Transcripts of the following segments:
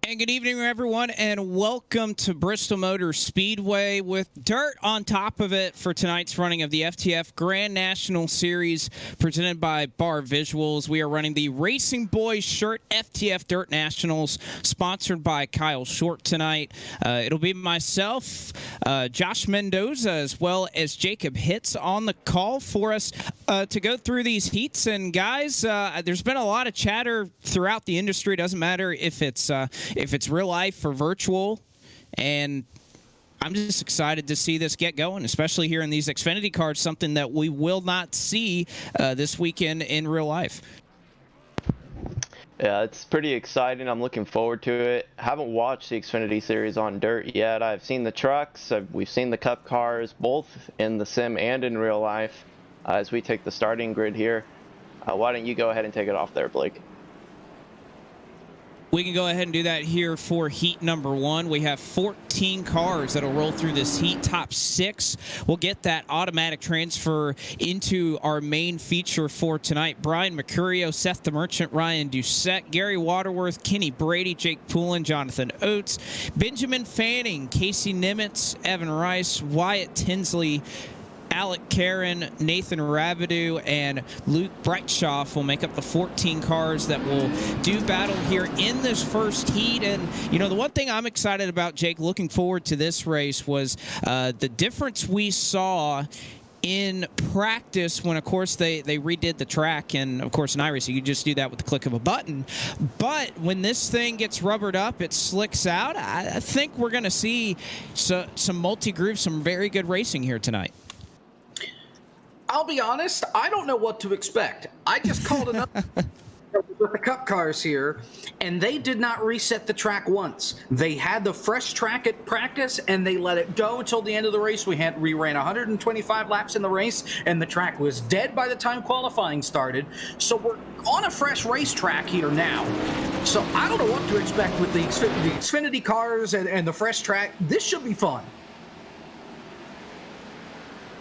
And good evening, everyone, and welcome to Bristol Motor Speedway with dirt on top of it for tonight's running of the FTF Grand National Series presented by Bar Visuals. We are running the Racing Boys Shirt FTF Dirt Nationals sponsored by Kyle Short tonight. It'll be myself, Josh Mendoza, as well as Jacob Hitz on the call for us to go through these heats. And guys, there's been a lot of chatter throughout the industry. It doesn't matter if it's real life or virtual, and I'm just excited to see this get going, especially here in these Xfinity cars, something that we will not see this weekend in real life. Yeah, it's pretty exciting. I'm looking forward to it. I haven't watched the Xfinity Series on dirt yet. I've seen the trucks. We've seen the Cup cars, both in the sim and in real life, as we take the starting grid here. Why don't you go ahead and take it off there, Blake? We can go ahead and do that here for heat number one. We have 14 cars that'll roll through this heat. Top six will get that automatic transfer into our main feature for tonight. Brian Mercurio, Seth the Merchant, Ryan Doucette, Gary Waterworth, Kenny Brady, Jake Poulin, Jonathan Oates, Benjamin Fanning, Casey Nimitz, Evan Rice, Wyatt Tinsley, Alec Karen, Nathan Rabideau, and Luke Breitschoff will make up the 14 cars that will do battle here in this first heat. And, you know, the one thing I'm excited about, Jake, looking forward to this race was the difference we saw in practice when, of course, they redid the track. And, of course, in iRacing, you just do that with the click of a button. But when this thing gets rubbered up, it slicks out. I think we're going to see some multi-groove, some very good racing here tonight. I'll be honest, I don't know what to expect. I just called enough with the Cup cars here, and they did not reset the track once. They had the fresh track at practice, and they let it go until the end of the race. We ran 125 laps in the race, and the track was dead by the time qualifying started. So we're on a fresh racetrack here now. So I don't know what to expect with the Xfinity cars and the fresh track. This should be fun.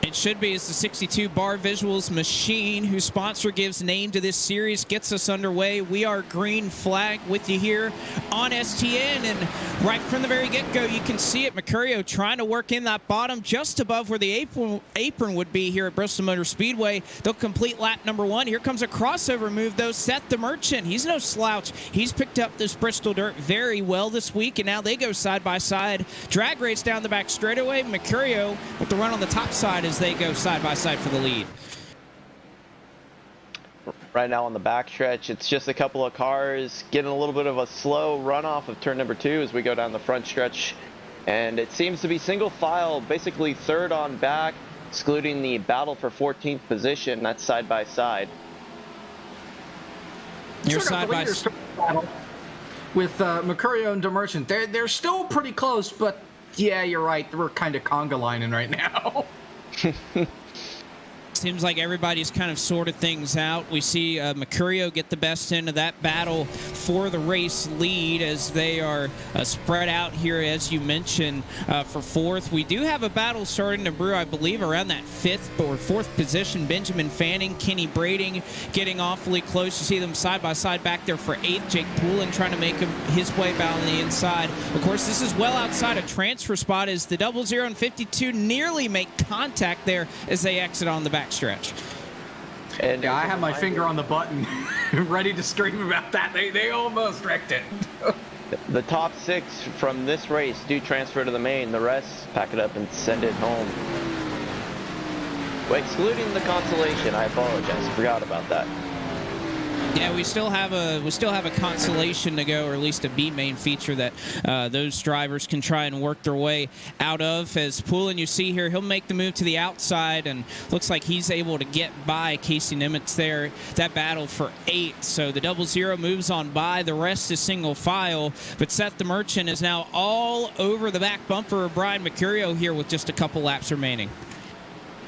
It should be, as the 62 Bar Visuals machine, whose sponsor gives name to this series, gets us underway. We are Green Flag with you here on STN, and right from the very get-go, you can see it. Mercurio trying to work in that bottom just above where the apron would be here at Bristol Motor Speedway. They'll complete lap number one. Here comes a crossover move, though. Seth the Merchant, he's no slouch. He's picked up this Bristol dirt very well this week, and now they go side-by-side. Drag race down the back straightaway. Mercurio with the run on the top side as they go side-by-side for the lead. Right now on the backstretch, it's just a couple of cars getting a little bit of a slow runoff of turn number two as we go down the front stretch. And it seems to be single file, basically third on back, excluding the battle for 14th position. That's side-by-side. You're side-by-side. With Mercurio and DeMerchant, they're still pretty close, but yeah, you're right. We're kind of conga lining right now. Seems like everybody's kind of sorted things out. We see Mercurio get the best end of that battle for the race lead as they are spread out here, as you mentioned, for fourth. We do have a battle starting to brew, I believe, around that fifth or fourth position. Benjamin Fanning, Kenny Brading getting awfully close. You see them side by side back there for eighth. Jake Poulin trying to make his way down the inside. Of course, this is well outside a transfer spot as the 00 and 52 nearly make contact there as they exit on the back stretch. And yeah, I have my finger on the button, ready to scream about that. They almost wrecked it. The top six from this race do transfer to the main. The rest pack it up and send it home. Well, excluding the consolation, I apologize. Forgot about that. Yeah, we still have a consolation to go, or at least a B main feature that those drivers can try and work their way out of. As Poulin, you see here, he'll make the move to the outside, and looks like he's able to get by Casey Nimitz there. That battle for eighth. So the 00 moves on by. The rest is single file. But Seth the Merchant is now all over the back bumper of Brian Mercurio here with just a couple laps remaining.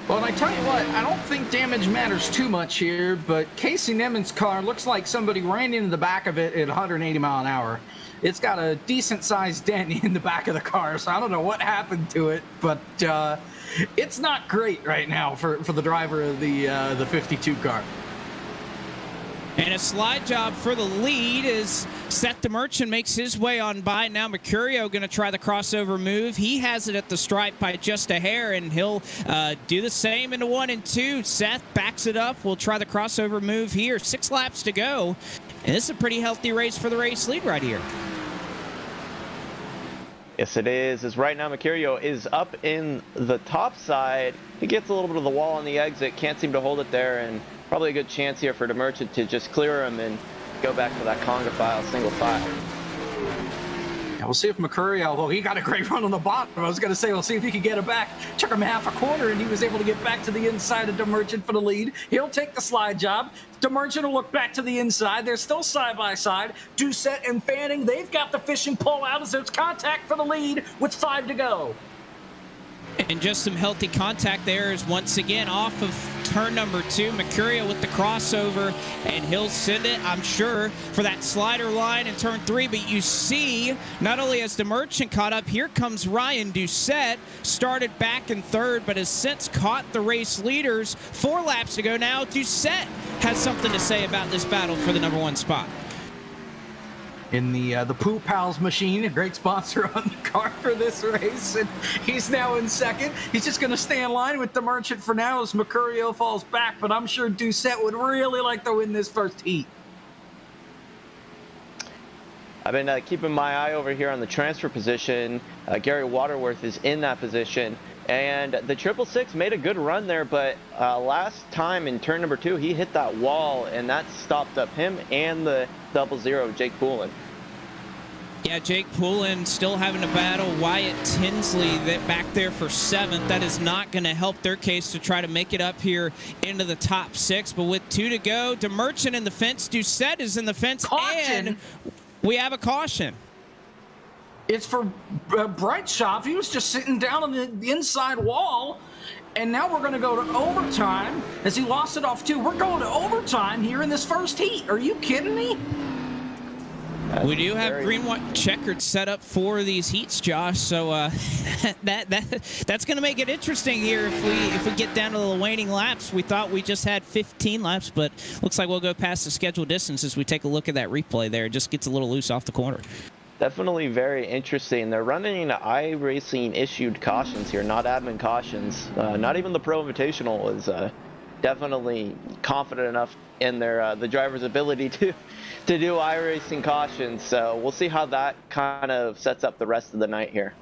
Well, and I tell you what, I don't think damage matters too much here, but Casey Nemitz's car looks like somebody ran into the back of it at 180 mile an hour. It's got a decent-sized dent in the back of the car, so I don't know what happened to it, but it's not great right now for the driver of the 52 car. And a slide job for the lead as Seth the Merchant makes his way on by. Now Mercurio going to try the crossover move. He has it at the stripe by just a hair, and he'll do the same into 1 and 2. Seth backs it up. We'll try the crossover move here. 6 laps to go. And this is a pretty healthy race for the race lead right here. Yes, it is. As right now, Mercurio is up in the top side. He gets a little bit of the wall on the exit. Can't seem to hold it there, and probably a good chance here for the Merchant to just clear him and go back to that conga file, single file. Yeah, we'll see if Mercurio, well, he got a great run on the bottom. I was going to say, we'll see if he can get it back. Took him half a corner, and he was able to get back to the inside of the Merchant for the lead. He'll take the slide job. The Merchant will look back to the inside. They're still side by side. Doucette and Fanning, they've got the fishing pole out as there's contact for the lead with 5 to go. And just some healthy contact there is once again off of turn number 2. Mercurio with the crossover, and he'll send it, I'm sure, for that slider line in turn 3. But you see, not only has the Merchant caught up, here comes Ryan Doucette, started back in 3rd, but has since caught the race leaders. 4 laps to go now. Doucette has something to say about this battle for the number 1 spot. In the Poo Pals machine, a great sponsor on the car for this race, and he's now in 2nd. He's just going to stay in line with the Merchant for now as Mercurio falls back, but I'm sure Doucette would really like to win this first heat. I've been keeping my eye over here on the transfer position. Gary Waterworth is in that position, and the 666 made a good run there, but last time in turn number 2, he hit that wall, and that stopped up him and the 00, Jake Poulin. Yeah, Jake Poulin still having to battle Wyatt Tinsley back there for 7th. That is not going to help their case to try to make it up here into the top 6. But with 2 to go, DeMerchant in the fence. Doucette is in the fence. Caution. And we have a caution. It's for Brightshoff. He was just sitting down on the inside wall. And now we're going to go to overtime as he lost it off 2. We're going to overtime here in this first heat. Are you kidding me? We do have green-white checkered set up for these heats, Josh. So that's going to make it interesting here if we get down to the waning laps. We thought we just had 15 laps, but looks like we'll go past the scheduled distance as we take a look at that replay there. It just gets a little loose off the corner. Definitely very interesting. They're running iRacing issued cautions here, not admin cautions. Not even the Pro Invitational is definitely confident enough in their the driver's ability to do iRacing cautions. So we'll see how that kind of sets up the rest of the night here.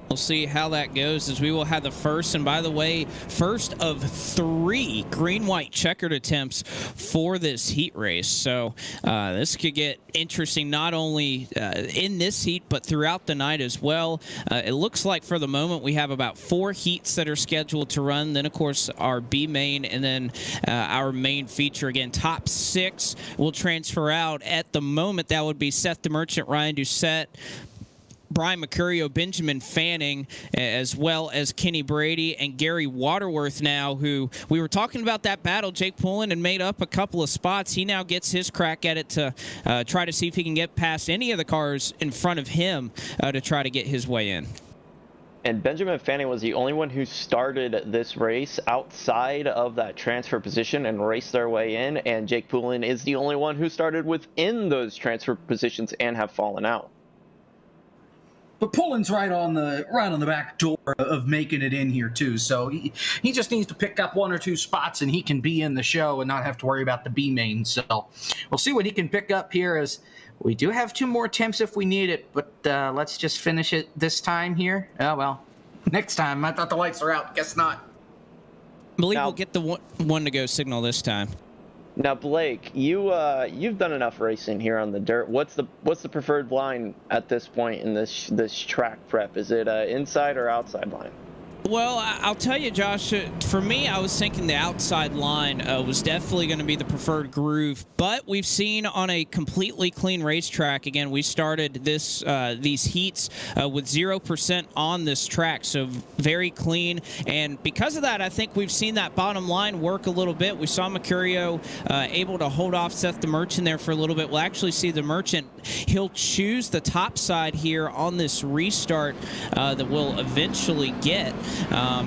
We'll see how that goes as we will have the first, and by the way, first of 3 green-white checkered attempts for this heat race. So this could get interesting not only in this heat, but throughout the night as well. It looks like for the moment we have about 4 heats that are scheduled to run. Then, of course, our B main and then our main feature. Again, top 6 will transfer out. At the moment, that would be Seth the Merchant, Ryan Doucette, Brian Mercurio, Benjamin Fanning, as well as Kenny Brady and Gary Waterworth now, who we were talking about that battle. Jake Poulin had made up a couple of spots. He now gets his crack at it to try to see if he can get past any of the cars in front of him to try to get his way in. And Benjamin Fanning was the only one who started this race outside of that transfer position and raced their way in, and Jake Poulin is the only one who started within those transfer positions and have fallen out. But Poulin's right on the back door of making it in here too. So he just needs to pick up 1 or 2 spots and he can be in the show and not have to worry about the B main. So we'll see what he can pick up here, as we do have 2 more attempts if we need it. But let's just finish it this time here. Oh well, next time. I thought the lights are out. Guess not. I believe we'll get the one to go signal this time. Now, Blake, you've done enough racing here on the dirt. What's the preferred line at this point in this track prep? Is it inside or outside line? Well, I'll tell you, Josh, for me, I was thinking the outside line was definitely going to be the preferred groove, but we've seen on a completely clean racetrack, again, we started these heats with 0% on this track, so very clean, and because of that, I think we've seen that bottom line work a little bit. We saw Mercurio able to hold off Seth the Merchant there for a little bit. We'll actually see the Merchant, he'll choose the top side here on this restart that we'll eventually get.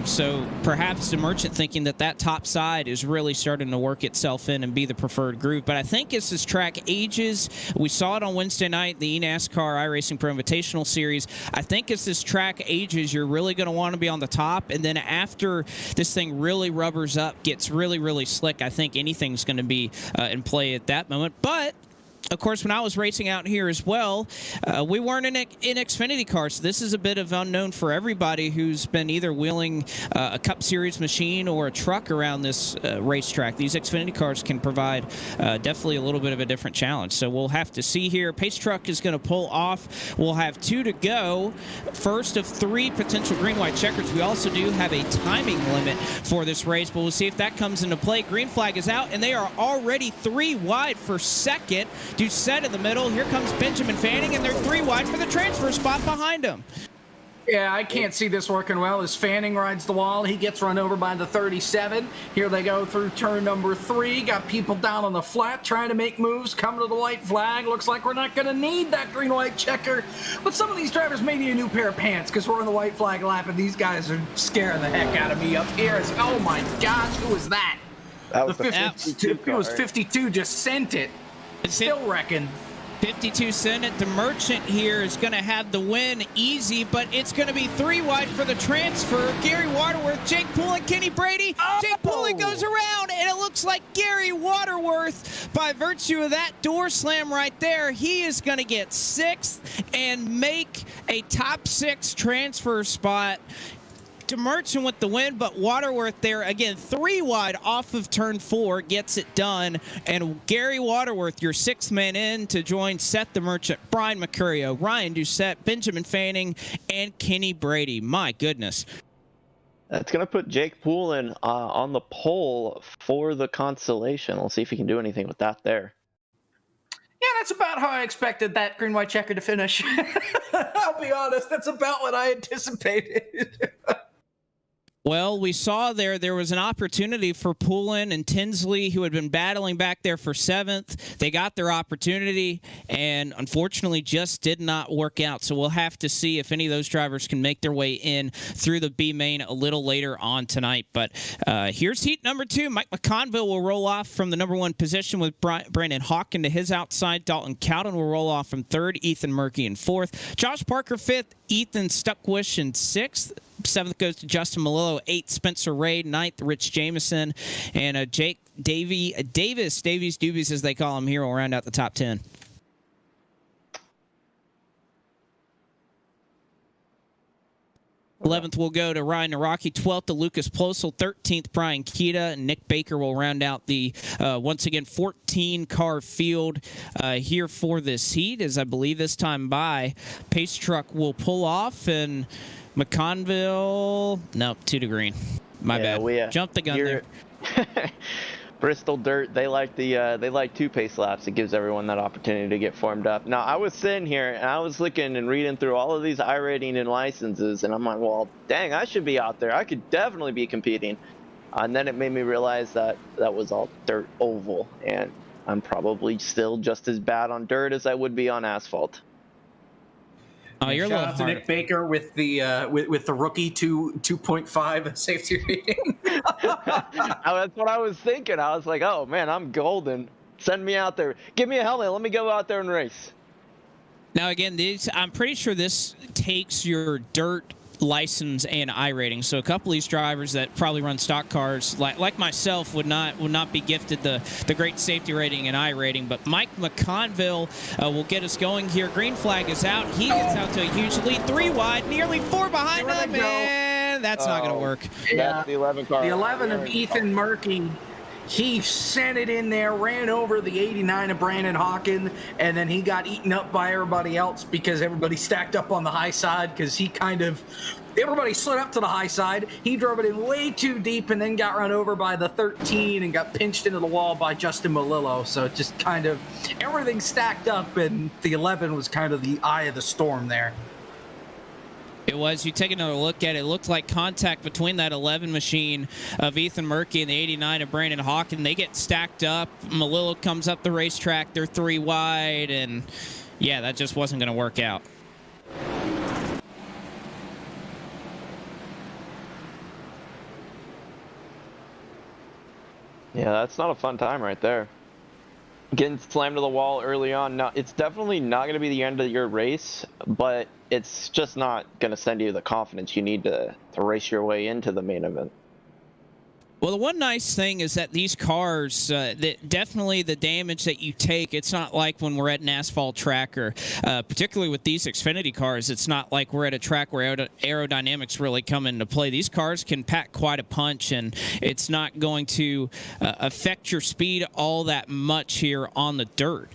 So perhaps the Merchant thinking that top side is really starting to work itself in and be the preferred groove. But I think as this track ages, we saw it on Wednesday night, the eNASCAR iRacing Pro Invitational Series. I think as this track ages, you're really going to want to be on the top. And then after this thing really rubbers up, gets really, really slick, I think anything's going to be in play at that moment. But of course, when I was racing out here as well, we weren't in Xfinity cars. So this is a bit of unknown for everybody who's been either wheeling a Cup Series machine or a truck around this racetrack. These Xfinity cars can provide definitely a little bit of a different challenge. So we'll have to see here. Pace truck is going to pull off. We'll have 2 to go. First of 3 potential green-white checkers. We also do have a timing limit for this race, but we'll see if that comes into play. Green flag is out, and they are already 3 wide for second. Doucette in the middle. Here comes Benjamin Fanning, and they're 3 wide for the transfer spot behind him. Yeah, I can't see this working well as Fanning rides the wall. He gets run over by the 37. Here they go through turn number 3. Got people down on the flat trying to make moves, coming to the white flag. Looks like we're not going to need that green-white checker. But some of these drivers may need a new pair of pants because we're on the white flag lap, and these guys are scaring the heck out of me up here. Oh, my gosh, who was that? That was the 52 car. It was 52, just sent it. Still reckon. 52 Senate. The Merchant here is going to have the win easy, but it's going to be 3 wide for the transfer. Gary Waterworth, Jake Poole, Kenny Brady. Oh! Jake Poole goes around, and it looks like Gary Waterworth, by virtue of that door slam right there, he is going to get 6th and make a top 6 transfer spot. To Merchant with the win, but Waterworth there again 3 wide off of turn 4 gets it done, and Gary Waterworth, your 6th man in to join Seth the Merchant, Brian Mercurio, Ryan Doucette, Benjamin Fanning, and Kenny Brady. My goodness. That's going to put Jake Poulin on the pole for the consolation. We'll see if he can do anything with that there. Yeah, that's about how I expected that green-white checker to finish. I'll be honest, that's about what I anticipated. Well, we saw there was an opportunity for Poulin and Tinsley, who had been battling back there for 7th. They got their opportunity and unfortunately just did not work out. So we'll have to see if any of those drivers can make their way in through the B main a little later on tonight. But here's heat number 2. Mike McConville will roll off from the number 1 position with Brandon Hawken to his outside. Dalton Cowden will roll off from 3rd. Ethan Murkey in 4th. Josh Parker 5th. Ethan Stuckwish in 6th. 7th goes to Justin Malillo. 8th, Spencer Raid. 9th, Rich Jameson. And Jake Davies Doobies, as they call him here, will round out the top 10. Wow. 11th will go to Ryan Naraki. 12th to Lucas Plosel. 13th, Brian Keita. And Nick Baker will round out the, once again, 14-car field here for this heat, as I believe this time by. Pace truck will pull off, and McConville, nope, 2 to green. My bad. Jumped the gun there. Bristol Dirt, they like 2 pace laps. It gives everyone that opportunity to get formed up. Now, I was sitting here and I was looking and reading through all of these iRating and licenses, and I'm like, well, dang, I should be out there. I could definitely be competing. And then it made me realize that that was all dirt oval, and I'm probably still just as bad on dirt as I would be on asphalt. Oh, you're Shout out to Nick Baker with the rookie 2.5 safety rating. That's what I was thinking. I was like, oh man, I'm golden. Send me out there. Give me a helmet. Let me go out there and race. Now again, I'm pretty sure this takes your dirt license and iRating. So a couple of these drivers that probably run stock cars, like myself, would not be gifted the great safety rating and iRating. But Mike McConville will get us going here. Green flag is out. He gets out to a huge lead, 3 wide, nearly 4 behind him, and that's not going to work. Yeah, that's the 11 car. The 11 of Ethan Murkey. He sent it in there, ran over the 89 of Brandon Hawken, and then he got eaten up by everybody else because everybody stacked up on the high side because everybody slid up to the high side. He drove it in way too deep and then got run over by the 13 and got pinched into the wall by Justin Malillo. So just kind of everything stacked up, and the 11 was kind of the eye of the storm there. It was. You take another look at it. It looked like contact between that 11 machine of Ethan Murkey and the 89 of Brandon Hawken. They get stacked up. Malillo comes up the racetrack. They're 3 wide. And, yeah, that just wasn't going to work out. Yeah, that's not a fun time right there. Getting slammed to the wall early on, no, it's definitely not going to be the end of your race, but it's just not going to send you the confidence you need to race your way into the main event. Well, the one nice thing is that these cars, definitely the damage that you take, it's not like when we're at an asphalt track or particularly with these Xfinity cars, it's not like we're at a track where aerodynamics really come into play. These cars can pack quite a punch, and it's not going to affect your speed all that much here on the dirt.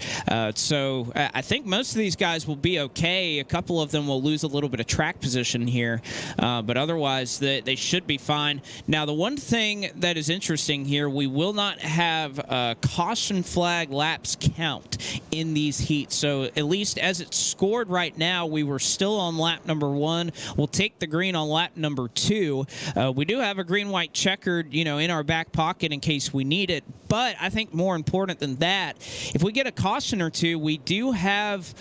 So I think most of these guys will be okay. A couple of them will lose a little bit of track position here, but otherwise they should be fine. Now, the one thing that is interesting here, we will not have a caution flag laps count in these heats. So at least as it's scored right now, we were still on lap number 1. We'll take the green on lap number 2. We do have a green-white checkered, in our back pocket in case we need it. But I think more important than that, if we get a caution or two, we do have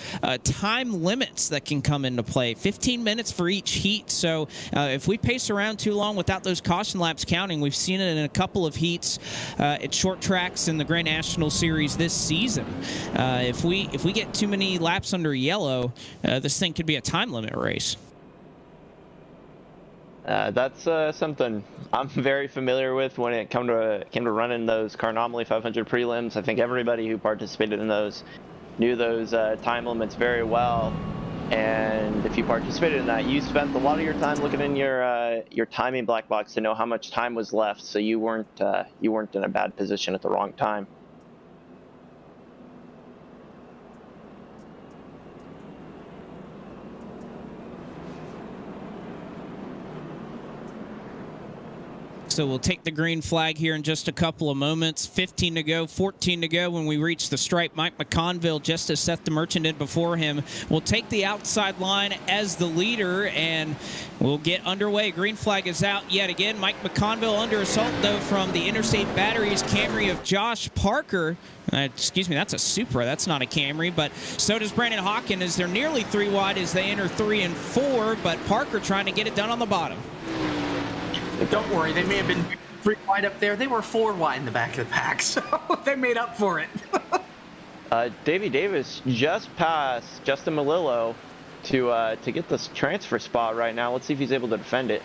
time limits that can come into play. 15 minutes for each heat. So if we pace around too long without those caution laps counting, we've seen it in a couple of heats at short tracks in the Grand National Series this season. If we get too many laps under yellow, this thing could be a time limit race. That's something I'm very familiar with when it came to running those Car Anomaly 500 prelims. I think everybody who participated in those knew those time limits very well. And if you participated in that, you spent a lot of your time looking in your timing black box to know how much time was left, so you weren't in a bad position at the wrong time. So we'll take the green flag here in just a couple of moments. 15 to go, 14 to go when we reach the stripe. Mike McConville, just as Seth the Merchant did before him, will take the outside line as the leader, and we'll get underway. Green flag is out yet again. Mike McConville under assault, though, from the Interstate Batteries Camry of Josh Parker. Excuse me, that's a Supra. That's not a Camry, but so does Brandon Hawken as they're nearly 3 wide as they enter 3 and 4, but Parker trying to get it done on the bottom. Don't worry, they may have been 3 wide up there. They were 4 wide in the back of the pack, so they made up for it. Davey Davis just passed Justin Malillo to get this transfer spot right now. Let's see if he's able to defend it.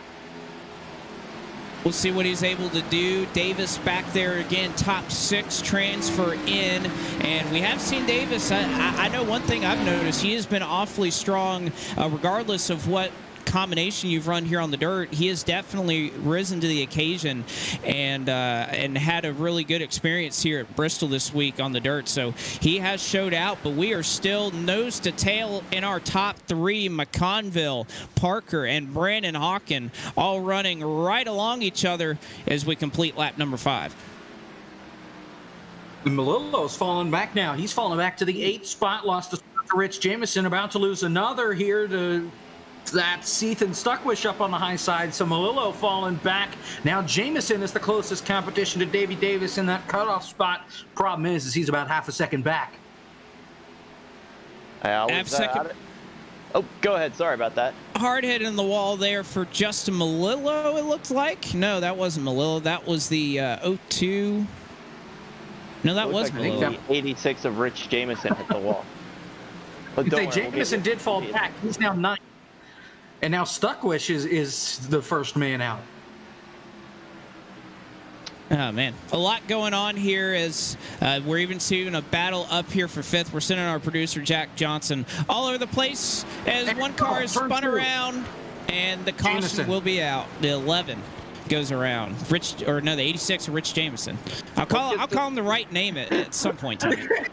We'll see what he's able to do. Davis back there again, top 6 transfer in. And we have seen Davis. I know one thing I've noticed, he has been awfully strong regardless of what combination you've run here on the dirt. He has definitely risen to the occasion and had a really good experience here at Bristol this week on the dirt. So he has showed out, but we are still nose to tail in our top 3. McConville, Parker, and Brandon Hawken all running right along each other as we complete lap number 5. Malillo's falling back now. He's falling back to the 8th spot, lost to Rich Jamison, about to lose another here to that's Ethan Stuckwish up on the high side, so Malillo falling back. Now Jamison is the closest competition to Davey Davis in that cutoff spot. Problem is he's about half a second back. Oh, go ahead. Sorry about that. Hard hit in the wall there for Justin Malillo, it looked like. No, that wasn't Malillo. That was the 02. No, that was like Malillo. 86 of Rich Jamison hit the wall. But Jamison did fall back. He's now 9th. And now Stuckwish is the first man out. Oh, man. A lot going on here as we're even seeing a battle up here for 5th. We're sending our producer, Jack Johnson, all over the place as one car is spun around, and the caution Jamison will be out. The 11 goes around. The 86 of Rich Jamison. I'll call him the right name at some point tonight.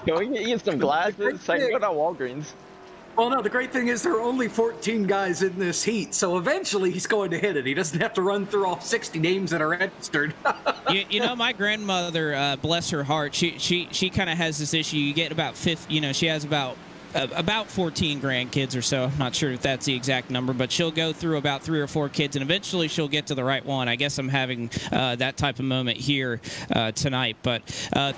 Can we get you some glasses? I can go to Walgreens. Well, no, the great thing is there are only 14 guys in this heat, so eventually he's going to hit it. He doesn't have to run through all 60 names that are registered. My grandmother, bless her heart, she kind of has this issue. You get about 50, she has about about 14 grandkids or so. I'm not sure if that's the exact number, but she'll go through about 3 or 4 kids, and eventually she'll get to the right one. I guess I'm having that type of moment here tonight. But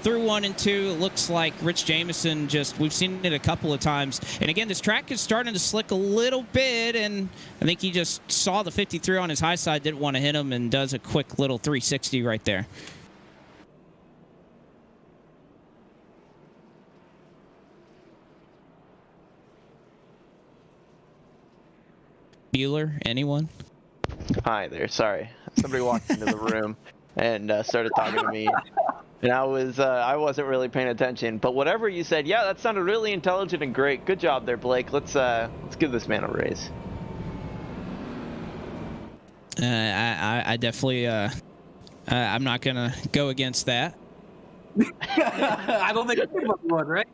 through 1 and 2, it looks like Rich Jameson we've seen it a couple of times. And again, this track is starting to slick a little bit, and I think he just saw the 53 on his high side, didn't want to hit him, and does a quick little 360 right there. Bueller, anyone? Hi there. Sorry, somebody walked into the room and started talking to me, and I wasn't really paying attention. But whatever you said, yeah, that sounded really intelligent and great. Good job there, Blake. Let's give this man a raise. I definitely I'm not gonna go against that. I don't think anyone would, right?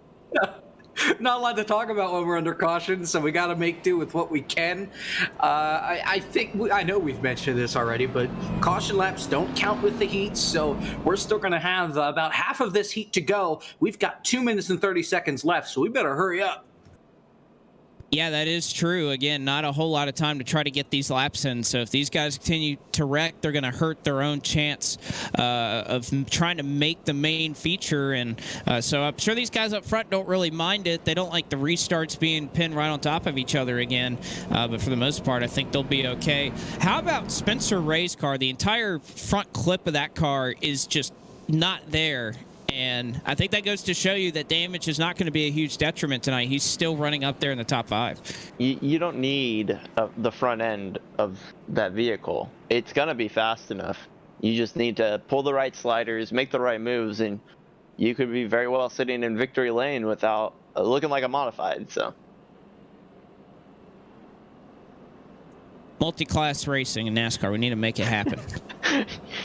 Not allowed to talk about when we're under caution, so we got to make do with what we can. I know we've mentioned this already, but caution laps don't count with the heats, so we're still going to have about half of this heat to go. We've got 2 minutes and 30 seconds left, so we better hurry up. Yeah, that is true. Again, not a whole lot of time to try to get these laps in. So if these guys continue to wreck, they're going to hurt their own chance of trying to make the main feature. And so I'm sure these guys up front don't really mind it. They don't like the restarts being pinned right on top of each other again. But for the most part, I think they'll be okay. How about Spencer Ray's car? The entire front clip of that car is just not there. And I think that goes to show you that damage is not going to be a huge detriment tonight. He's still running up there in the top 5. You don't need the front end of that vehicle. It's going to be fast enough. You just need to pull the right sliders, make the right moves, and you could be very well sitting in victory lane without looking like a modified. So, multi-class racing in NASCAR. We need to make it happen.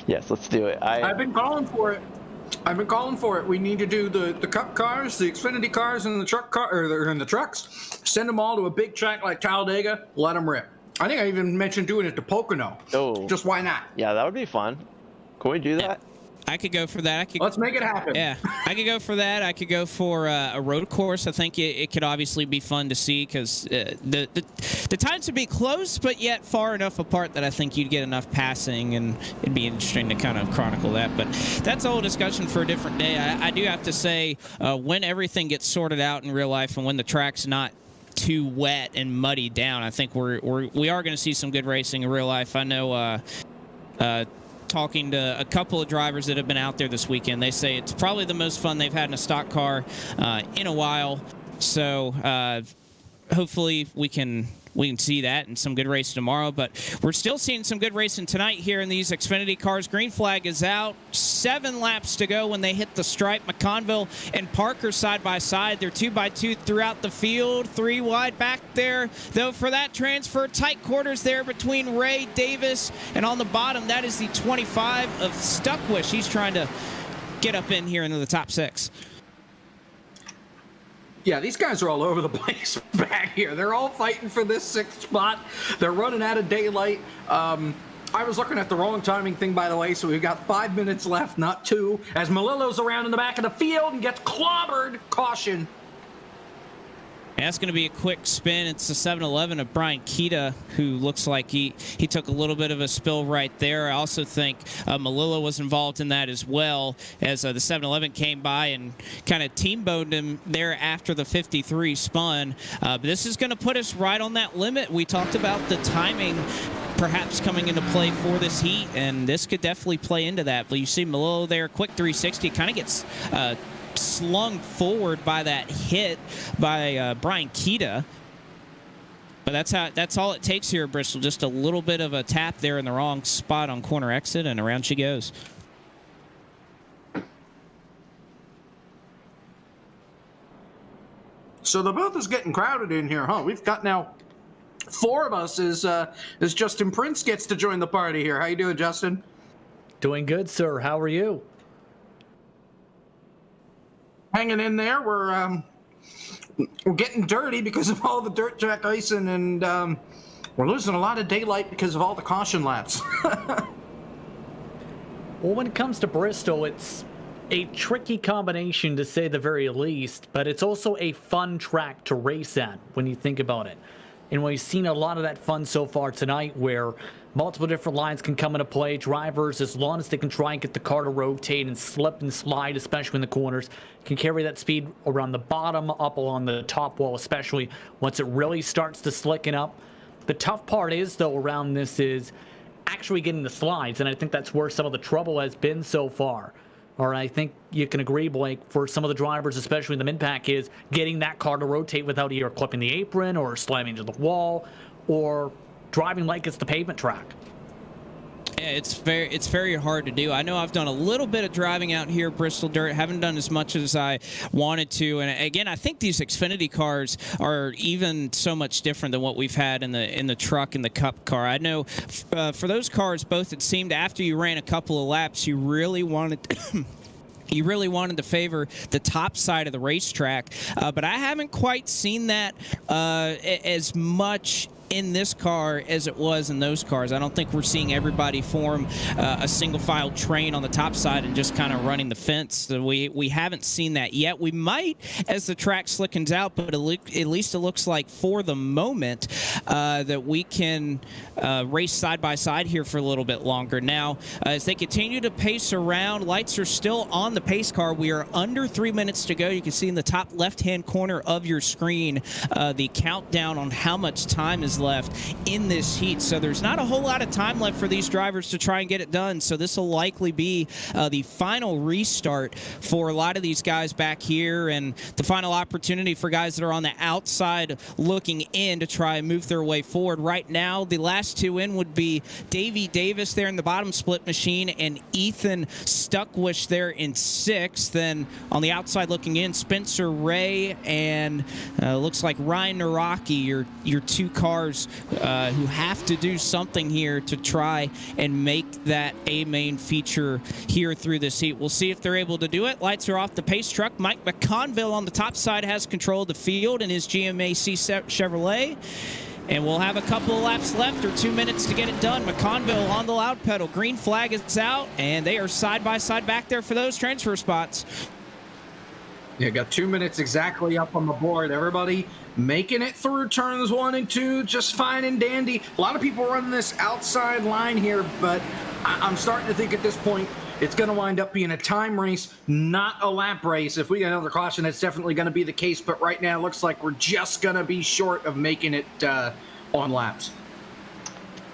Yes, let's do it. I've been calling for it. We need to do the Cup cars, the Xfinity cars, and the trucks. Send them all to a big track like Talladega. Let them rip. I think I even mentioned doing it to Pocono. Oh, just why not? Yeah, that would be fun. Can we do that? I could go for that. Let's make it happen. Yeah, I could go for that. I could go for a road course. I think it could obviously be fun to see because the times would be close, but yet far enough apart that I think you'd get enough passing, and it'd be interesting to kind of chronicle that. But that's a whole discussion for a different day. I do have to say, when everything gets sorted out in real life and when the track's not too wet and muddy down, I think we are going to see some good racing in real life. I know. Talking to a couple of drivers that have been out there this weekend, they say it's probably the most fun they've had in a stock car in a while. So hopefully we can see that and some good racing tomorrow. But we're still seeing some good racing tonight here in these Xfinity cars. Green flag is out. 7 laps to go when they hit the stripe. McConville and Parker side by side. They're 2x2 throughout the field. 3 wide back there, though, for that transfer. Tight quarters there between Ray, Davis, and on the bottom, that is the 25 of Stuckwish. He's trying to get up in here into the top 6. Yeah, these guys are all over the place back here. They're all fighting for this 6th spot. They're running out of daylight. I was looking at the wrong timing thing, by the way, so we've got 5 minutes left, not 2, as Malillo's around in the back of the field and gets clobbered. Caution. And that's going to be a quick spin. It's the 7-Eleven of Brian Keita, who looks like he took a little bit of a spill right there. I also think Malillo was involved in that as well, as the 7-Eleven came by and kind of team-boned him there after the 53 spun. But this is going to put us right on that limit. We talked about the timing perhaps coming into play for this heat, and this could definitely play into that. But you see Malillo there, quick 360, kind of gets slung forward by that hit by Brian Keita. But that's all it takes here at Bristol. Just a little bit of a tap there in the wrong spot on corner exit, and around she goes. So the booth is getting crowded in here, huh? We've got now 4 of us as Justin Prince gets to join the party here. How you doing, Justin? Doing good, sir. How are you? Hanging in there. We're getting dirty because of all the dirt track icing, and we're losing a lot of daylight because of all the caution laps. Well, when it comes to Bristol, it's a tricky combination to say the very least, but it's also a fun track to race at when you think about it. And we've seen a lot of that fun so far tonight where multiple different lines can come into play. Drivers, as long as they can try and get the car to rotate and slip and slide, especially in the corners, can carry that speed around the bottom, up along the top wall, especially once it really starts to slicken up. The tough part is, though, around this is actually getting the slides, and I think that's where some of the trouble has been so far. Or I think you can agree, Blake, for some of the drivers, especially in the mid-pack, is getting that car to rotate without either clipping the apron or slamming into the wall or driving like it's the pavement track. Yeah, it's very hard to do. I know I've done a little bit of driving out here at Bristol Dirt. Haven't done as much as I wanted to. And again, I think these Xfinity cars are even so much different than what we've had in the truck and the Cup car. I know for those cars, both, it seemed after you ran a couple of laps, you really wanted to favor the top side of the racetrack, but I haven't quite seen that as much in this car as it was in those cars. I don't think we're seeing everybody form a single file train on the top side and just kind of running the fence. So we haven't seen that yet. We might as the track slickens out, but at least it looks like for the moment that we can race side by side here for a little bit longer. Now, as they continue to pace around, lights are still on the pace car. We are under 3 minutes to go. You can see in the top left-hand corner of your screen the countdown on how much time is left in this heat. So there's not a whole lot of time left for these drivers to try and get it done. So this will likely be the final restart for a lot of these guys back here, and the final opportunity for guys that are on the outside looking in to try and move their way forward. Right now, the last two in would be Davey Davis there in the bottom split machine and Ethan Stuckwish there in sixth. Then on the outside looking in, Spencer Ray and looks like Ryan Naraki, your two cars who have to do something here to try and make that A main feature here through this heat. We'll see if they're able to do it. Lights are off the pace truck. Mike McConville on the top side has control of the field in his GMAC Chevrolet. And we'll have a couple of laps left, or 2 minutes to get it done. McConville on the loud pedal. Green flag is out, and they are side by side back there for those transfer spots. Yeah, got 2 minutes exactly up on the board. Everybody making it through turns 1 and 2, just fine and dandy. A lot of people running this outside line here, but I'm starting to think at this point it's going to wind up being a time race, not a lap race. If we get another caution, that's definitely going to be the case. But right now, it looks like we're just going to be short of making it on laps.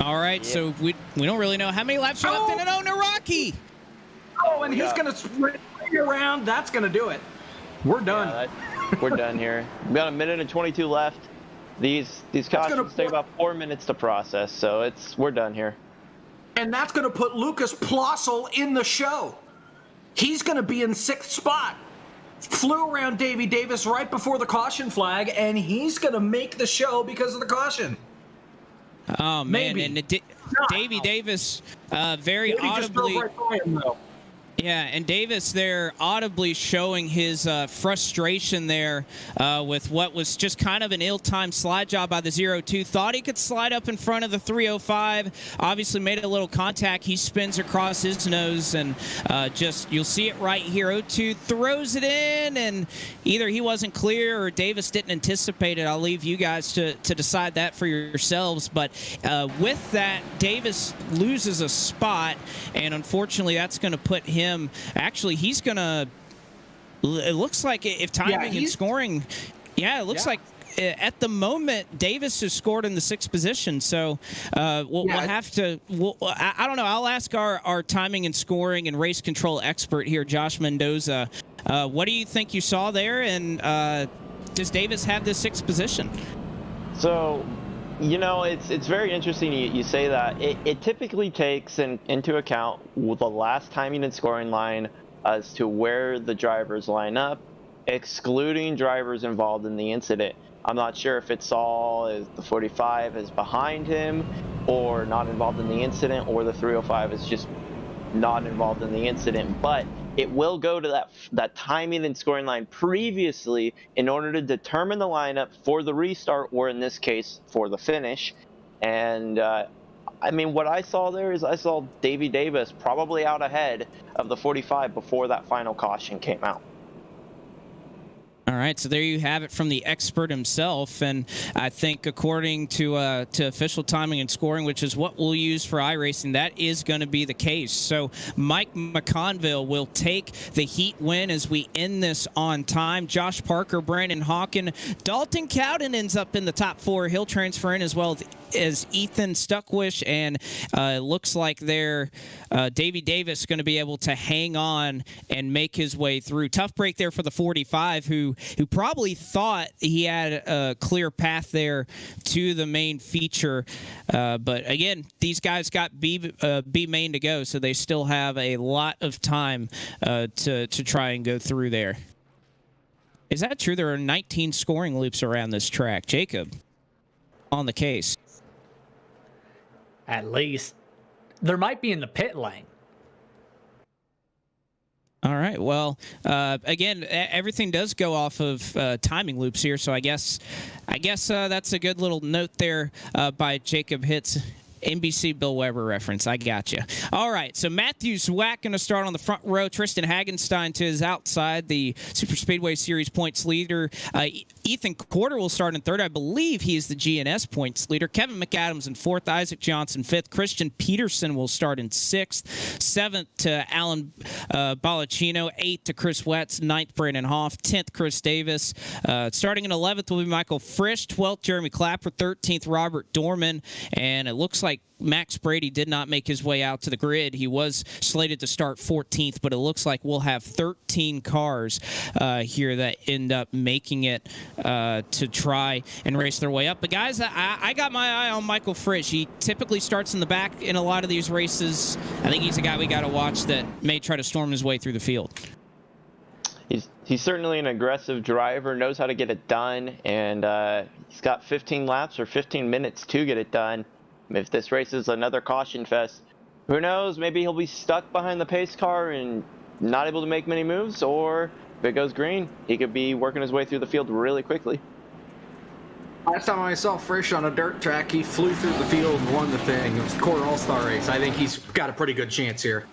All right, so we don't really know how many laps are left in it. Oh, Naraki! Oh, and he's going to sprint around. That's going to do it. We're done. Yeah, we're done here. We've got 1 minute and 22 left. These cautions take about 4 minutes to process, so we're done here. And that's going to put Lucas Plossel in the show. He's going to be in 6th spot. Flew around Davey Davis right before the caution flag, and he's going to make the show because of the caution. Oh, man. Maybe. And Davey Davis very Maybe audibly... just drove right by him, though. Yeah, and Davis there audibly showing his frustration there with what was just kind of an ill-timed slide job by the 0-2. Thought he could slide up in front of the 305. Obviously made a little contact. He spins across his nose, and you'll see it right here. 0-2 throws it in, and either he wasn't clear or Davis didn't anticipate it. I'll leave you guys to decide that for yourselves. But with that, Davis loses a spot, and unfortunately that's going to put him. Actually, he's going to, it looks like if timing and scoring, it looks like at the moment, Davis has scored in the 6th position. So we'll have to, I don't know, I'll ask our timing and scoring and race control expert here, Josh Mendoza. What do you think you saw there? And does Davis have the 6th position? So, it's very interesting you say that. It typically takes into account the last timing and scoring line as to where the drivers line up, excluding drivers involved in the incident. I'm not sure if it saw the 45 is behind him or not involved in the incident, or the 305 is just not involved in the incident, but it will go to that timing and scoring line previously in order to determine the lineup for the restart, or in this case for the finish. And I mean, what I saw there is I saw Davey Davis probably out ahead of the 45 before that final caution came out. All right, so there you have it from the expert himself, and I think according to official timing and scoring, which is what we'll use for iRacing, that is going to be the case. So Mike McConville will take the heat win as we end this on time. Josh Parker, Brandon Hawken, Dalton Cowden ends up in the top 4. He'll transfer in as well as Ethan Stuckwish, and looks like Davey Davis going to be able to hang on and make his way through. Tough break there for the 45, who probably thought he had a clear path there to the main feature. But again, these guys got B main to go, so they still have a lot of time to try and go through there. Is that true? There are 19 scoring loops around this track. Jacob, on the case. At least. There might be in the pit lane. All right. Well, again, everything does go off of timing loops here, so I guess that's a good little note there by Jacob Hitz. NBC Bill Weber reference. I got you. All right. So Matthew Zwack going to start on the front row. Tristan Hagenstein to his outside, the Super Speedway Series points leader. Ethan Corder will start in third. I believe he is the GNS points leader. Kevin McAdams in fourth. Isaac Johnson fifth. Christian Peterson will start in sixth. Seventh to Alan Balacino. Eighth to Chris Wetz. Ninth, Brandon Hoff. 10th, Chris Davis. Starting in 11th will be Michael Frisch. 12th, Jeremy Clapper. 13th, Robert Dorman. And it looks like Max Brady did not make his way out to the grid. He was slated to start 14th, but it looks like we'll have 13 cars here that end up making it to try and race their way up. But guys, I got my eye on Michael Frisch. He typically starts in the back in a lot of these races. I think he's a guy we got to watch that may try to storm his way through the field. He's certainly an aggressive driver, knows how to get it done, and he's got 15 laps or 15 minutes to get it done. If this race is another caution fest, who knows? Maybe he'll be stuck behind the pace car and not able to make many moves, or if it goes green, he could be working his way through the field really quickly. Last time I saw Frisch on a dirt track, he flew through the field and won the thing. It was the Core All-Star race. I think he's got a pretty good chance here.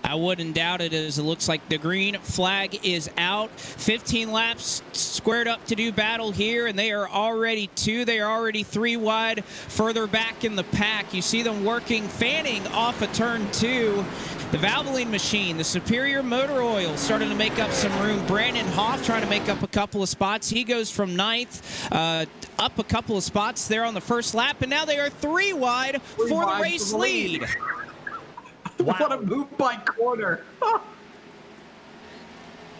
I wouldn't doubt it, as it looks like the green flag is out. 15 laps squared up to do battle here, and they are already 2. They are already 3 wide further back in the pack. You see them fanning off of turn 2. The Valvoline machine, the Superior Motor Oil, starting to make up some room. Brandon Hoff trying to make up a couple of spots. He goes from 9th up a couple of spots there on the first lap, and now they are 3 wide for the race lead. Wow. What a move by Corner.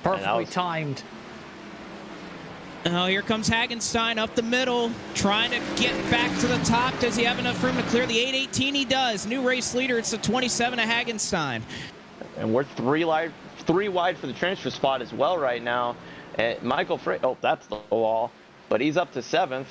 Perfectly timed. Oh, here comes Hagenstein up the middle, trying to get back to the top. Does he have enough room to clear the 818? He does. New race leader. It's the 27 of Hagenstein. And we're 3 wide for the transfer spot as well right now. And Michael Frisch, oh, that's the wall, but he's up to 7th.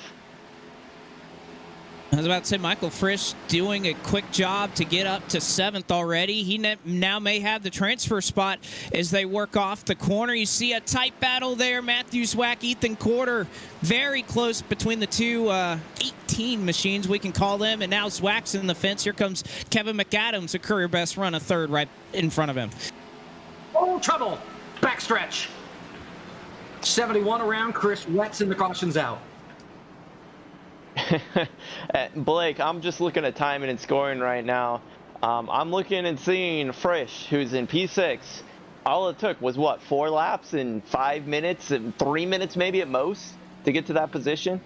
I was about to say, Michael Frisch doing a quick job to get up to 7th already. He now may have the transfer spot as they work off the corner. You see a tight battle there. Matthew Zwack, Ethan Corder, very close between the two 18 machines, we can call them. And now Zwack's in the fence. Here comes Kevin McAdams, a career best run, a third right in front of him. Oh, trouble. Backstretch. 71 around. Chris Wetz in the cautions out. Blake, I'm just looking at timing and scoring right now. I'm looking and seeing Frisch, who's in P6. All it took was, what, 4 laps in 5 minutes and 3 minutes maybe at most to get to that position?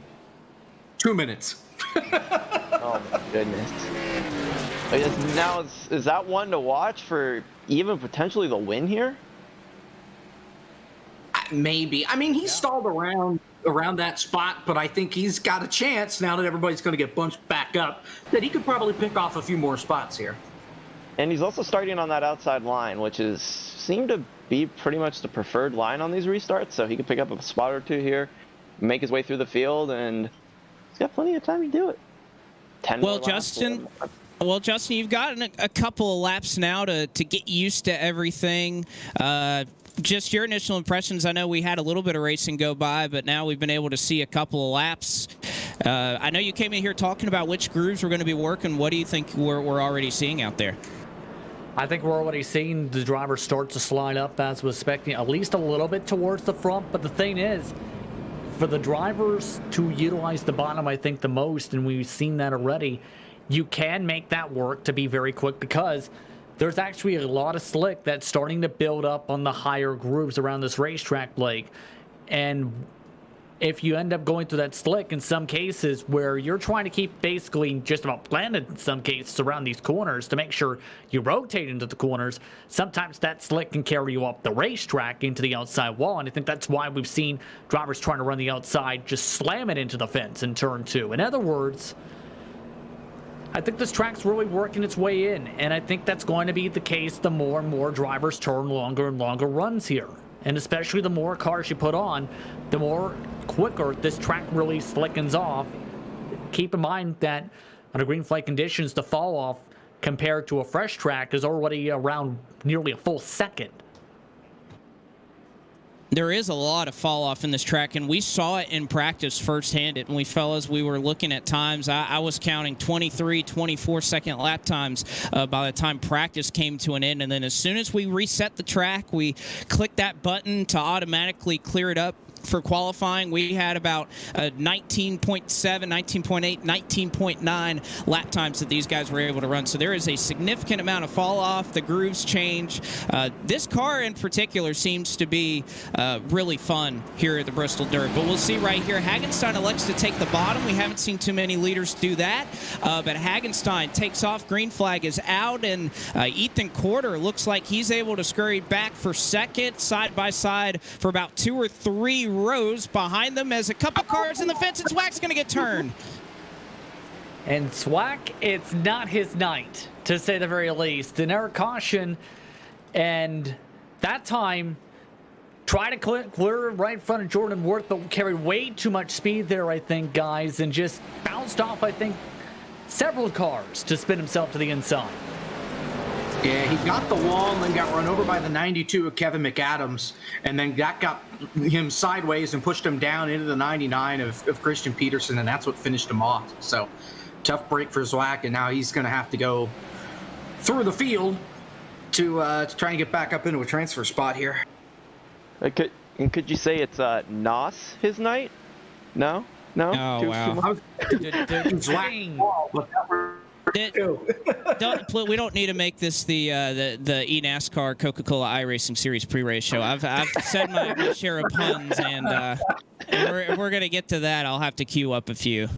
2 minutes. Oh, my goodness. Now, is that one to watch for even potentially the win here? Maybe. I mean, he stalled around that spot, but I think he's got a chance now that everybody's going to get bunched back up that he could probably pick off a few more spots here. And he's also starting on that outside line, which seemed to be pretty much the preferred line on these restarts, so he could pick up a spot or 2 here, make his way through the field, and he's got plenty of time to do it. Well, Justin, you've got a couple of laps now to get used to everything. Just your initial impressions. I know we had a little bit of racing go by, but now we've been able to see a couple of laps. I know you came in here talking about which grooves we're going to be working. What do you think we're already seeing out there? I think we're already seeing the drivers start to slide up as we're expecting, at least a little bit towards the front. But the thing is, for the drivers to utilize the bottom, I think, the most, and we've seen that already, you can make that work to be very quick because there's actually a lot of slick that's starting to build up on the higher grooves around this racetrack, Blake. And if you end up going through that slick in some cases where you're trying to keep basically just about planted in some cases around these corners to make sure you rotate into the corners, sometimes that slick can carry you up the racetrack into the outside wall. And I think that's why we've seen drivers trying to run the outside just slam it into the fence in turn 2. In other words, I think this track's really working its way in, and I think that's going to be the case the more and more drivers turn longer and longer runs here. And especially the more cars you put on, the more quicker this track really slickens off. Keep in mind that under green flag conditions, the fall off compared to a fresh track is already around nearly a full second. There is a lot of fall off in this track, and we saw it in practice firsthand. And we were looking at times. I was counting 23, 24-second lap times by the time practice came to an end. And then as soon as we reset the track, we clicked that button to automatically clear it up for qualifying. We had about 19.7, 19.8, 19.9 lap times that these guys were able to run. So there is a significant amount of fall off. The grooves change. This car in particular seems to be really fun here at the Bristol Dirt. But we'll see right here. Hagenstein elects to take the bottom. We haven't seen too many leaders do that. But Hagenstein takes off. Green flag is out. And Ethan Corder looks like he's able to scurry back for second, side by side for about 2 or 3 rows behind them as a couple cars in the fence, and Swack's going to get turned. And Swack, it's not his night, to say the very least. An air caution, and that time, try to clear right in front of Jordan Worth, but carried way too much speed there, I think, guys, and just bounced off, I think, several cars to spin himself to the inside. Yeah, he got the wall and then got run over by the 92 of Kevin McAdams, and then that got him sideways and pushed him down into the 99 of Christian Peterson, and that's what finished him off. So, tough break for Zwack, and now he's going to have to go through the field to try and get back up into a transfer spot here. Could you say it's Nos his night? No? Oh, wow. We don't need to make this the eNASCAR Coca-Cola iRacing Series pre-race show. I've said my share of puns, and if we're gonna get to that, I'll have to queue up a few.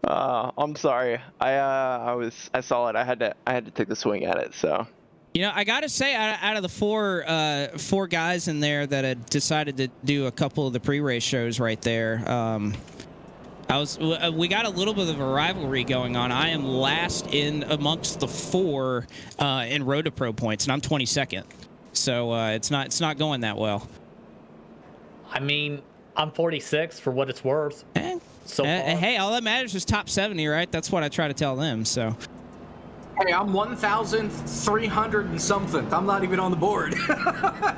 I'm sorry. I saw it. I had to take the swing at it. So. You know, I gotta say, out of the four guys in there that had decided to do a couple of the pre-race shows right there. We got a little bit of a rivalry going on. I am last in amongst the 4 in Road to Pro points, and I'm 22nd. So it's not going that well. I mean, I'm 46 for what it's worth. So far. Hey, all that matters is top 70, right? That's what I try to tell them. So. Hey, I'm 1,300 and something. I'm not even on the board.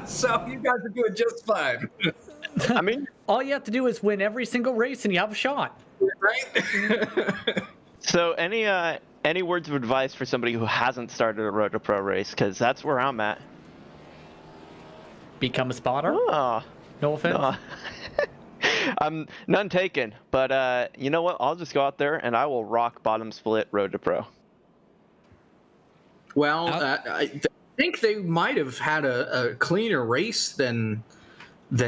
So you guys are doing just fine. I mean, all you have to do is win every single race and you have a shot. Right? So any words of advice for somebody who hasn't started a Road to Pro race? Because that's where I'm at. Become a spotter? Oh. No offense. None taken. But you know what? I'll just go out there and I will rock bottom split Road to Pro. Well, I think they might have had a cleaner race than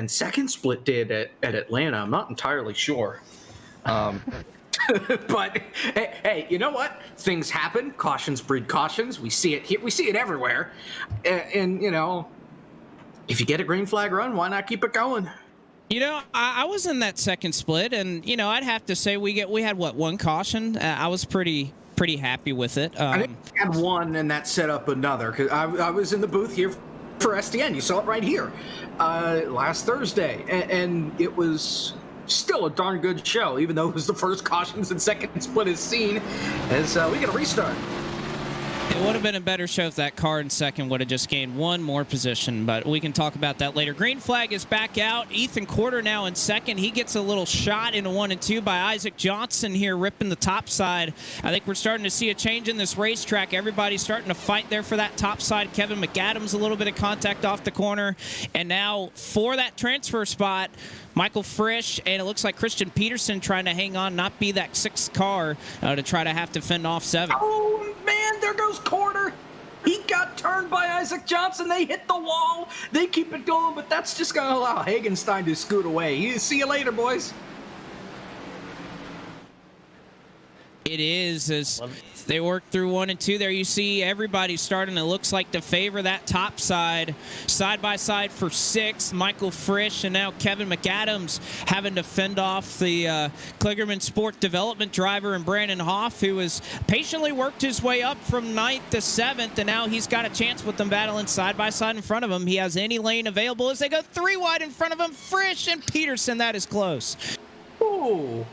Second Split did at Atlanta. I'm not entirely sure. But hey, you know what? Things happen. Cautions breed cautions. We see it here. We see it everywhere. And you know, if you get a green flag run, why not keep it going? You know, I was in that Second Split, and you know, I'd have to say we had one caution. I was pretty happy with it. I think we had one, and that set up another. Because I was in the booth here for SDN. You saw it right here last Thursday, and it was still a darn good show, even though it was the first cautions and Second Split is seen as we get a restart. It would have been a better show if that car in second would have just gained one more position, but we can talk about that later. Green flag is back out. Ethan Quarter now in second. He gets a little shot into 1 and 2 by Isaac Johnson here, ripping the top side. I think we're starting to see a change in this racetrack. Everybody's starting to fight there for that top side. Kevin McAdams, a little bit of contact off the corner. And now for that transfer spot, Michael Frisch, and it looks like Christian Peterson trying to hang on, not be that sixth car to try to have to fend off seven. Oh, man, there goes Quarter. He got turned by Isaac Johnson. They hit the wall. They keep it going, but that's just going to allow Hagenstein to scoot away. See you later, boys. It is, as they work through 1 and 2 there. You see everybody starting, it looks like, to favor that top side by side for 6. Michael Frisch and now Kevin McAdams having to fend off the Kligerman Sport Development driver and Brandon Hoff, who has patiently worked his way up from 9th to 7th, and now he's got a chance with them battling side by side in front of him. He has any lane available as they go 3 wide in front of him. Frisch and Peterson, that is close. Ooh.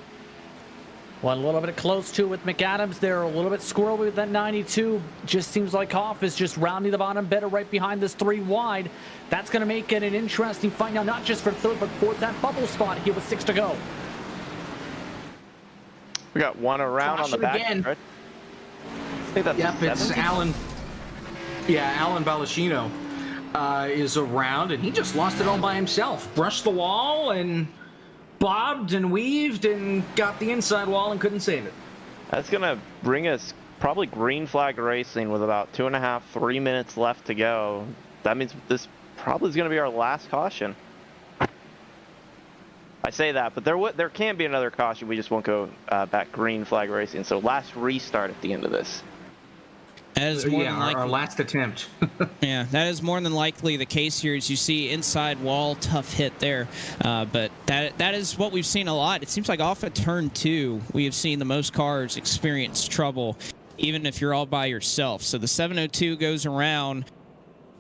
One a little bit close to with McAdams. They're a little bit squirrely with that 92. Just seems like Hoff is just rounding the bottom better right behind this 3 wide. That's going to make it an interesting fight now, not just for third, but for that bubble spot here with 6 to go. We got one around on the back. Again. Right? I think that's It's Alan. Yeah, Alan Balashino is around, and he just lost it all by himself. Brushed the wall and bobbed and weaved and got the inside wall and couldn't save it. That's going to bring us probably green flag racing with about 2.5, 3 minutes left to go. That means this probably is going to be our last caution. I say that, but there can be another caution. We just won't go back green flag racing. So last restart at the end of this. That is more than likely. Our last attempt. Yeah, that is more than likely the case here. As you see, inside wall, tough hit there. But that is what we've seen a lot. It seems like off of turn 2, we have seen the most cars experience trouble, even if you're all by yourself. So the 702 goes around.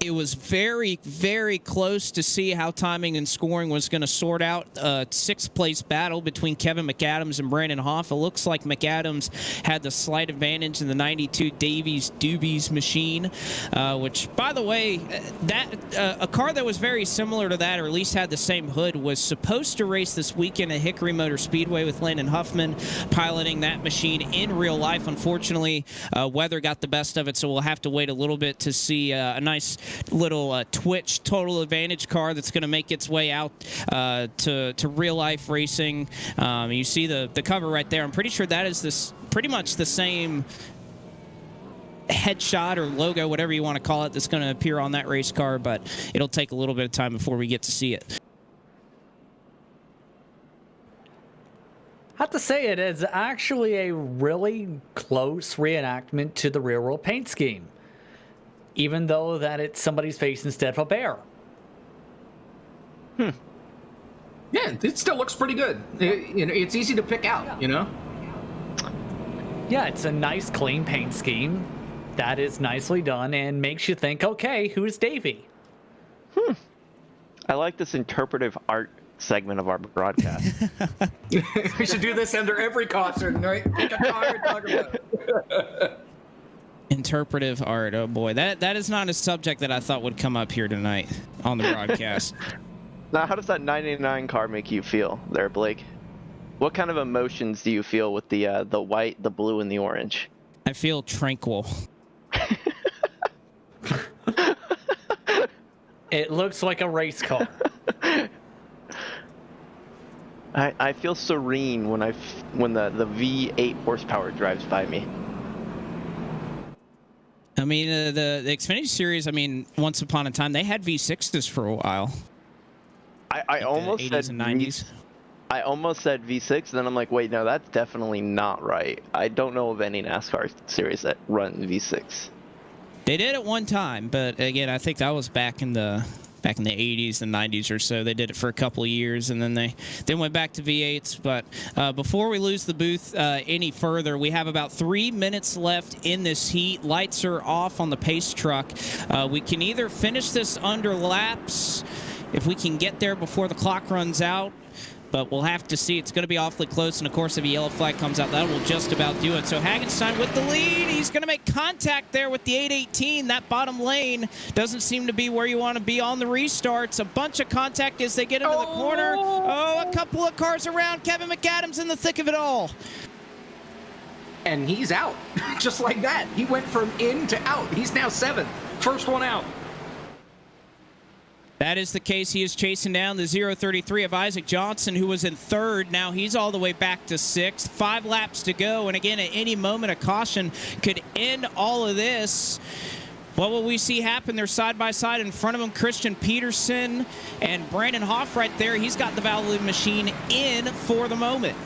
It was very, very close to see how timing and scoring was going to sort out a 6th-place battle between Kevin McAdams and Brandon Hoff. It looks like McAdams had the slight advantage in the 92 Davies Doobies machine, which, by the way, a car that was very similar to that, or at least had the same hood, was supposed to race this weekend at Hickory Motor Speedway with Landon Huffman piloting that machine in real life. Unfortunately, weather got the best of it, so we'll have to wait a little bit to see a nice little Twitch total advantage car that's going to make its way out to real life racing. You see the cover right there. I'm pretty sure that is pretty much the same headshot or logo, whatever you want to call it, that's going to appear on that race car, but it'll take a little bit of time before we get to see it. I have to say, it is actually a really close reenactment to the real world paint scheme, even though that it's somebody's face instead of a bear. Yeah, it still looks pretty good. It's easy to pick out, you know? Yeah, it's a nice, clean paint scheme that is nicely done and makes you think, okay, who's Davey? I like this interpretive art segment of our broadcast. We should do this under every caution, right? Pick a car and talk about it. Interpretive art, oh boy. That is not a subject that I thought would come up here tonight on the broadcast. Now, how does that 99 car make you feel there, Blake? What kind of emotions do you feel with the white, the blue, and the orange? I feel tranquil. It looks like a race car. I feel serene when the V8 horsepower drives by me. I mean, the Xfinity Series, I mean, once upon a time, they had V6s for a while. I almost said 80s and 90s. I almost said V6, and then I'm like, wait, no, that's definitely not right. I don't know of any NASCAR series that run V6. They did at one time, but again, I think that was back in the 80s and 90s or so. They did it for a couple of years, and then they went back to V8s. But before we lose the booth any further, we have about 3 minutes left in this heat. Lights are off on the pace truck. We can either finish this under laps, if we can get there before the clock runs out, but we'll have to see. It's going to be awfully close, and of course, if a yellow flag comes out, that will just about do it. So Hagenstein with the lead. He's going to make contact there with the 818. That bottom lane doesn't seem to be where you want to be on the restarts. A bunch of contact as they get into the corner. Oh, a couple of cars around. Kevin McAdams in the thick of it all. And he's out, just like that. He went from in to out. He's now 7th. First one out. That is the case. He is chasing down the 033 of Isaac Johnson, who was in 3rd. Now he's all the way back to 6th. 5 laps to go. And again, at any moment, a caution could end all of this. What will we see happen? They're side by side in front of him. Christian Peterson and Brandon Hoff right there. He's got the valve machine in for the moment.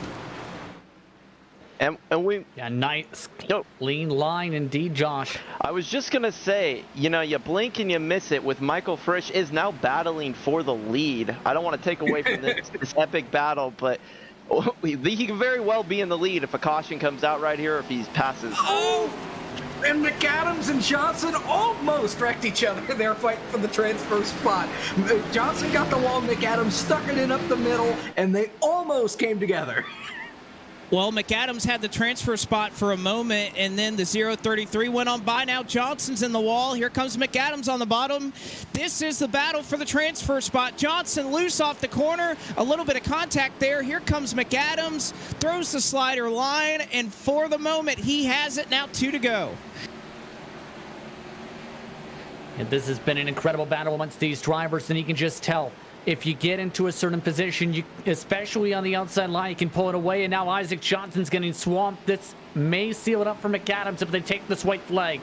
And we... Yeah, nice clean line indeed, Josh. I was just going to say, you know, you blink and you miss it with Michael Frisch is now battling for the lead. I don't want to take away from this epic battle, but he can very well be in the lead if a caution comes out right here, if he passes. Oh! And McAdams and Johnson almost wrecked each other. They're fighting for the transfer spot. Johnson got the wall, McAdams stuck it in up the middle, and they almost came together. Well, McAdams had the transfer spot for a moment, and then the 033 went on by. Now Johnson's in the wall. Here comes McAdams on the bottom. This is the battle for the transfer spot. Johnson loose off the corner. A little bit of contact there. Here comes McAdams. Throws the slider line, and for the moment, he has it. Now 2 to go. And this has been an incredible battle amongst these drivers, and you can just tell. If you get into a certain position, you, especially on the outside line, you can pull it away. And now Isaac Johnson's getting swamped. This may seal it up for McAdams if they take this white flag.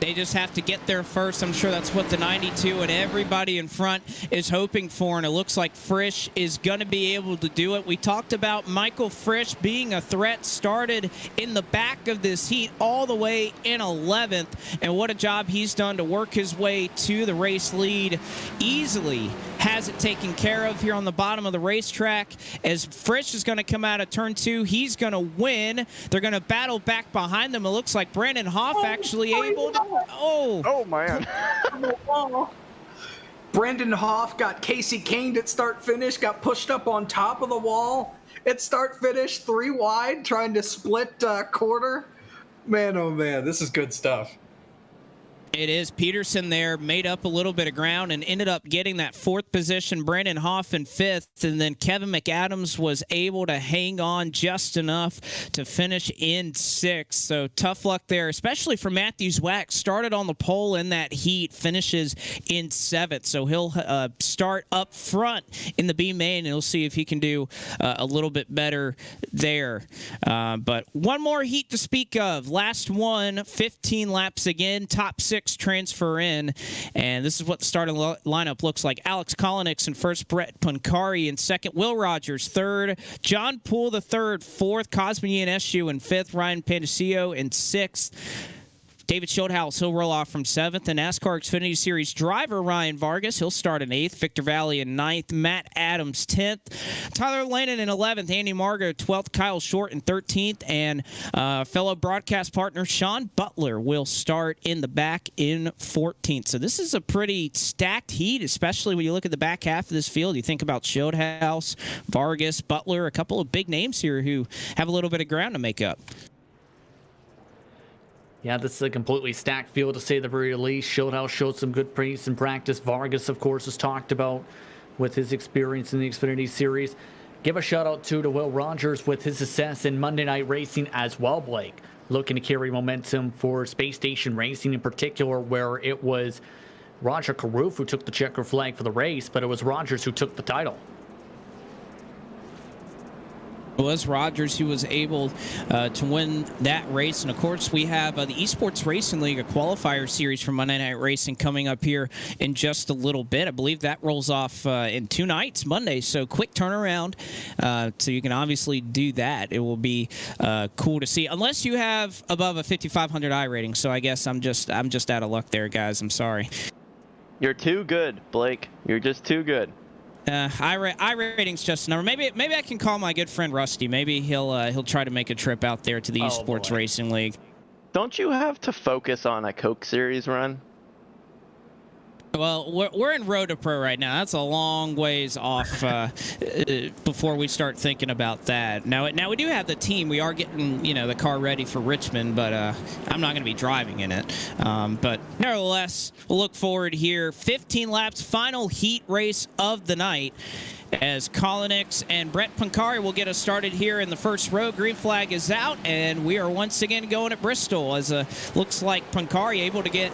They just have to get there first. I'm sure that's what the 92 and everybody in front is hoping for, and it looks like Frisch is going to be able to do it. We talked about Michael Frisch being a threat, started in the back of this heat all the way in 11th, and what a job he's done to work his way to the race lead. Easily has it taken care of here on the bottom of the racetrack. As Frisch is going to come out of turn 2, he's going to win. They're going to battle back behind them. It looks like Brandon Hoff actually able to... Oh man. Brandon Hoff got Casey caned at start-finish, got pushed up on top of the wall at start-finish, 3 wide, trying to split quarter. Man, oh man, this is good stuff. It is. Peterson there made up a little bit of ground and ended up getting that 4th position. Brandon Hoff in 5th, and then Kevin McAdams was able to hang on just enough to finish in 6th. So tough luck there, especially for Matthew Zwack. Started on the pole in that heat, finishes in 7th. So he'll start up front in the B main, and we'll see if he can do a little bit better there. But one more heat to speak of. Last one, 15 laps again, top 6 transfer in, and this is what the starting lineup looks like. Alex Kolonix in 1st, Brett Pancari in 2nd, Will Rogers 3rd, John Poole the 3rd, 4th, Cosme Ionescu in 5th, Ryan Pandisio in 6th. David Schildhouse, he'll roll off from 7th. And NASCAR Xfinity Series driver Ryan Vargas, he'll start in 8th. Victor Valley in 9th. Matt Adams 10th. Tyler Lennon in 11th. Andy Margo 12th. Kyle Short in 13th. And fellow broadcast partner Sean Butler will start in the back in 14th. So this is a pretty stacked heat, especially when you look at the back half of this field. You think about Schildhouse, Vargas, Butler, a couple of big names here who have a little bit of ground to make up. Yeah, this is a completely stacked field to say the very least. Schildhouse showed some good pace in practice. Vargas, of course, is talked about with his experience in the Xfinity Series. Give a shout out to Will Rogers with his success in Monday Night Racing as well, Blake. Looking to carry momentum for Space Station Racing in particular, where it was Roger Carruth who took the checker flag for the race, but it was Rogers who took the title. It was Rogers who was able to win that race. And, of course, we have the Esports Racing League, a qualifier series for Monday Night Racing coming up here in just a little bit. I believe that rolls off in 2 nights, Monday. So quick turnaround. So you can obviously do that. It will be cool to see. Unless you have above a 5,500 I rating. So I guess I'm just out of luck there, guys. I'm sorry. You're too good, Blake. You're just too good. I rating's just a number. Maybe I can call my good friend Rusty. Maybe he'll try to make a trip out there to the Esports Racing League. Don't you have to focus on a Coke Series run? Well, we're in Road to Pro right now. That's a long ways off before we start thinking about that. Now we do have the team. We are getting the car ready for Richmond, but I'm not going to be driving in it. But nevertheless, we'll look forward here. 15 laps, final heat race of the night, as Kolonix and Brett Pancari will get us started here in the first row. Green flag is out, and we are once again going at Bristol, as looks like Pancari able to get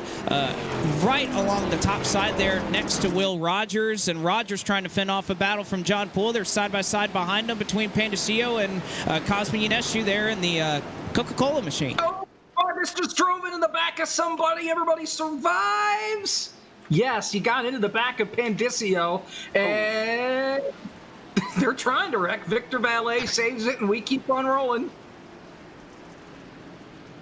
right along the top side there next to Will Rogers, and Rogers trying to fend off a battle from John Poole. They're side by side behind him between Pandesio and Cosme Ionescu there in the Coca-Cola machine. Oh, Vargas just drove into the back of somebody. Everybody survives. Yes, he got into the back of Pandesio, and they're trying to wreck. Victor Valet saves it, and we keep on rolling.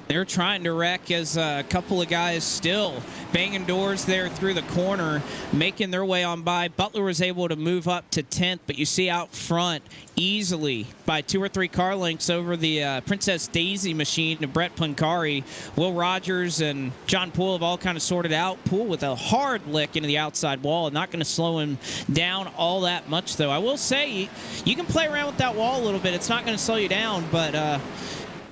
They're trying to wreck, as a couple of guys still banging doors there through the corner, making their way on by. Butler was able to move up to 10th, but you see out front easily by 2 or 3 car lengths over the Princess Daisy machine to Brett Pancari. Will Rogers and John Poole have all kind of sorted out. Poole with a hard lick into the outside wall. Not going to slow him down all that much, though. I will say, you can play around with that wall a little bit. It's not going to slow you down, but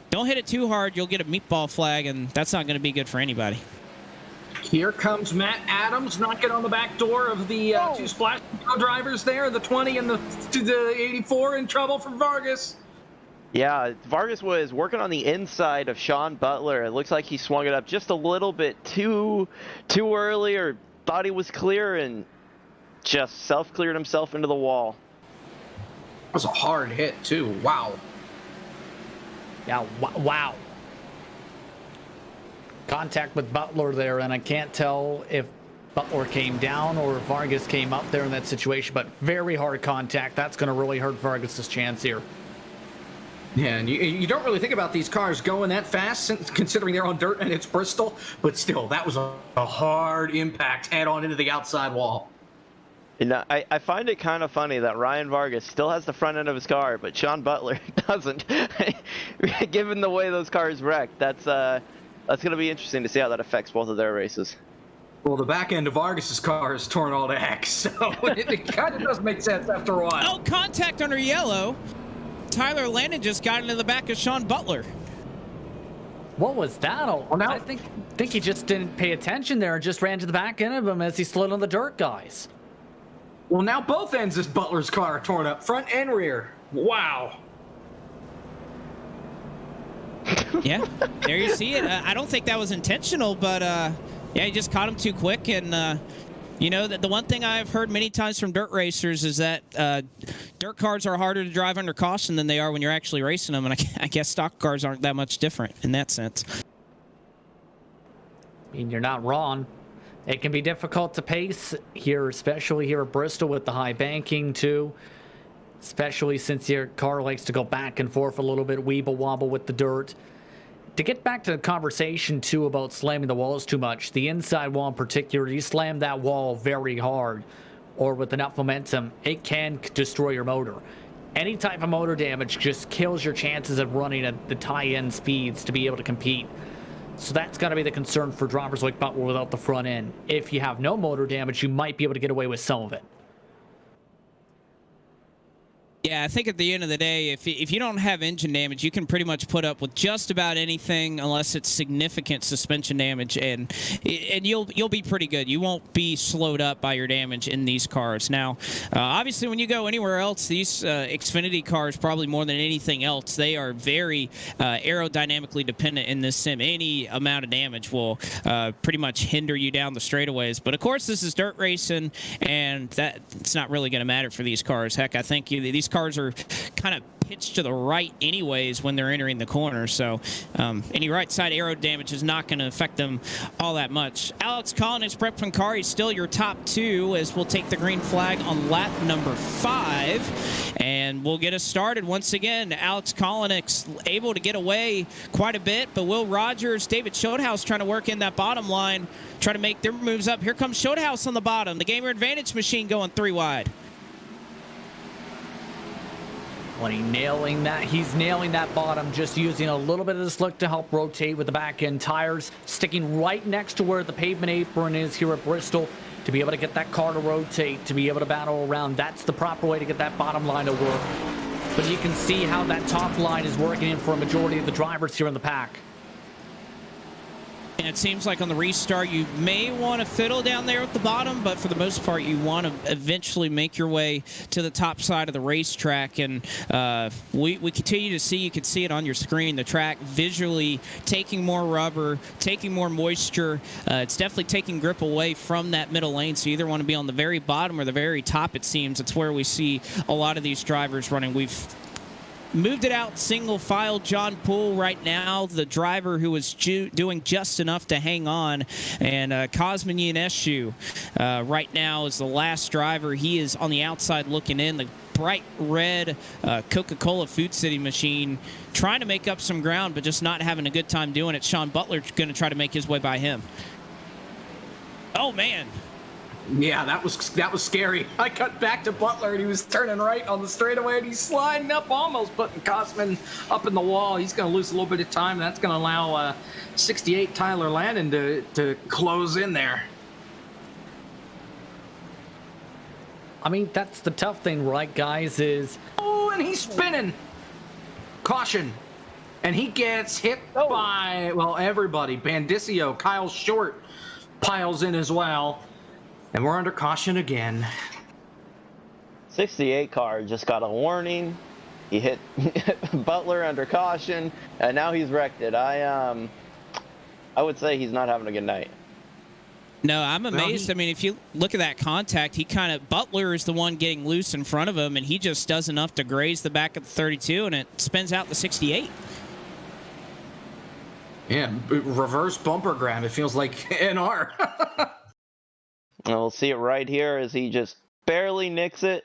don't hit it too hard. You'll get a meatball flag, and that's not going to be good for anybody. Here comes Matt Adams knocking on the back door of the 2 Splash drivers there, the 20 and the 84, in trouble for Vargas. Yeah, Vargas was working on the inside of Sean Butler. It looks like he swung it up just a little bit too early, or thought he was clear, and just self-cleared himself into the wall. That was a hard hit, too. Wow. Yeah, wow. Contact with Butler there, and I can't tell if Butler came down or if Vargas came up there in that situation, but very hard contact. That's going to really hurt Vargas's chance here. Yeah, and you don't really think about these cars going that fast, considering they're on dirt and it's Bristol, but still, that was a hard impact head-on into the outside wall. And I find it kind of funny that Ryan Vargas still has the front end of his car, but Sean Butler doesn't. Given the way those cars wrecked, that's going to be interesting to see how that affects both of their races. Well, the back end of Vargas's car is torn all to heck, so it kind of does make sense after a while. Oh, contact under yellow. Tyler Landon just got into the back of Sean Butler. What was that? Well, now, I think he just didn't pay attention there and just ran to the back end of him as he slid on the dirt, guys. Well, now both ends of Butler's car are torn up, front and rear. Wow. Yeah, there you see it. I don't think that was intentional, but yeah, he just caught him too quick. And the one thing I've heard many times from dirt racers is that dirt cars are harder to drive under caution than they are when you're actually racing them. And I guess stock cars aren't that much different in that sense. I mean, you're not wrong. It can be difficult to pace here, especially here at Bristol with the high banking too. Especially since your car likes to go back and forth a little bit, weeble wobble with the dirt. To get back to the conversation too about slamming the walls too much, the inside wall in particular, you slam that wall very hard or with enough momentum, it can destroy your motor. Any type of motor damage just kills your chances of running at the tie-in speeds to be able to compete. So that's got to be the concern for drivers like Butler without the front end. If you have no motor damage, you might be able to get away with some of it. Yeah, I think at the end of the day, if you don't have engine damage, you can pretty much put up with just about anything unless it's significant suspension damage, and you'll be pretty good. You won't be slowed up by your damage in these cars. Now, obviously, when you go anywhere else, these Xfinity cars, probably more than anything else, they are very aerodynamically dependent in this sim. Any amount of damage will pretty much hinder you down the straightaways. But of course, this is dirt racing, and it's not really going to matter for these cars. Heck, I think these cars are kind of pitched to the right anyways when they're entering the corner, so any right side aero damage is not going to affect them all that much. Alex Collins, Brett Pancari still your top two, as we'll take the green flag on lap number 5, and we'll get us started once again. Alex Collins able to get away quite a bit, but Will Rogers, David Schoenhaus trying to work in that bottom line, try to make their moves up. Here comes Schoenhaus on the bottom, the Gamer Advantage machine going 3 wide. When he's nailing that bottom, just using a little bit of the slick to help rotate with the back end tires, sticking right next to where the pavement apron is here at Bristol to be able to get that car to rotate, to be able to battle around. That's the proper way to get that bottom line to work. But you can see how that top line is working in for a majority of the drivers here in the pack. And it seems like on the restart, you may want to fiddle down there at the bottom, but for the most part, you want to eventually make your way to the top side of the racetrack. And we continue to see, you can see it on your screen, the track visually taking more rubber, taking more moisture. It's definitely taking grip away from that middle lane, so you either want to be on the very bottom or the very top, it seems. It's where we see a lot of these drivers running. We've moved it out single file. John Poole right now, the driver who was doing just enough to hang on. And Cosmin Yaneshu right now is the last driver. He is on the outside looking in. The bright red Coca-Cola Food City machine trying to make up some ground, but just not having a good time doing it. Sean Butler going to try to make his way by him. Oh, man. Yeah, that was scary. I cut back to Butler, and he was turning right on the straightaway, and he's sliding up, almost putting Cosman up in the wall. He's going to lose a little bit of time. That's going to allow 68 Tyler Landon to close in there. I mean, that's the tough thing, right, guys, is... Oh, and he's spinning. Caution. And he gets hit by, well, everybody. Bandicio, Kyle Short piles in as well. And we're under caution again. 68 car just got a warning. He hit Butler under caution, and now he's wrecked it. I would say he's not having a good night. No, I'm amazed. I mean, if you look at that contact, Butler is the one getting loose in front of him, and he just does enough to graze the back of the 32, and it spins out the 68. Yeah, reverse bumper grab. It feels like NR. And we'll see it right here as he just barely nicks it,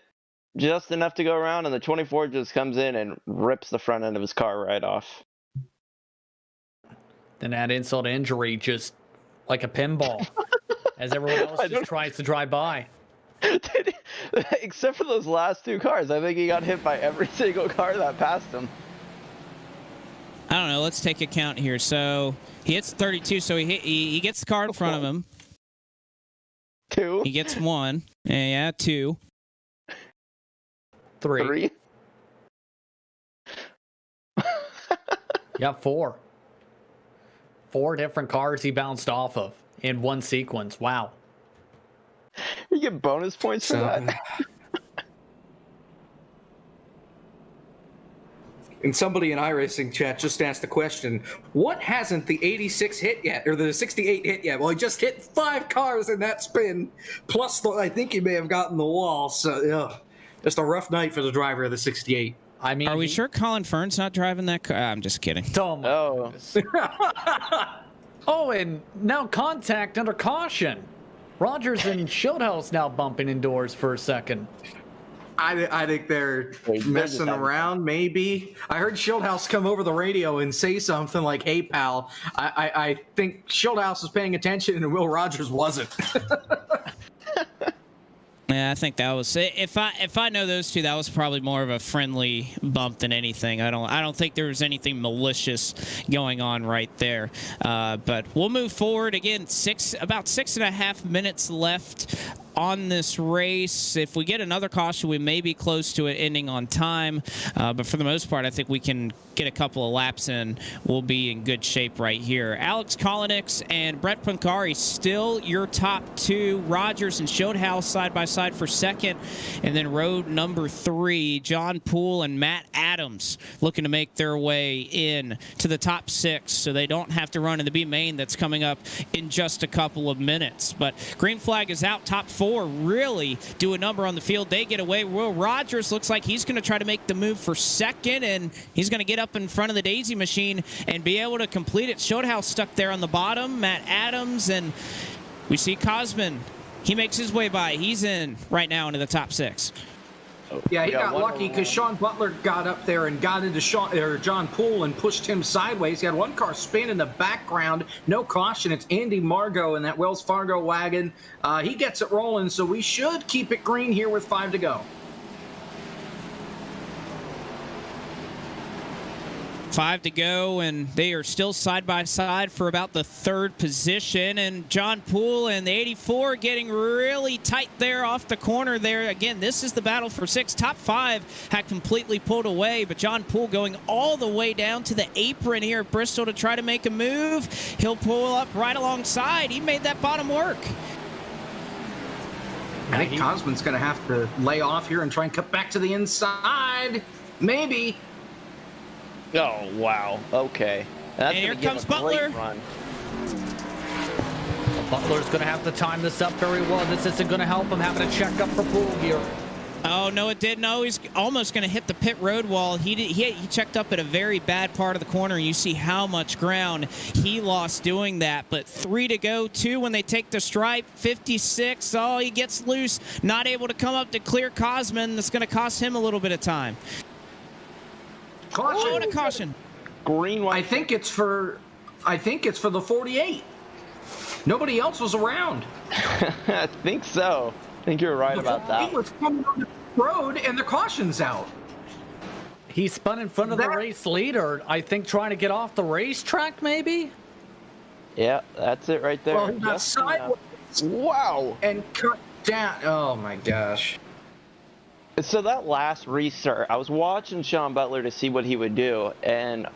just enough to go around, and the 24 just comes in and rips the front end of his car right off. Then add insult to injury, just like a pinball, as everyone else just tries to drive by. Except for those last two cars. I think he got hit by every single car that passed him. I don't know. Let's take a count here. So he hits 32, so he gets the car in front of him. 2. He gets 1. Yeah, 2. 3. Yeah, 4. 4 different cars he bounced off of in one sequence. Wow. You get bonus points for that. And somebody in iRacing chat just asked the question, what hasn't the 86 hit yet, or the 68 hit yet? Well, he just hit 5 cars in that spin, plus I think he may have gotten the wall. So, just a rough night for the driver of the 68. I mean, are we sure Colin Fern's not driving that car? I'm just kidding. Oh. Oh, and now contact under caution. Rogers and Shieldhouse now bumping indoors for a second. I think they're messing around, maybe. I heard Shieldhouse come over the radio and say something like, hey, pal. I think Shieldhouse was paying attention and Will Rogers wasn't. Yeah, I think that was if I know those two, that was probably more of a friendly bump than anything. I don't think there was anything malicious going on right there. But we'll move forward again. About 6.5 minutes left on this race. If we get another caution, we may be close to it ending on time. But for the most part, I think we can get a couple of laps in. We'll be in good shape right here. Alex Kolinix and Brett Pancari still your top 2. Rogers and Shieldhouse side by side for second. And then road number 3, John Poole and Matt Adams looking to make their way in to the top 6 so they don't have to run in the B main that's coming up in just a couple of minutes. But green flag is out. Top 4 really do a number on the field. They get away. Will Rogers looks like he's going to try to make the move for second, and he's going to get up in front of the Daisy machine and be able to complete it. Shieldhouse stuck there on the bottom. Matt Adams, and we see Cosman. He makes his way by. He's in right now into the top 6. Yeah, he got lucky because Sean Butler got up there and got into John Poole and pushed him sideways. He had one car spin in the background. No caution. It's Andy Margot in that Wells Fargo wagon. He gets it rolling, so we should keep it green here with 5 to go. 5 to go, and they are still side by side for about the 3rd position. And John Poole and the 84 getting really tight there off the corner there. Again, this is the battle for 6. Top 5 had completely pulled away, but John Poole going all the way down to the apron here at Bristol to try to make a move. He'll pull up right alongside. He made that bottom work. I think Cosman's going to have to lay off here and try and cut back to the inside. Maybe. Oh, wow. Okay. That's And here gonna give comes a great Butler. run. Butler's going to have to time this up very well. This isn't going to help him having to check up for Poole here. Oh, no, it didn't. No, he's almost going to hit the pit road wall. He checked up at a very bad part of the corner. You see how much ground he lost doing that. But 3 to go, 2 when they take the stripe. 56. Oh, he gets loose. Not able to come up to clear Cosman. That's going to cost him a little bit of time. Caution. Oh, and a caution. Green, white. I think it's for the 48. Nobody else was around. I think so. I think you're right about that. He was coming on the road, and the caution's out. He spun in front of the race leader, I think trying to get off the racetrack, maybe? Yeah, that's it right there. Well, he got Just enough. sideways Wow. and cut down. Oh, my gosh. So that last restart, I was watching Sean Butler to see what he would do, and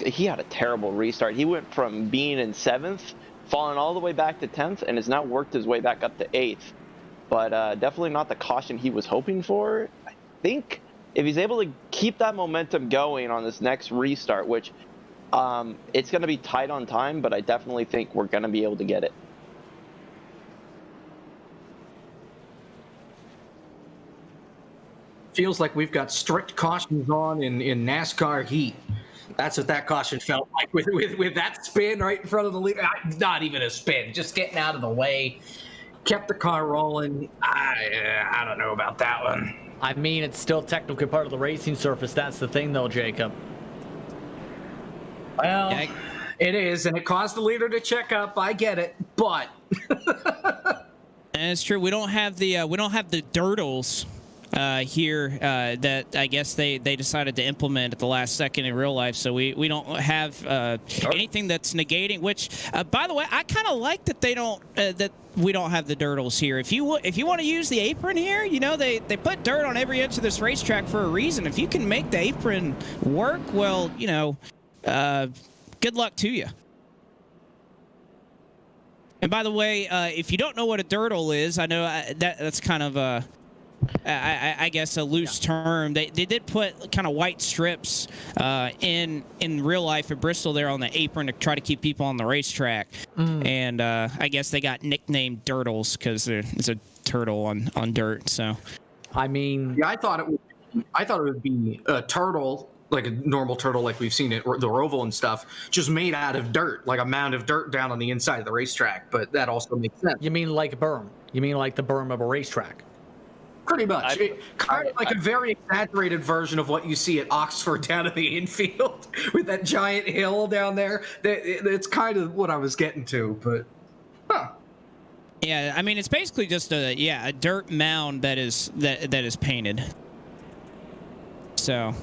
he had a terrible restart. He went from being in 7th, falling all the way back to 10th, and has now worked his way back up to 8th. But definitely not the caution he was hoping for. I think if he's able to keep that momentum going on this next restart, which it's going to be tight on time, but I definitely think we're going to be able to get it. Feels like we've got strict cautions on in NASCAR heat. That's what that caution felt like with that spin right in front of the leader. Not even a spin, just getting out of the way. Kept the car rolling. I don't know about that one. I mean, it's still technically part of the racing surface. That's the thing, though, Jacob. Well, it is, and it caused the leader to check up. I get it, but And it's true. We don't have the dirtles here that I guess they decided to implement at the last second in real life. So we don't have anything that's negating. Which, by the way, I kind of like that they don't that we don't have the dirtles here. If you want to use the apron here, you know they put dirt on every inch of this racetrack for a reason. If you can make the apron work, well, you know, good luck to you. And by the way, if you don't know what a dirtle is, I know that's kind of a, I guess, a loose term. They did put kind of white strips in real life at Bristol there on the apron to try to keep people on the racetrack. And I guess they got nicknamed dirtles because it's a turtle on dirt. So, I mean, yeah, I thought it would be a turtle, like a normal turtle, like we've seen it, the Roval and stuff, just made out of dirt, like a mound of dirt down on the inside of the racetrack. But that also makes sense. you mean like a berm? You mean like the berm of a racetrack? Pretty much. Kind of like a very exaggerated version of what you see at Oxford down in the infield with that giant hill down there. It's kind of what I was getting to, but yeah, I mean, it's basically just a dirt mound that is painted. So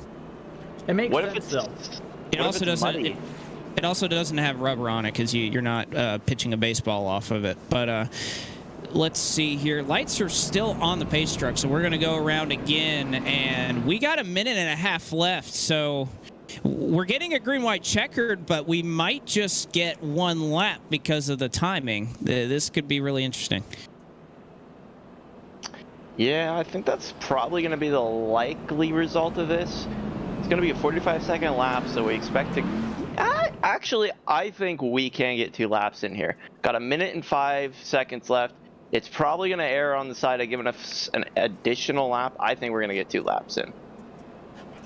It makes What if sense, it's though. it also doesn't. It also doesn't have rubber on it because you're not pitching a baseball off of it. But let's see here. Lights are still on the pace truck, so we're going to go around again. And we got a minute and a half left. So we're getting a green-white checkered, but we might just get one lap because of the timing. This could be really interesting. Yeah, I think that's probably going to be the likely result of this. It's going to be a 45-second lap, so we expect to... Actually, I think we can get 2 laps in here. Got a minute and 5 seconds left. It's probably going to err on the side of giving us an additional lap. I think we're going to get 2 laps in.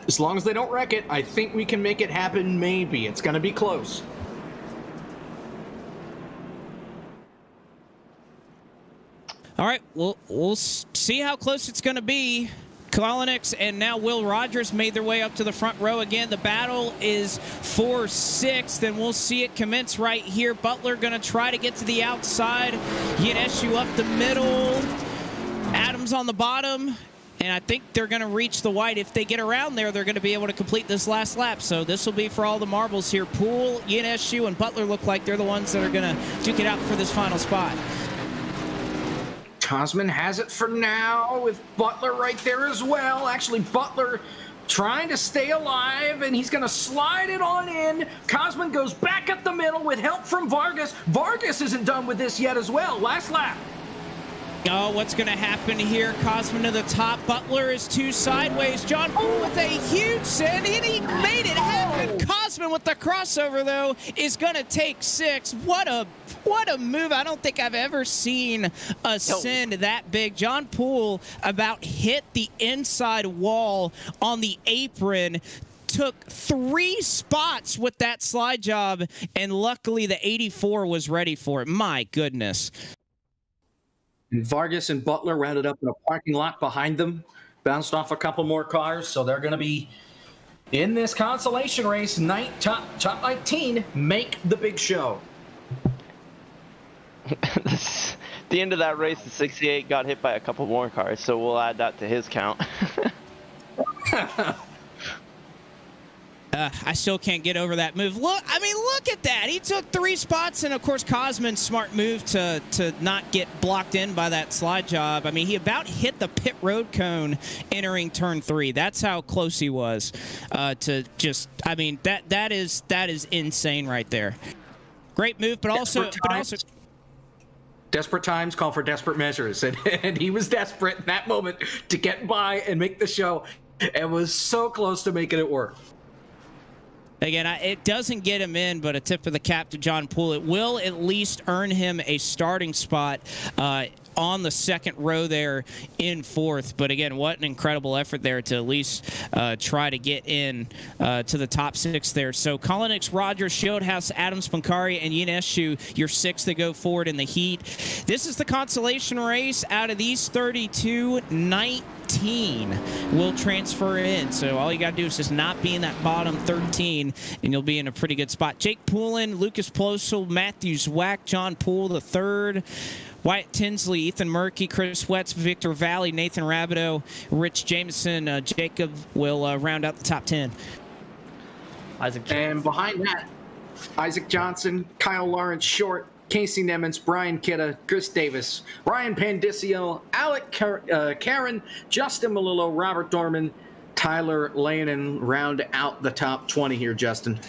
as long as they don't wreck it, I think we can make it happen. Maybe it's going to be close. All right, we'll see how close it's going to be. Kolinix and now Will Rogers made their way up to the front row again. The battle is for 6th, and we'll see it commence right here. Butler going to try to get to the outside. Yaneshu up the middle. Adams on the bottom. and I think they're going to reach the white. If they get around there, they're going to be able to complete this last lap. So this will be for all the marbles here. Poole, Yaneshu, and Butler look like they're the ones that are going to duke it out for this final spot. Cosman has it for now with Butler right there as well. Actually, Butler trying to stay alive, and he's going to slide it on in. Cosman goes back up the middle with help from Vargas. Vargas isn't done with this yet as well. Last lap. Oh, what's going to happen here? Cosman to the top. Butler is two sideways. John Poole with a huge send, and he made it happen. Cosman with the crossover, though, is going to take 6. What a move. I don't think I've ever seen a send that big. John Poole about hit the inside wall on the apron. Took 3 spots with that slide job, and luckily the 84 was ready for it. My goodness. And Vargas and Butler rounded up in a parking lot behind them, bounced off a couple more cars, so they're going to be in this consolation race. Top 19 make the big show. The end of that race, the 68 got hit by a couple more cars, so we'll add that to his count. I still can't get over that move. Look at that. He took 3 spots, and of course, Cosman's smart move to not get blocked in by that slide job. I mean, he about hit the pit road cone entering turn 3. That's how close he was to just. I mean, that is insane right there. Great move, but also. Desperate times call for desperate measures, and he was desperate in that moment to get by and make the show, and was so close to making it work. Again, it doesn't get him in, but a tip of the cap to John Poole. It will at least earn him a starting spot on the second row there in 4th. But again, what an incredible effort there to at least try to get in to the top 6 there. So Kolinix, Rogers, Shieldhouse, Adams, Pankari, and Yaneshu, your 6 that go forward in the heat. This is the consolation race. Out of these 32, 19 will transfer in. So all you got to do is just not be in that bottom 13, and you'll be in a pretty good spot. Jake Poulin, Lucas Plosel, Matthew Zwack, John Poole the 3rd, Wyatt Tinsley, Ethan Murkey, Chris Wetz, Victor Valley, Nathan Rabideau, Rich Jameson, Jacob will round out the top 10. And behind that, Isaac Johnson, Kyle Lawrence Short, Casey Nemens, Brian Kitta, Chris Davis, Ryan Pandicio, Alec Karen, Justin Malillo, Robert Dorman, Tyler Lannon round out the top 20 here, Justin.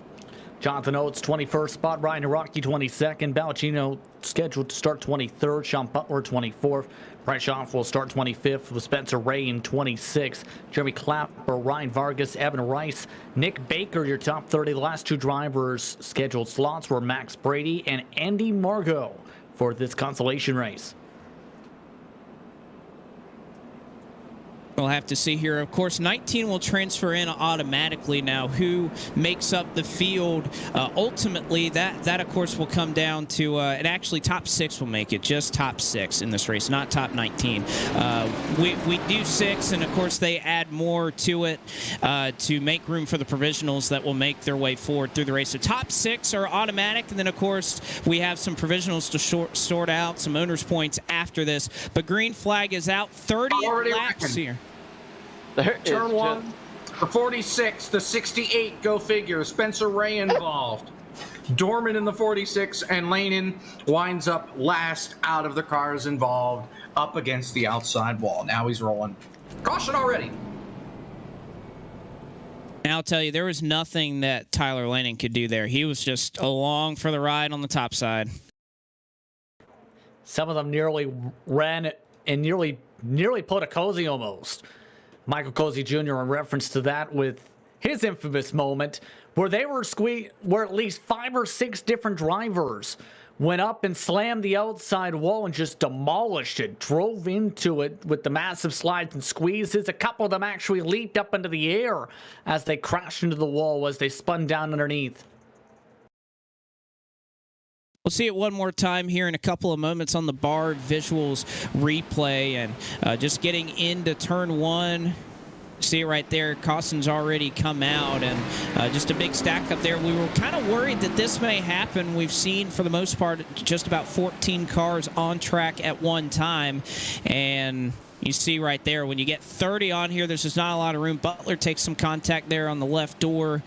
Jonathan Oates, 21st spot. Ryan Hiraki, 22nd. Balacino scheduled to start 23rd. Sean Butler, 24th. Bryce Schaff will start 25th with Spencer Ray in 26th. Jeremy Clapper, Ryan Vargas, Evan Rice, Nick Baker, your top 30. The last 2 drivers' scheduled slots were Max Brady and Andy Margot for this consolation race. We'll have to see here. Of course, 19 will transfer in automatically now. Who makes up the field? Ultimately, that of course will come down to, and actually top 6 will make it. Just top 6 in this race, not top 19. We do 6, and of course they add more to it to make room for the provisionals that will make their way forward through the race. So top 6 are automatic, and then of course we have some provisionals to sort out, some owners points after this. But green flag is out. 30 laps here. Turn 1, the 46, the 68, go figure. Spencer Ray involved. Dorman in the 46, and Lanin winds up last out of the cars involved, up against the outside wall. Now he's rolling. Caution already. And I'll tell you, there was nothing that Tyler Lanin could do there. He was just along for the ride on the top side. Some of them nearly ran and nearly put a cozy almost. Michael Cozy Jr. in reference to that with his infamous moment where they were where at least 5 or 6 different drivers went up and slammed the outside wall and just demolished it, drove into it with the massive slides and squeezes. A couple of them actually leaped up into the air as they crashed into the wall as they spun down underneath. We'll see it one more time here in a couple of moments on the Bard Visuals replay, and just getting into turn 1. See it right there. Costin's already come out, and just a big stack up there. We were kind of worried that this may happen. We've seen, for the most part, just about 14 cars on track at one time, and You see right there, when you get 30 on here, there's just not a lot of room. Butler takes some contact there on the left door.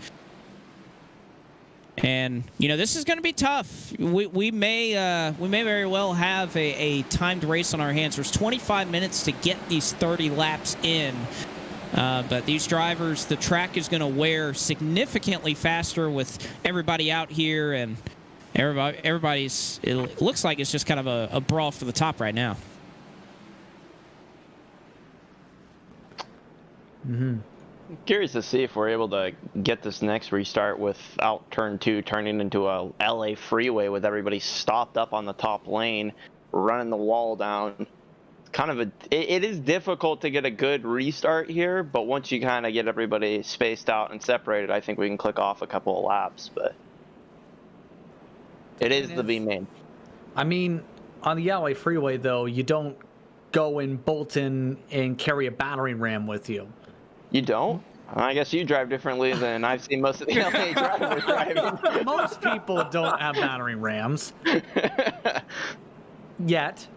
And, you know, this is going to be tough. We may very well have a timed race on our hands. There's 25 minutes to get these 30 laps in. But these drivers, the track is going to wear significantly faster with everybody out here. And everybody's, it looks like it's just kind of a brawl for the top right now. Mm-hmm. Curious to see if we're able to get this next restart without turn 2 turning into a LA freeway with everybody stopped up on the top lane, running the wall down. Kind of it is difficult to get a good restart here, but once you kind of get everybody spaced out and separated, I think we can click off a couple of laps. But it is the B main. I mean, on the LA freeway though, you don't go and bolt in and carry a battering ram with you. You don't? I guess you drive differently than I've seen most of the LA drivers driving. Most people don't have battering rams. Yet.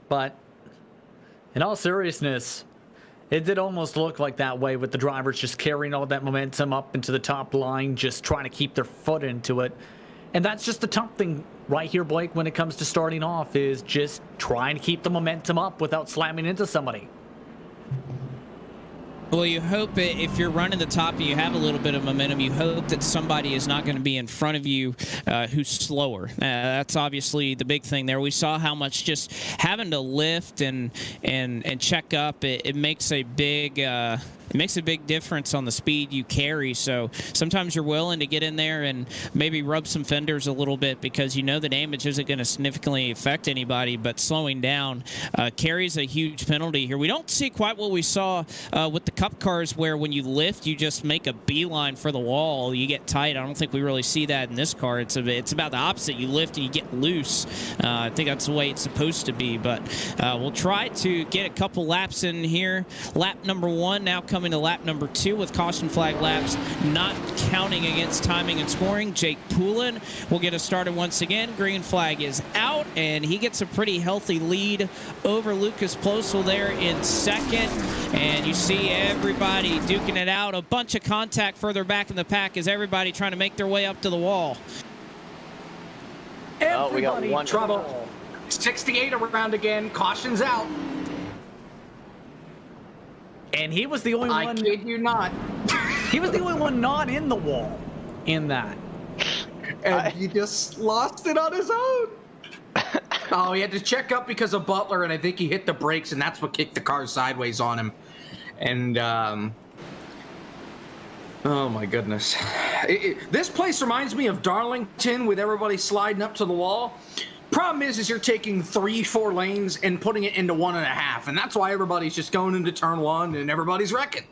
But in all seriousness, it did almost look like that way with the drivers just carrying all that momentum up into the top line, just trying to keep their foot into it. And that's just the tough thing right here, Blake, when it comes to starting off, is just trying to keep the momentum up without slamming into somebody. Well, you hope if you're running the top and you have a little bit of momentum, you hope that somebody is not going to be in front of you who's slower. That's obviously the big thing there. We saw how much just having to lift and check up, it makes a big difference on the speed you carry. So sometimes you're willing to get in there and maybe rub some fenders a little bit because you know the damage isn't going to significantly affect anybody, but slowing down carries a huge penalty here. We don't see quite what we saw with the Cup cars where when you lift, you just make a beeline for the wall. You get tight. I don't think we really see that in this car. It's about the opposite. You lift and you get loose. I think that's the way it's supposed to be, but we'll try to get a couple laps in here. Lap number 1 now coming to lap number 2 with caution flag laps not counting against timing and scoring. Jake Poulin will get us started once again. Green flag is out, and he gets a pretty healthy lead over Lucas Plosel there in second. And you see everybody duking it out. A bunch of contact further back in the pack as everybody trying to make their way up to the wall. Everybody we got one trouble. 68 around again. Caution's out. And he was the only one. I kid you not. He was the only one not in the wall in that. And he just lost it on his own. Oh, he had to check up because of Butler, and I think he hit the brakes, and that's what kicked the car sideways on him. And, oh my goodness. This place reminds me of Darlington with everybody sliding up to the wall. Problem is you're taking 3-4 lanes and putting it into 1.5, and that's why everybody's just going into turn 1 and everybody's wrecking.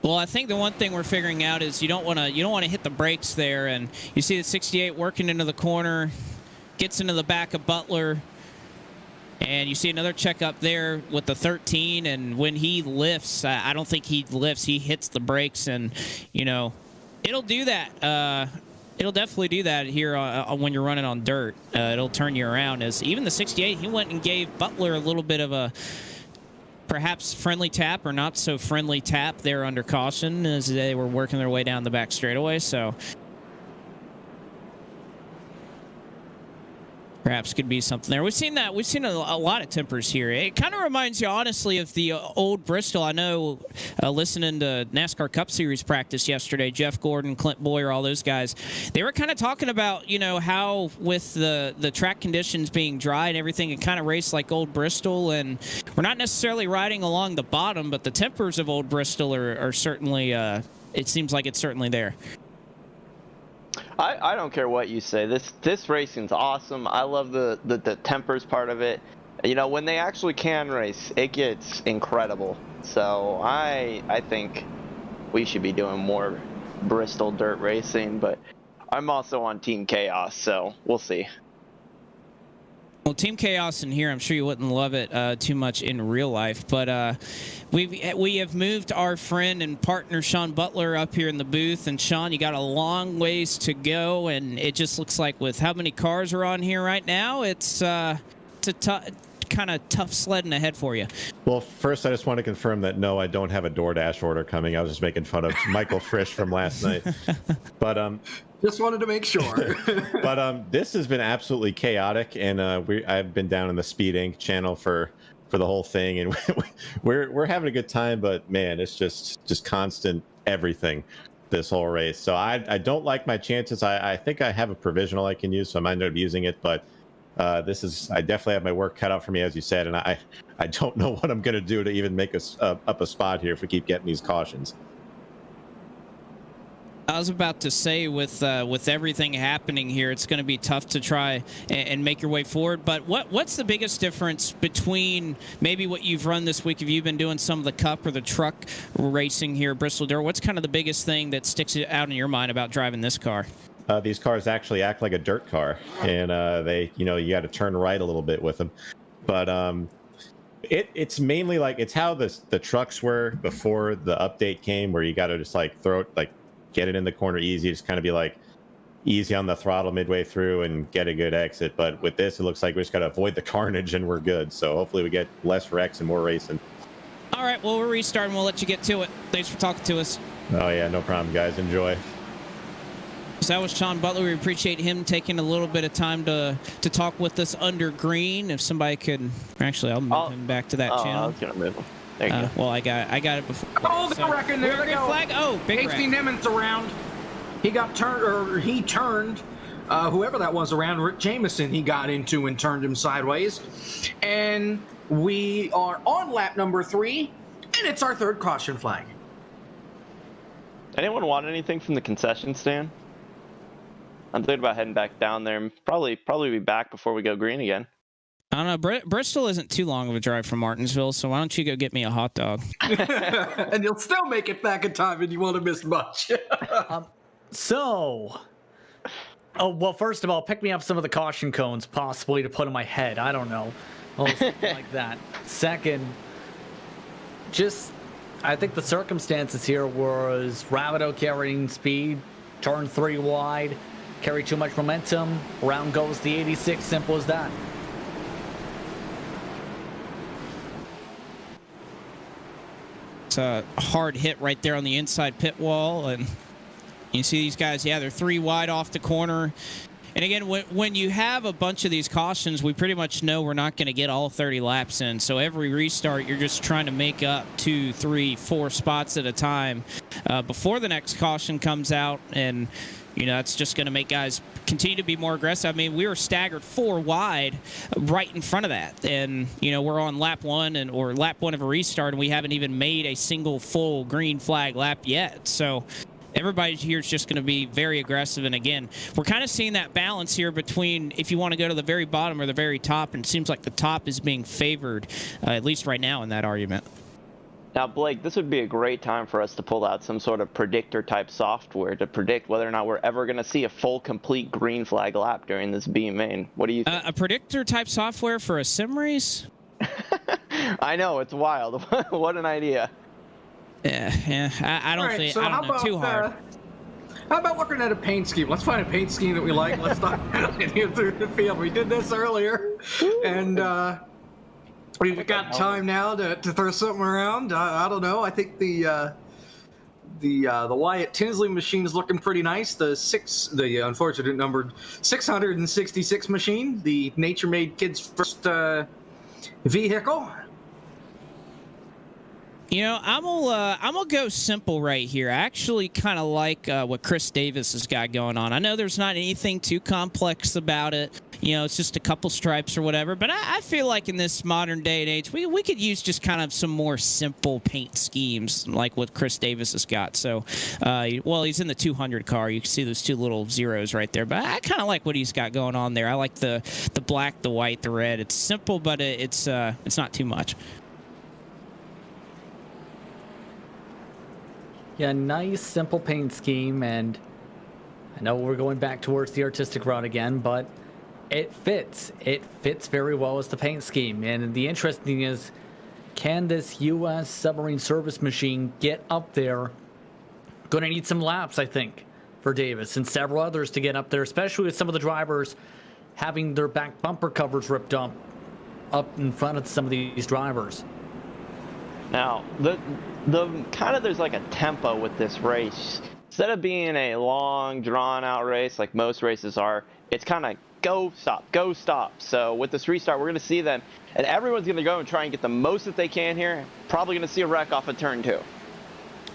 Well, I think the one thing we're figuring out is you don't want to hit the brakes there, and you see the 68 working into the corner, gets into the back of Butler, and you see another check up there with the 13, and when he lifts, I don't think he lifts, he hits the brakes, and you know, it'll do that. It'll definitely do that here when you're running on dirt. It'll turn you around. As even the 68, he went and gave Butler a little bit of a perhaps friendly tap or not so friendly tap there under caution as they were working their way down the back straightaway. So perhaps could be something there. We've seen that. We've seen a lot of tempers here. It kind of reminds you, honestly, of the old Bristol. I know listening to NASCAR Cup Series practice yesterday, Jeff Gordon, Clint Boyer, all those guys, they were kind of talking about, you know, how with the track conditions being dry and everything, it kind of raced like old Bristol. And we're not necessarily riding along the bottom, but the tempers of old Bristol are certainly, it seems like it's certainly there. I don't care what you say. This racing's awesome. I love the tempers part of it. You know, when they actually can race, it gets incredible. So I think we should be doing more Bristol dirt racing, but I'm also on Team Chaos, so we'll see. Well, Team Chaos in here, I'm sure you wouldn't love it too much in real life, but we have moved our friend and partner Sean Butler up here in the booth. And Sean, you got a long ways to go, and it just looks like with how many cars are on here right now, it's a kind of tough sledding ahead for you. Well, first, I just want to confirm that no, I don't have a DoorDash order coming. I was just making fun of Michael Frisch from last night. But Just wanted to make sure. but this has been absolutely chaotic, and I've been down in the Speed Inc. channel for the whole thing, and we're having a good time. But man, it's just constant everything this whole race. So I don't like my chances. I think I have a provisional I can use, so I might end up using it, but. I definitely have my work cut out for me, as you said, and I don't know what I'm going to do to even make us up a spot here if we keep getting these cautions. I was about to say, with everything happening here, it's going to be tough to try and make your way forward. But what's the biggest difference between maybe what you've run this week? Have you been doing some of the cup or the truck racing here at Bristol Dirt? What's kind of the biggest thing that sticks out in your mind about driving this car? These cars actually act like a dirt car, and they, you got to turn right a little bit with them. But it's mainly like it's how the trucks were before the update came, where you got to just like get it in the corner easy, just kind of be like easy on the throttle midway through and get a good exit. But with this, it looks like we just got to avoid the carnage and we're good. So hopefully we get less wrecks and more racing. All right, well, we're restarting. We'll let you get to it. Thanks for talking to us. Oh yeah, no problem, guys. Enjoy. So that was Sean Butler. We appreciate him taking a little bit of time to talk with us under green. If somebody could, actually, I'll move him back to that channel. I was gonna move him. There you go. Well, I got it before. Oh, they're wrecking there. They go. Flag. Oh, big wreck. Hasty Nimitz around. He got turned, or he turned. Whoever that was around, Rick Jameson, he got into and turned him sideways. And we are on lap number 3, and it's our third caution flag. Anyone want anything from the concession stand? I'm thinking about heading back down there and probably be back before we go green again. I don't know. Bristol isn't too long of a drive from Martinsville, so why don't you go get me a hot dog? And you'll still make it back in time, and you won't have missed much. Well, first of all, pick me up some of the caution cones, possibly to put on my head. I don't know. Something like that. Second, I think the circumstances here was Rabideau carrying speed, turn 3 wide, carry too much momentum, around goes the 86, simple as that. It's a hard hit right there on the inside pit wall, and you see these guys, they're 3 wide off the corner. And again, when you have a bunch of these cautions, we pretty much know we're not going to get all 30 laps in. So every restart, you're just trying to make up 2, 3, 4 spots at a time before the next caution comes out. And, that's just going to make guys continue to be more aggressive. I mean, we were staggered 4 wide right in front of that. And, we're on lap 1 or lap 1 of a restart, and we haven't even made a single full green flag lap yet. So everybody here is just going to be very aggressive. And again, we're kind of seeing that balance here between if you want to go to the very bottom or the very top, and it seems like the top is being favored, at least right now in that argument. Now, Blake, this would be a great time for us to pull out some sort of predictor-type software to predict whether or not we're ever going to see a full, complete green flag lap during this B main. What do you think? A predictor-type software for a sim race? I know, it's wild. What an idea. Yeah. I don't think. So I don't know. Too hard. How about looking at a paint scheme? Let's find a paint scheme that we like. Let's start here through the field. We did this earlier, and we've got time now to throw something around. I don't know. I think the Wyatt Tinsley machine is looking pretty nice. The unfortunate numbered 666 machine, the Nature Made Kids' first vehicle. I'm gonna go simple right here. I actually kind of like what Chris Davis has got going on. I know there's not anything too complex about it. It's just a couple stripes or whatever. But I feel like in this modern day and age, we could use just kind of some more simple paint schemes like what Chris Davis has got. So, he's in the 200 car. You can see those 2 little zeros right there. But I kind of like what he's got going on there. I like the black, the white, the red. It's simple, but it's not too much. Yeah, nice, simple paint scheme, and I know we're going back towards the artistic route again, but It fits. It fits very well as the paint scheme. And the interesting thing is, can this U.S. submarine service machine get up there? Going to need some laps, I think, for Davis and several others to get up there, especially with some of the drivers having their back bumper covers ripped up in front of some of these drivers. Now, the kind of there's like a tempo with this race. Instead of being a long, drawn-out race like most races are, it's kind of go, stop. So with this restart, we're going to see them, and everyone's going to go and try and get the most that they can here. Probably going to see a wreck off of turn 2.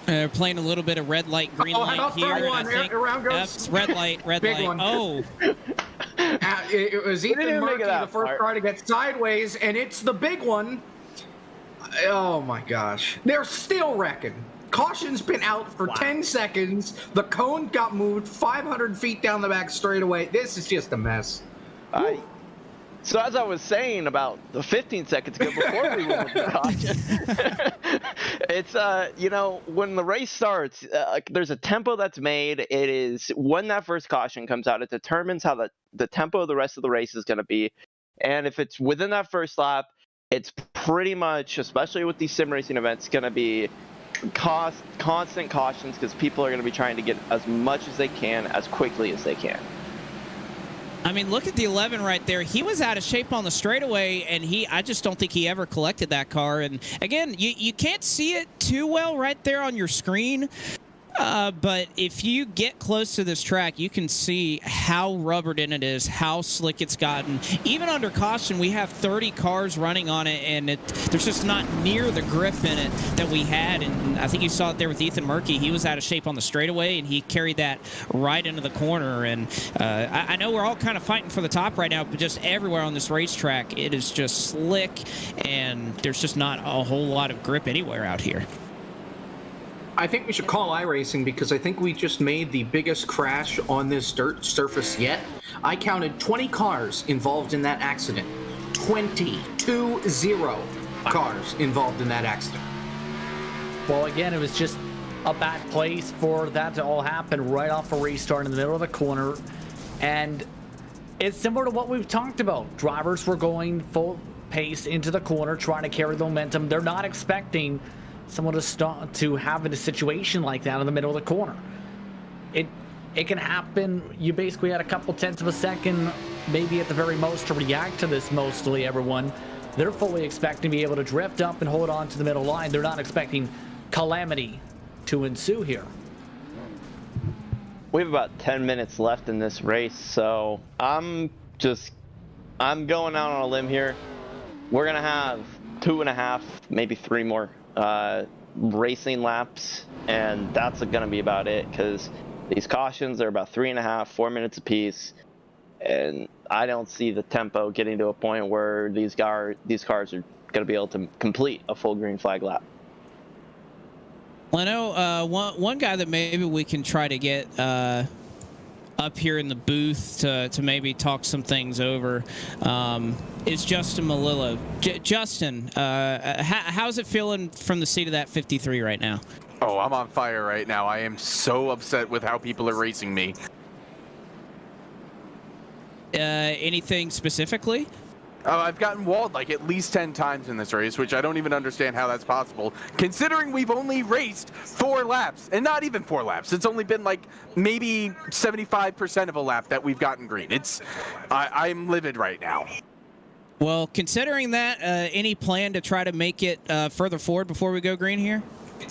They're playing a little bit of red light, green light here. And I think Around goes red light, red light. One. Oh. It was Ethan Murphy, the first car to get sideways, and it's the big one. Oh my gosh. They're still wrecking. Caution's been out for 10 seconds. The cone got moved 500 feet down the back straightaway. This is just a mess. So as I was saying about the 15 seconds ago before we went with the caution, it's, when the race starts, there's a tempo that's made. It is when that first caution comes out, it determines how the tempo of the rest of the race is going to be. And if it's within that first lap, it's pretty much, especially with these sim racing events, going to be constant cautions because people are going to be trying to get as much as they can as quickly as they can. I mean, look at the 11 right there. He was out of shape on the straightaway, and I just don't think he ever collected that car. And again, you can't see it too well right there on your screen. But if you get close to this track, you can see how rubbered in it is, how slick it's gotten. Even under caution, we have 30 cars running on it, and there's just not near the grip in it that we had. And I think you saw it there with Ethan Murphy. He was out of shape on the straightaway, and he carried that right into the corner. And I know we're all kind of fighting for the top right now, but just everywhere on this racetrack, it is just slick, and there's just not a whole lot of grip anywhere out here. I think we should call iRacing because I think we just made the biggest crash on this dirt surface yet. I counted 20 cars involved in that accident. 20 cars involved in that accident. Well, again, it was just a bad place for that to all happen right off a restart in the middle of the corner. And it's similar to what we've talked about. Drivers were going full pace into the corner, trying to carry the momentum. They're not expecting someone to have in a situation like that in the middle of the corner. It can happen. You basically had a couple tenths of a second, maybe at the very most, to react to this. Mostly everyone, they're fully expecting to be able to drift up and hold on to the middle line. They're not expecting calamity to ensue here. We have about 10 minutes left in this race, so I'm going out on a limb here. We're gonna have 2.5, maybe 3 more racing laps, and that's gonna be about it because these cautions are about 3.5, 4 minutes apiece, and I don't see the tempo getting to a point where these cars are gonna be able to complete a full green flag lap. Well, I know one guy that maybe we can try to get up here in the booth to maybe talk some things over is Justin Malillo. Justin, how's it feeling from the seat of that 53 right now? Oh, I'm on fire right now. I am so upset with how people are racing me. Anything specifically? I've gotten walled like at least 10 times in this race, which I don't even understand how that's possible, considering we've only raced 4 laps, and not even 4 laps. It's only been like maybe 75% of a lap that we've gotten green. I'm livid right now. Well, considering that, any plan to try to make it further forward before we go green here?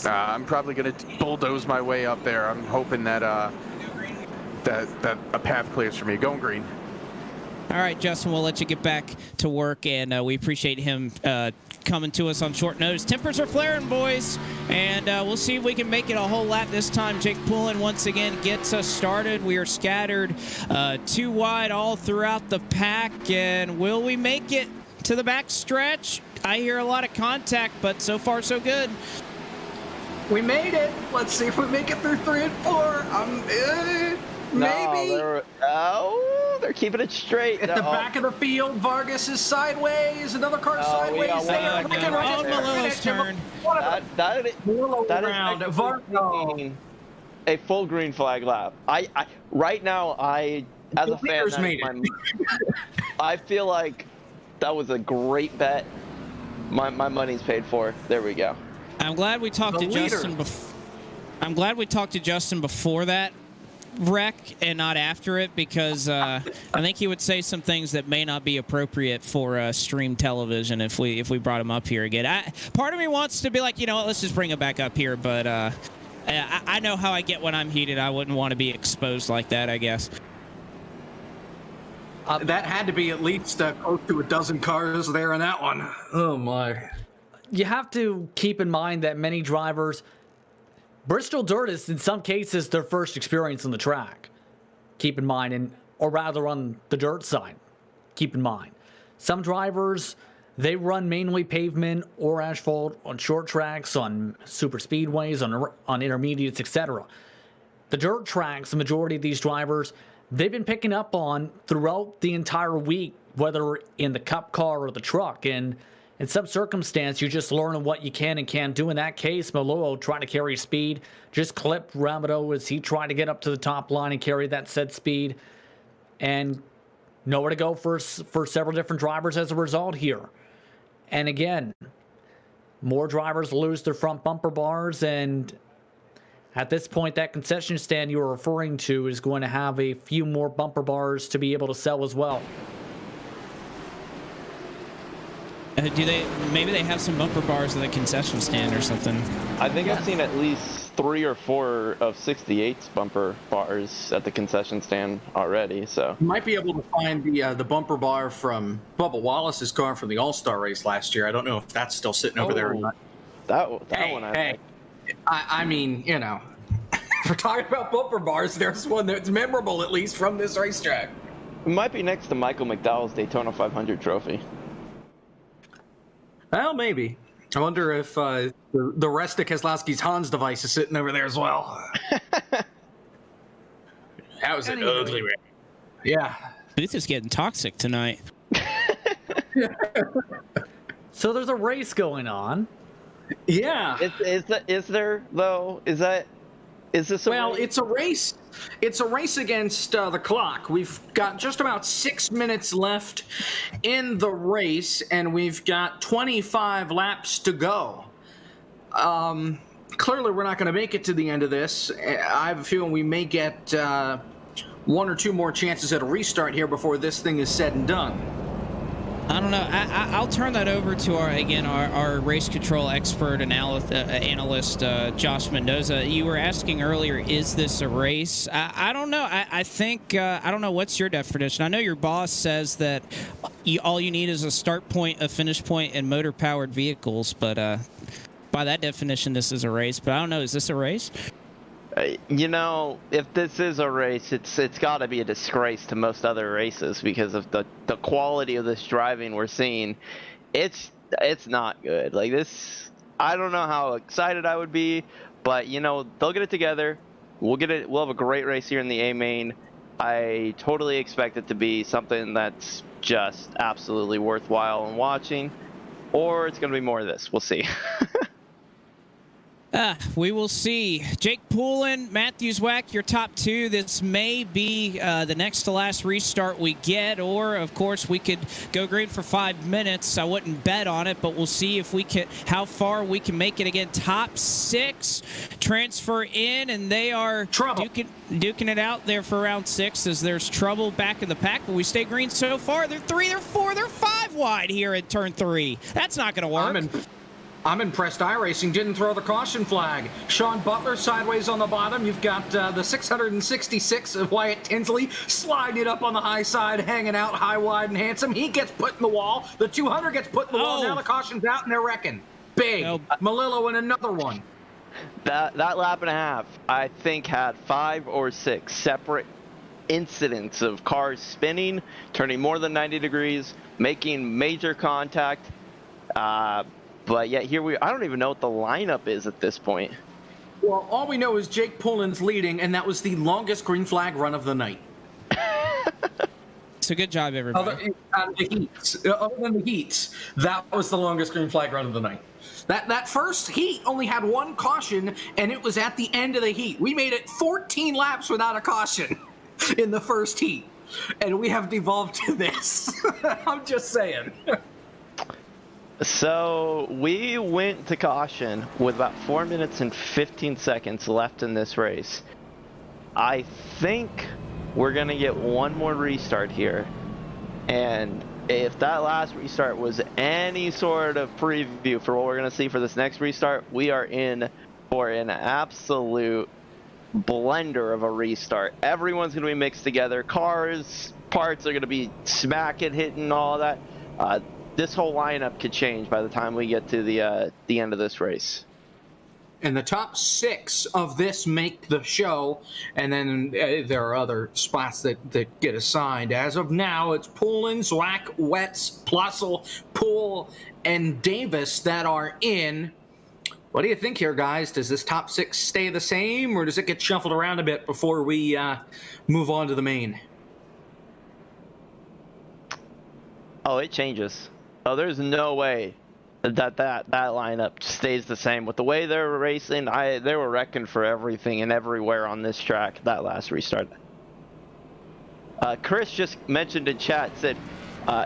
I'm probably going to bulldoze my way up there. I'm hoping that that a path clears for me. Going green. All right, Justin, we'll let you get back to work, and we appreciate him coming to us on short notice. Tempers are flaring, boys, and we'll see if we can make it a whole lap this time. Jake Poulin once again gets us started. We are scattered 2 wide all throughout the pack, and will we make it to the back stretch? I hear a lot of contact, but so far so good. We made it. Let's see if we make it through 3 and 4. Maybe. No, they're keeping it straight. At the back of the field, Vargas is sideways. Another car sideways. On Malillo's turn. That is a full green flag lap. Right now, I as The a fan, leaders that is made my, I feel like that was a great bet. My money's paid for. There we go. I'm glad we talked The to leader. Justin. I'm glad we talked to Justin before that wreck and not after it, because I think he would say some things that may not be appropriate for stream television if we brought him up here again. Part of me wants to be like, you know what, let's just bring him back up here, but I know how I get when I'm heated. I wouldn't want to be exposed like that, I guess. That had to be at least close to a dozen cars there in that one. Oh my! You have to keep in mind that many drivers, Bristol dirt is in some cases their first experience on the track. Keep in mind, or rather on the dirt side. Keep in mind, some drivers, they run mainly pavement or asphalt on short tracks, on super speedways, on intermediates, etc. The dirt tracks, the majority of these drivers, they've been picking up on throughout the entire week, whether in the cup car or the truck. And in some circumstance, you're just learning what you can and can't do. In that case, Malolo trying to carry speed, just clipped Rabideau as he tried to get up to the top line and carry that said speed. And nowhere to go for several different drivers as a result here. And again, more drivers lose their front bumper bars, and at this point, that concession stand you were referring to is going to have a few more bumper bars to be able to sell as well. Maybe they have some bumper bars at the concession stand or something? I think I've seen at least 3 or 4 of 68's bumper bars at the concession stand already. So You might be able to find the bumper bar from Bubba Wallace's car from the All-Star race last year. I don't know if that's still sitting over there or not. that Hey, one, hey. I mean, you know, if we're talking about bumper bars, there's one that's memorable, at least from this racetrack. it might be next to Michael McDowell's Daytona 500 trophy. Well, maybe. I wonder if the rest of Keselowski's Hans device is sitting over there as well. That was an ugly race. Yeah. Booth is getting toxic tonight. So there's a race going on. Yeah. Is there though? Is this a Well, race? it's a race. It's a race against the clock. We've got just about 6 minutes left in the race, and we've got 25 laps to go. Clearly, we're not going to make it to the end of this. I have a feeling we may get 1 or 2 more chances at a restart here before this thing is said and done. I don't know. I'll turn that over to our race control expert analyst, Josh Mendoza. You were asking earlier, is this a race? I don't know. I think I don't know. What's your definition? I know your boss says that all you need is a start point, a finish point, and motor-powered vehicles. But by that definition, this is a race. But I don't know. Is this a race? You know, if this is a race, it's got to be a disgrace to most other races because of the quality of this driving we're seeing. It's not good. Like this, I don't know how excited I would be, but you know, they'll get it together. We'll have a great race here in the A main. I totally expect it to be something that's just absolutely worthwhile in watching, or it's going to be more of this. We'll see. We will see. Jake Poulin, Matthews Wack, your top 2. This may be the next to last restart we get, or of course we could go green for 5 minutes. I wouldn't bet on it, but we'll see if we can, how far we can make it again. Top 6 transfer in, and they are duking it out there for round 6 as there's trouble back in the pack. But we stay green so far. They're 3, they're 4, they're 5 wide here at turn 3. That's not going to work. I'm impressed iRacing didn't throw the caution flag. Sean Butler sideways on the bottom. You've got the 666 of Wyatt Tinsley sliding it up on the high side, hanging out high, wide, and handsome. He gets put in the wall. The 200 gets put in the wall. Now the caution's out, and they're wrecking. Big. Malillo in another one. That lap and a half, I think, had 5 or 6 separate incidents of cars spinning, turning more than 90 degrees, making major contact. But yet here I don't even know what the lineup is at this point. Well, all we know is Jake Poulin's leading, and that was the longest green flag run of the night. So good job, everybody. Other than the heats, that was the longest green flag run of the night. That first heat only had 1 caution, and it was at the end of the heat. We made it 14 laps without a caution in the first heat. and we have devolved to this. I'm just saying. So we went to caution with about 4 minutes and 15 seconds left in this race. I think we're going to get one more restart here. And if that last restart was any sort of preview for what we're going to see for this next restart, we are in for an absolute blender of a restart. Everyone's going to be mixed together. Cars, parts are going to be smacking, hitting, all that. This whole lineup could change by the time we get to the end of this race. And the top 6 of this make the show, and then there are other spots that get assigned. As of now, it's Poulin, Zwack, Wetz, Plossel, Poole, and Davis that are in. What do you think here, guys? Does this top 6 stay the same, or does it get shuffled around a bit before we move on to the main? Oh, it changes. Oh, there's no way that lineup stays the same. With the way they're racing, they were wrecking for everything and everywhere on this track that last restart. Chris just mentioned in chat, said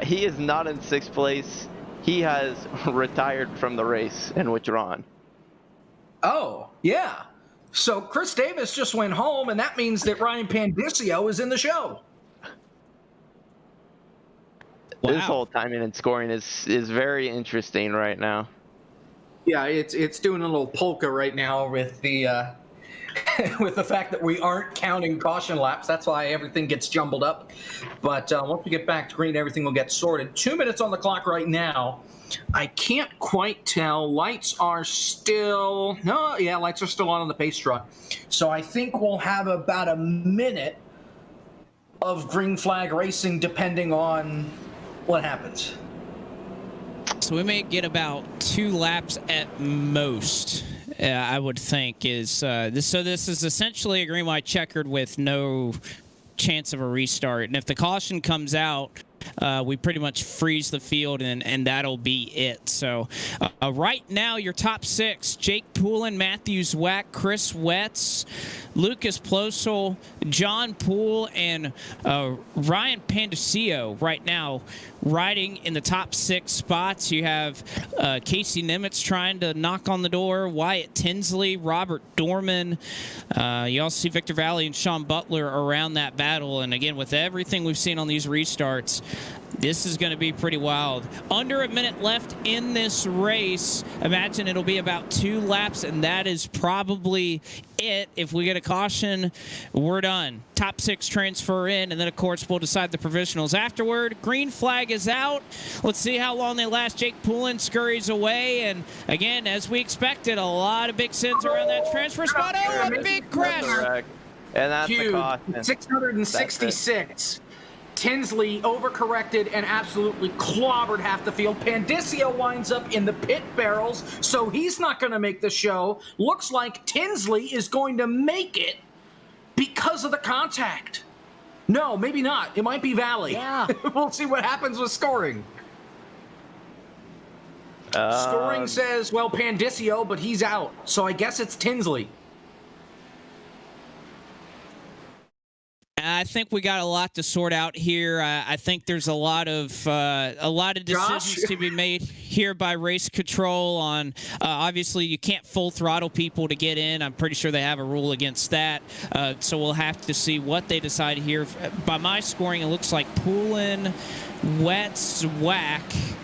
he is not in 6th place. He has retired from the race and withdrawn. Oh, yeah. So Chris Davis just went home, and that means that Ryan Pandisio is in the show. Wow. This whole timing and scoring is very interesting right now. Yeah, it's doing a little polka right now with the with the fact that we aren't counting caution laps. That's why everything gets jumbled up. But once we get back to green, everything will get sorted. 2 minutes on the clock right now. I can't quite tell. Lights are still lights are still on the pace truck. So I think we'll have about a minute of green flag racing, depending on what happens. So we may get about 2 laps at most, I would think. Is this? So this is essentially a green white checkered with no chance of a restart. And if the caution comes out, we pretty much freeze the field, and that'll be it. So right now, your top 6, Jake Poulin, Matthew Zwack, Chris Wetz, Lucas Plosel, John Poole, and Ryan Pandisio right now riding in the top 6 spots. You have Casey Nimitz trying to knock on the door, Wyatt Tinsley, Robert Dorman. You also see Victor Valley and Sean Butler around that battle. And again, with everything we've seen on these restarts, this is going to be pretty wild. Under a minute left in this race. Imagine it'll be about 2 laps, and that is probably it. If we get a caution, we're done. Top 6 transfer in, and then, of course, we'll decide the provisionals afterward. Green flag is out. Let's see how long they last. Jake Poulin scurries away, and, again, as we expected, a lot of big sins around that transfer spot. Oh, a big crash. And that's Huge. the caution. 666. Tinsley overcorrected and absolutely clobbered half the field. Pandisio winds up in the pit barrels, so he's not going to make the show. Looks like Tinsley is going to make it because of the contact. No, maybe not. It might be Valley. Yeah. We'll see what happens with scoring. Scoring says, well, Pandisio, but he's out. So I guess it's Tinsley. I think we got a lot to sort out here. I think there's a lot of decisions to be made here by race control. On obviously you can't full throttle people to get in. I'm pretty sure they have a rule against that. So we'll have to see what they decide here. By my scoring, it looks like Poulin, Wetz, Zwack.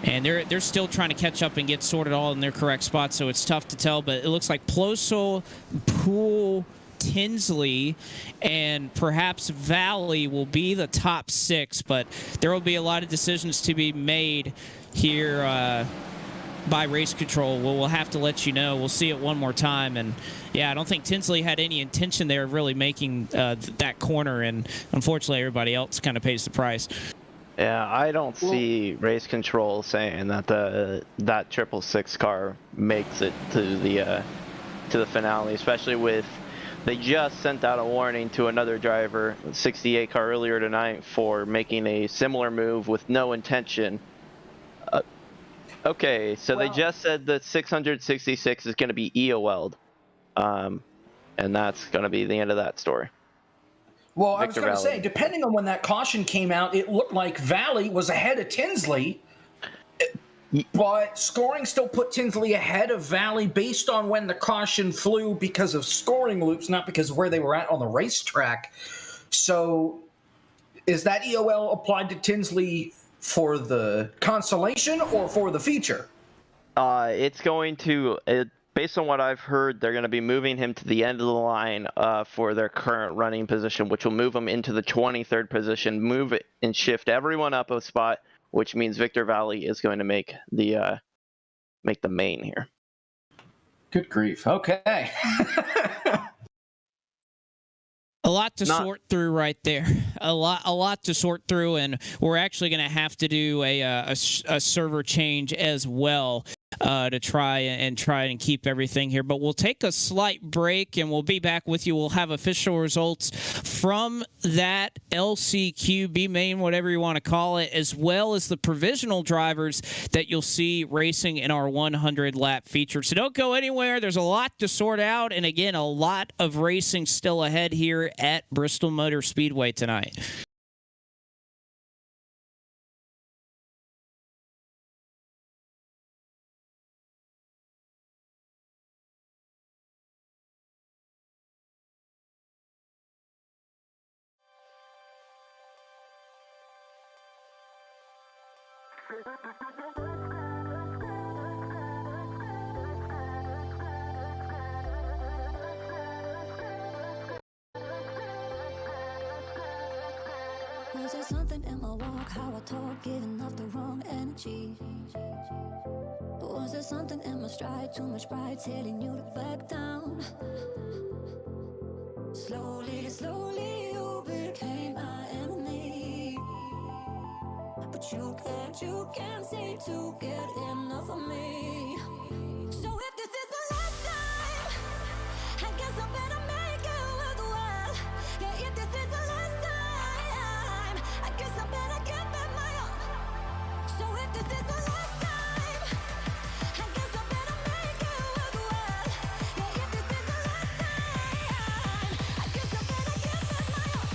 And they're still trying to catch up and get sorted all in their correct spots, so it's tough to tell. But it looks like Plosel, Poole, Tinsley, and perhaps Valley will be the top 6, but there will be a lot of decisions to be made here by race control. We'll have to let you know. We'll see it one more time, and yeah, I don't think Tinsley had any intention there of really making that corner, and unfortunately everybody else kind of pays the price. Yeah, I don't see race control saying that that 666 car makes it to the finale, especially with they just sent out a warning to another driver, 68 car earlier tonight, for making a similar move with no intention. Okay, so they just said that 666 is going to be EOL'd, and that's going to be the end of that story. Well, I was Victor going to Valley. say, depending on when that caution came out, it looked like Valley was ahead of Tinsley, but scoring still put Tinsley ahead of Valley based on when the caution flew because of scoring loops, not because of where they were at on the racetrack. So is that EOL applied to Tinsley for the consolation or for the feature? It's going to, based on what I've heard, they're going to be moving him to the end of the line for their current running position, which will move him into the 23rd position, move it and shift everyone up a spot, which means Victor Valley is going to make the main here. Good grief. Okay. A lot to sort through right there. A lot to sort through, and we're actually going to have to do a server change as well to try and keep everything here. But we'll take a slight break, and we'll be back with you. We'll have official results from that LCQ, B main, whatever you want to call it, as well as the provisional drivers that you'll see racing in our 100 lap feature. So don't go anywhere. There's a lot to sort out, and again, a lot of racing still ahead here at Bristol Motor Speedway tonight. Was there something in my walk, how I talk, giving off the wrong energy? Or was there something in my stride, too much pride, telling you to back down? Slowly, slowly you became my enemy. But you can't seem to get enough of me. So if this is the last time, I guess I better make it worthwhile. Yeah, if this is the last time, I guess I better give it my all. So if this is the last time, I guess I better make it worthwhile. Yeah, if this is the last time, I guess I better give it my all.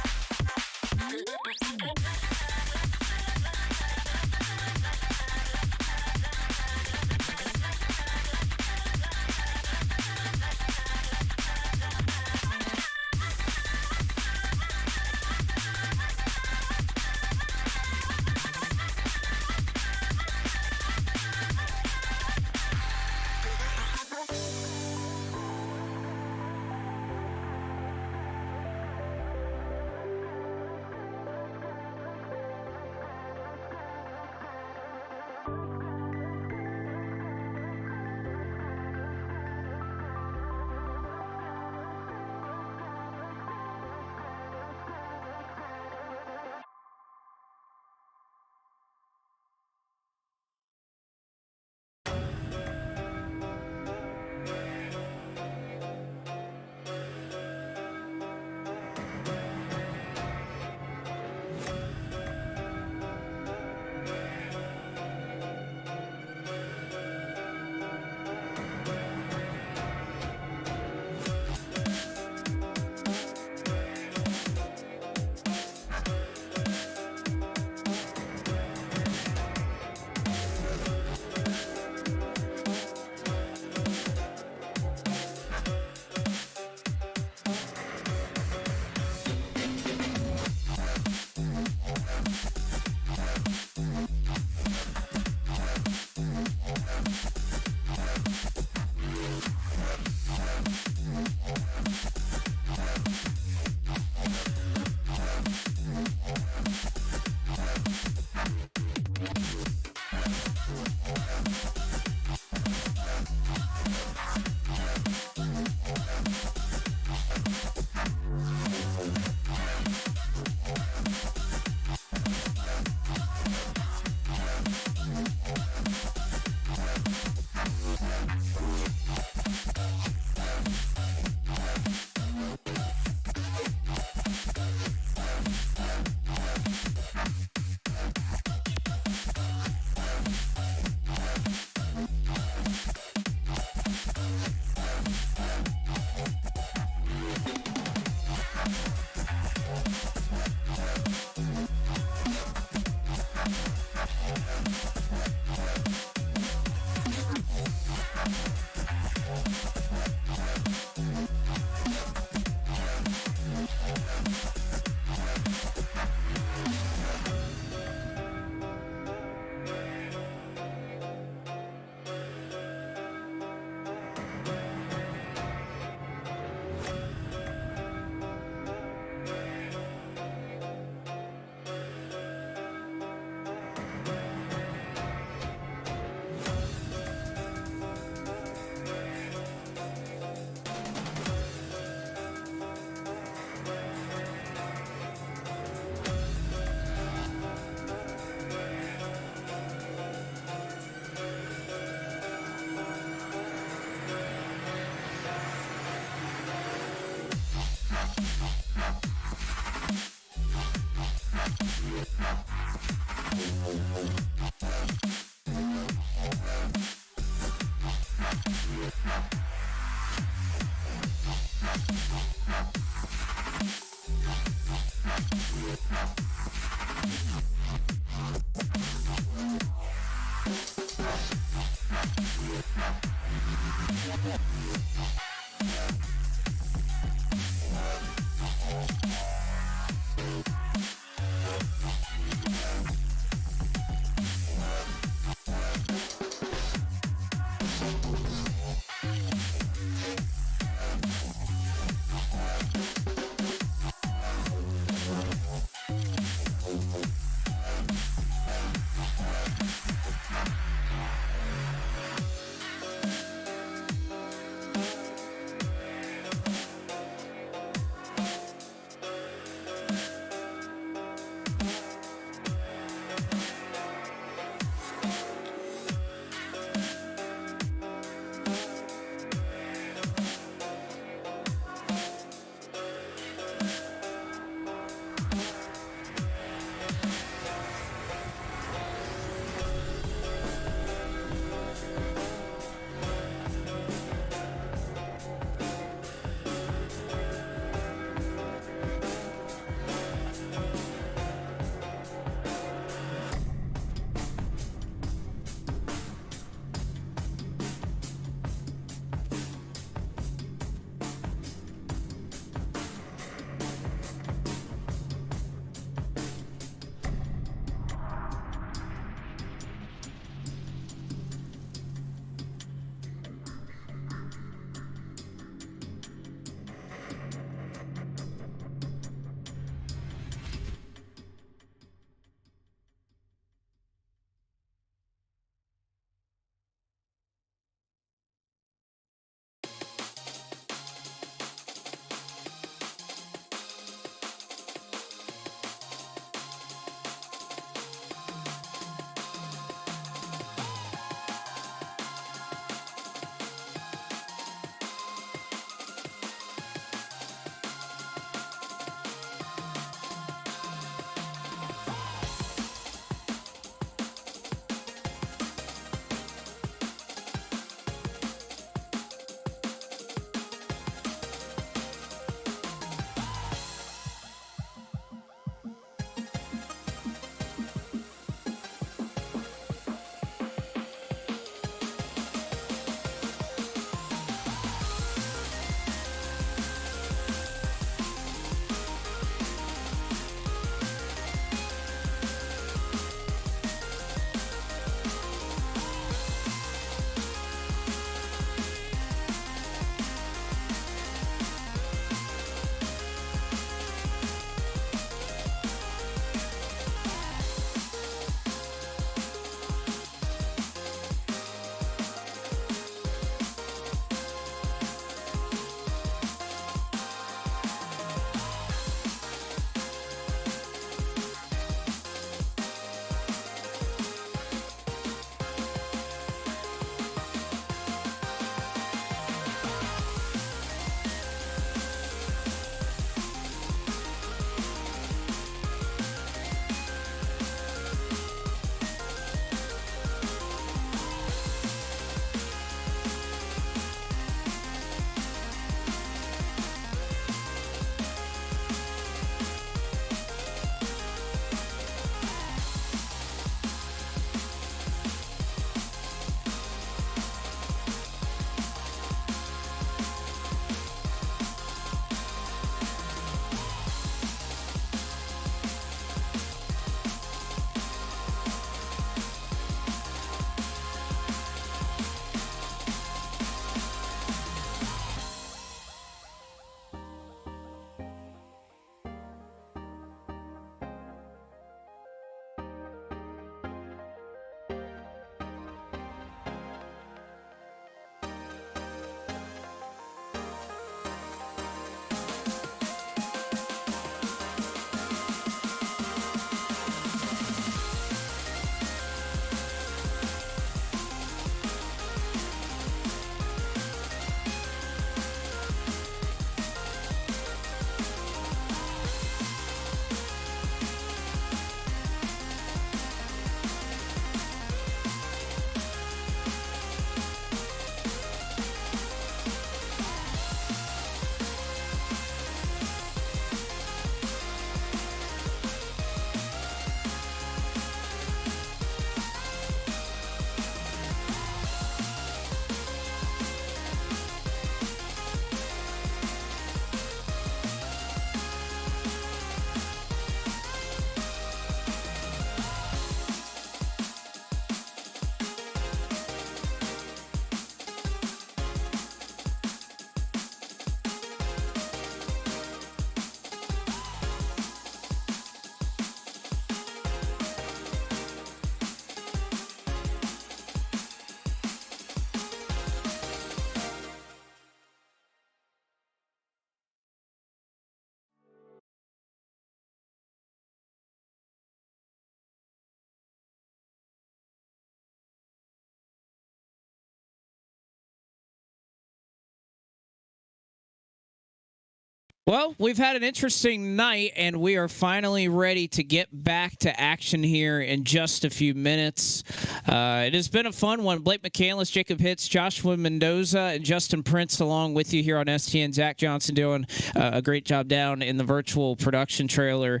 Well, we've had an interesting night, and we are finally ready to get back to action here in just a few minutes. It has been a fun one. Blake McCandless, Jacob Hitz, Joshua Mendoza, and Justin Prince along with you here on STN. Zach Johnson doing a great job down in the virtual production trailer,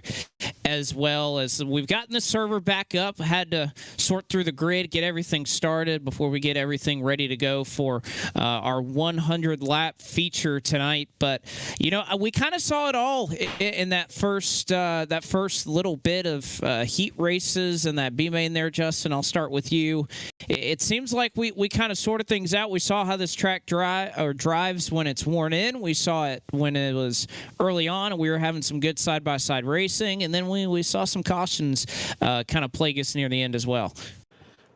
as well as we've gotten the server back up. Had to sort through the grid, get everything started before we get everything ready to go for our 100 lap feature tonight. But, you know, we kind of saw it all in that first little bit of heat races and that B main there, Justin. I'll start with you. It seems like we kind of sorted things out. We saw how this track drives when it's worn in. We saw it when it was early on, and we were having some good side-by-side racing. And then we saw some cautions kind of plague us near the end as well.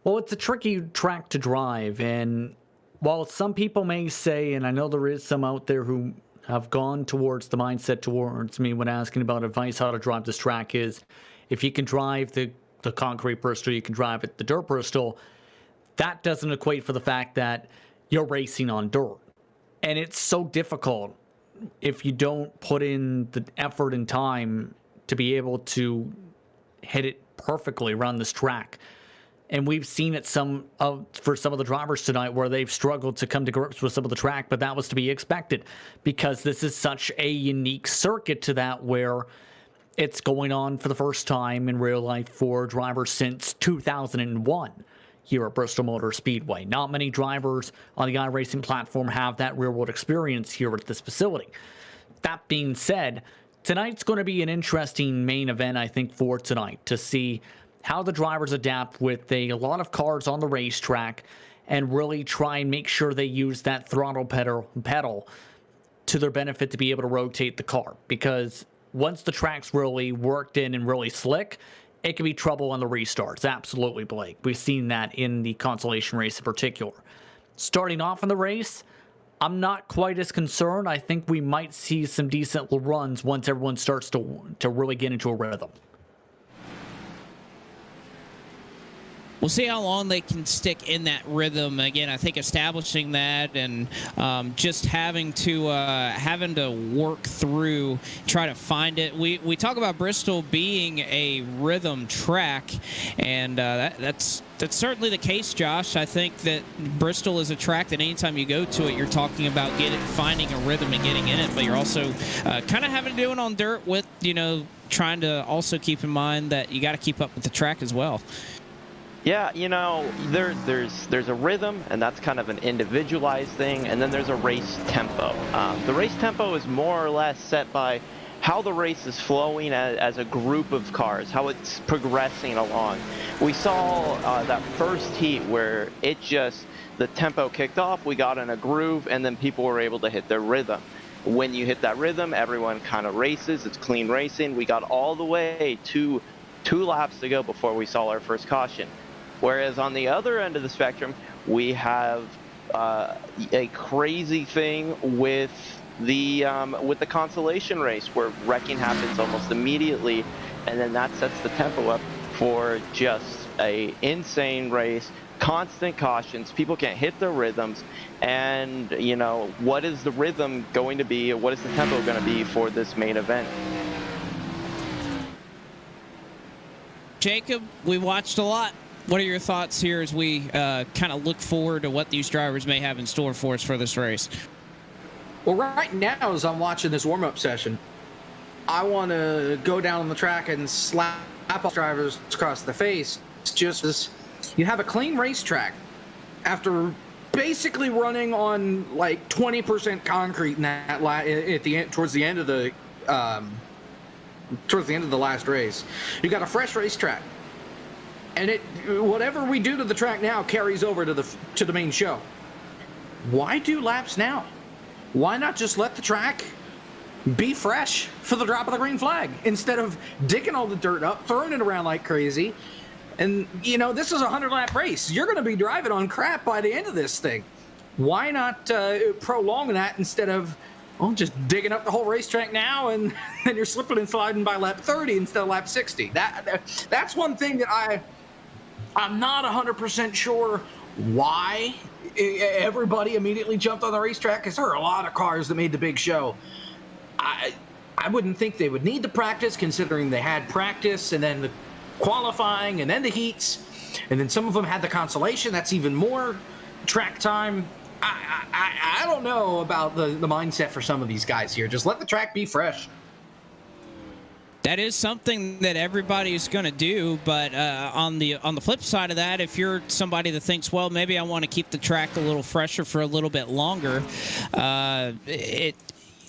Well, it's a tricky track to drive, and while some people may say, and I know there is some out there who have gone towards the mindset towards me when asking about advice how to drive this track is, if you can drive the concrete Bristol, you can drive it the dirt Bristol. That doesn't equate for the fact that you're racing on dirt. And it's so difficult if you don't put in the effort and time to be able to hit it perfectly around this track. And we've seen it for some of the drivers tonight where they've struggled to come to grips with some of the track, but that was to be expected because this is such a unique circuit to that where it's going on for the first time in real life for drivers since 2001 here at Bristol Motor Speedway. Not many drivers on the iRacing platform have that real-world experience here at this facility. That being said, tonight's going to be an interesting main event, I think, for tonight to see how the drivers adapt with a lot of cars on the racetrack and really try and make sure they use that throttle pedal to their benefit to be able to rotate the car. Because once the track's really worked in and really slick, it can be trouble on the restarts. Absolutely, Blake. We've seen that in the consolation race in particular. Starting off in the race, I'm not quite as concerned. I think we might see some decent runs once everyone starts to really get into a rhythm. We'll see how long they can stick in that rhythm. Again, I think establishing that and just having to work through, try to find it. We talk about Bristol being a rhythm track, and that's certainly the case, Josh. I think that Bristol is a track that anytime you go to it, you're talking about finding a rhythm and getting in it, but you're also kind of having to do it on dirt with, trying to also keep in mind that you got to keep up with the track as well. Yeah, there's a rhythm, and that's kind of an individualized thing, and then there's a race tempo. The race tempo is more or less set by how the race is flowing as a group of cars, how it's progressing along. We saw that first heat where the tempo kicked off, we got in a groove, and then people were able to hit their rhythm. When you hit that rhythm, everyone kind of races. It's clean racing. We got all the way to 2 laps to go before we saw our first caution. Whereas on the other end of the spectrum, we have a crazy thing with the consolation race where wrecking happens almost immediately, and then that sets the tempo up for just a insane race, constant cautions, people can't hit their rhythms, and what is the rhythm going to be, what is the tempo going to be for this main event? Jacob, we watched a lot. What are your thoughts here as we kind of look forward to what these drivers may have in store for us for this race? Well, right now, as I'm watching this warm-up session, I want to go down on the track and slap off drivers across the face. It's just as you have a clean racetrack after basically running on like 20% concrete in that towards the end of the last race. You got a fresh racetrack. And whatever we do to the track now carries over to the main show. Why do laps now? Why not just let the track be fresh for the drop of the green flag instead of digging all the dirt up, throwing it around like crazy? And, this is a 100-lap race. You're going to be driving on crap by the end of this thing. Why not prolong that instead of just digging up the whole racetrack now and then you're slipping and sliding by lap 30 instead of lap 60? That's one thing that I'm not 100% sure why everybody immediately jumped on the racetrack, because there are a lot of cars that made the big show. I wouldn't think they would need the practice, considering they had practice and then the qualifying and then the heats, and then some of them had the consolation. That's even more track time. I don't know about the mindset for some of these guys here. Just let the track be fresh. That is something that everybody is going to do, but on the flip side of that, if you're somebody that thinks, well, maybe I want to keep the track a little fresher for a little bit longer,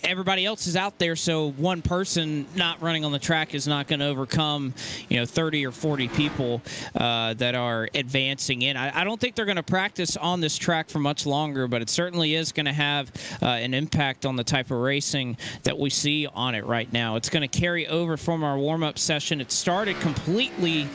everybody else is out there, so one person not running on the track is not going to overcome, 30 or 40 people that are advancing in. I don't think they're going to practice on this track for much longer, but it certainly is going to have an impact on the type of racing that we see on it right now. It's going to carry over from our warm-up session. It started completely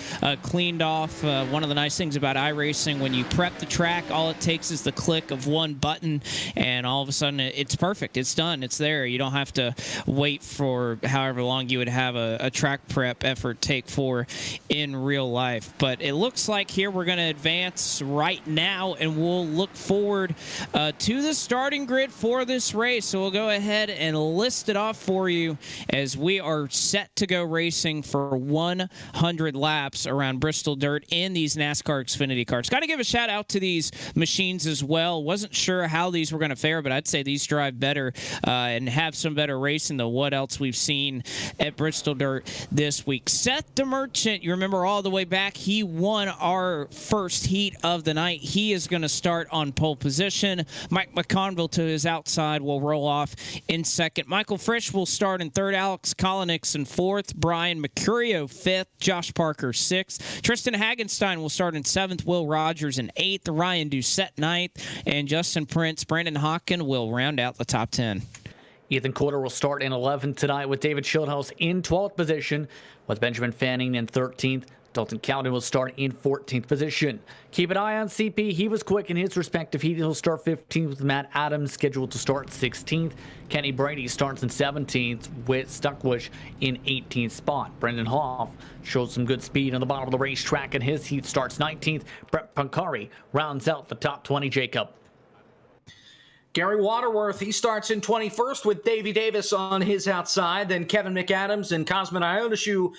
cleaned off. One of the nice things about iRacing, when you prep the track, all it takes is the click of one button, and all of a sudden it's perfect. It's done. It's there. You don't have to wait for however long you would have a track prep effort take for in real life. But it looks like here we're going to advance right now, and we'll look forward to the starting grid for this race. So we'll go ahead and list it off for you as we are set to go racing for 100 laps around Bristol Dirt in these NASCAR Xfinity cars. Got to give a shout out to these machines as well. Wasn't sure how these were going to fare, but I'd say these drive better and have some better racing than what else we've seen at Bristol Dirt this week. Seth DeMerchant, you remember all the way back, he won our first heat of the night. He is going to start on pole position. Mike McConville to his outside will roll off in second. Michael Frisch will start in third. Alex Kolonix in fourth. Brian Mercurio fifth. Josh Parker sixth. Tristan Hagenstein will start in seventh. Will Rogers in eighth. Ryan Doucette ninth. And Justin Prince, Brandon Hawken will round out the top 10. Ethan Corder will start in 11th tonight with David Schildhaus in 12th position, with Benjamin Fanning in 13th. Dalton Cowden will start in 14th position. Keep an eye on CP. He was quick in his respective heat. He'll start 15th with Matt Adams scheduled to start 16th. Kenny Brady starts in 17th with Stuckwish in 18th spot. Brendan Hoff shows some good speed on the bottom of the racetrack, and his heat starts 19th. Brett Pancari rounds out the top 20, Jacob. Gary Waterworth, he starts in 21st with Davey Davis on his outside. Then Kevin McAdams and Cosmin Ionescu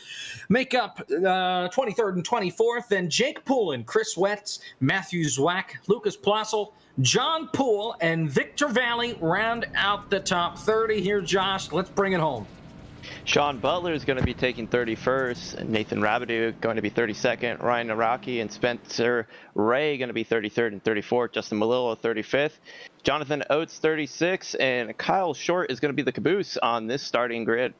make up 23rd and 24th. Then Jake Poulin, Chris Wetz, Matthew Zwack, Lucas Plossel, John Poole, and Victor Valley round out the top 30. Here, Josh, let's bring it home. Sean Butler is going to be taking 31st. Nathan Rabideau going to be 32nd. Ryan Naraki and Spencer Ray going to be 33rd and 34th. Justin Malillo 35th. Jonathan Oates 36th. And Kyle Short is going to be the caboose on this starting grid.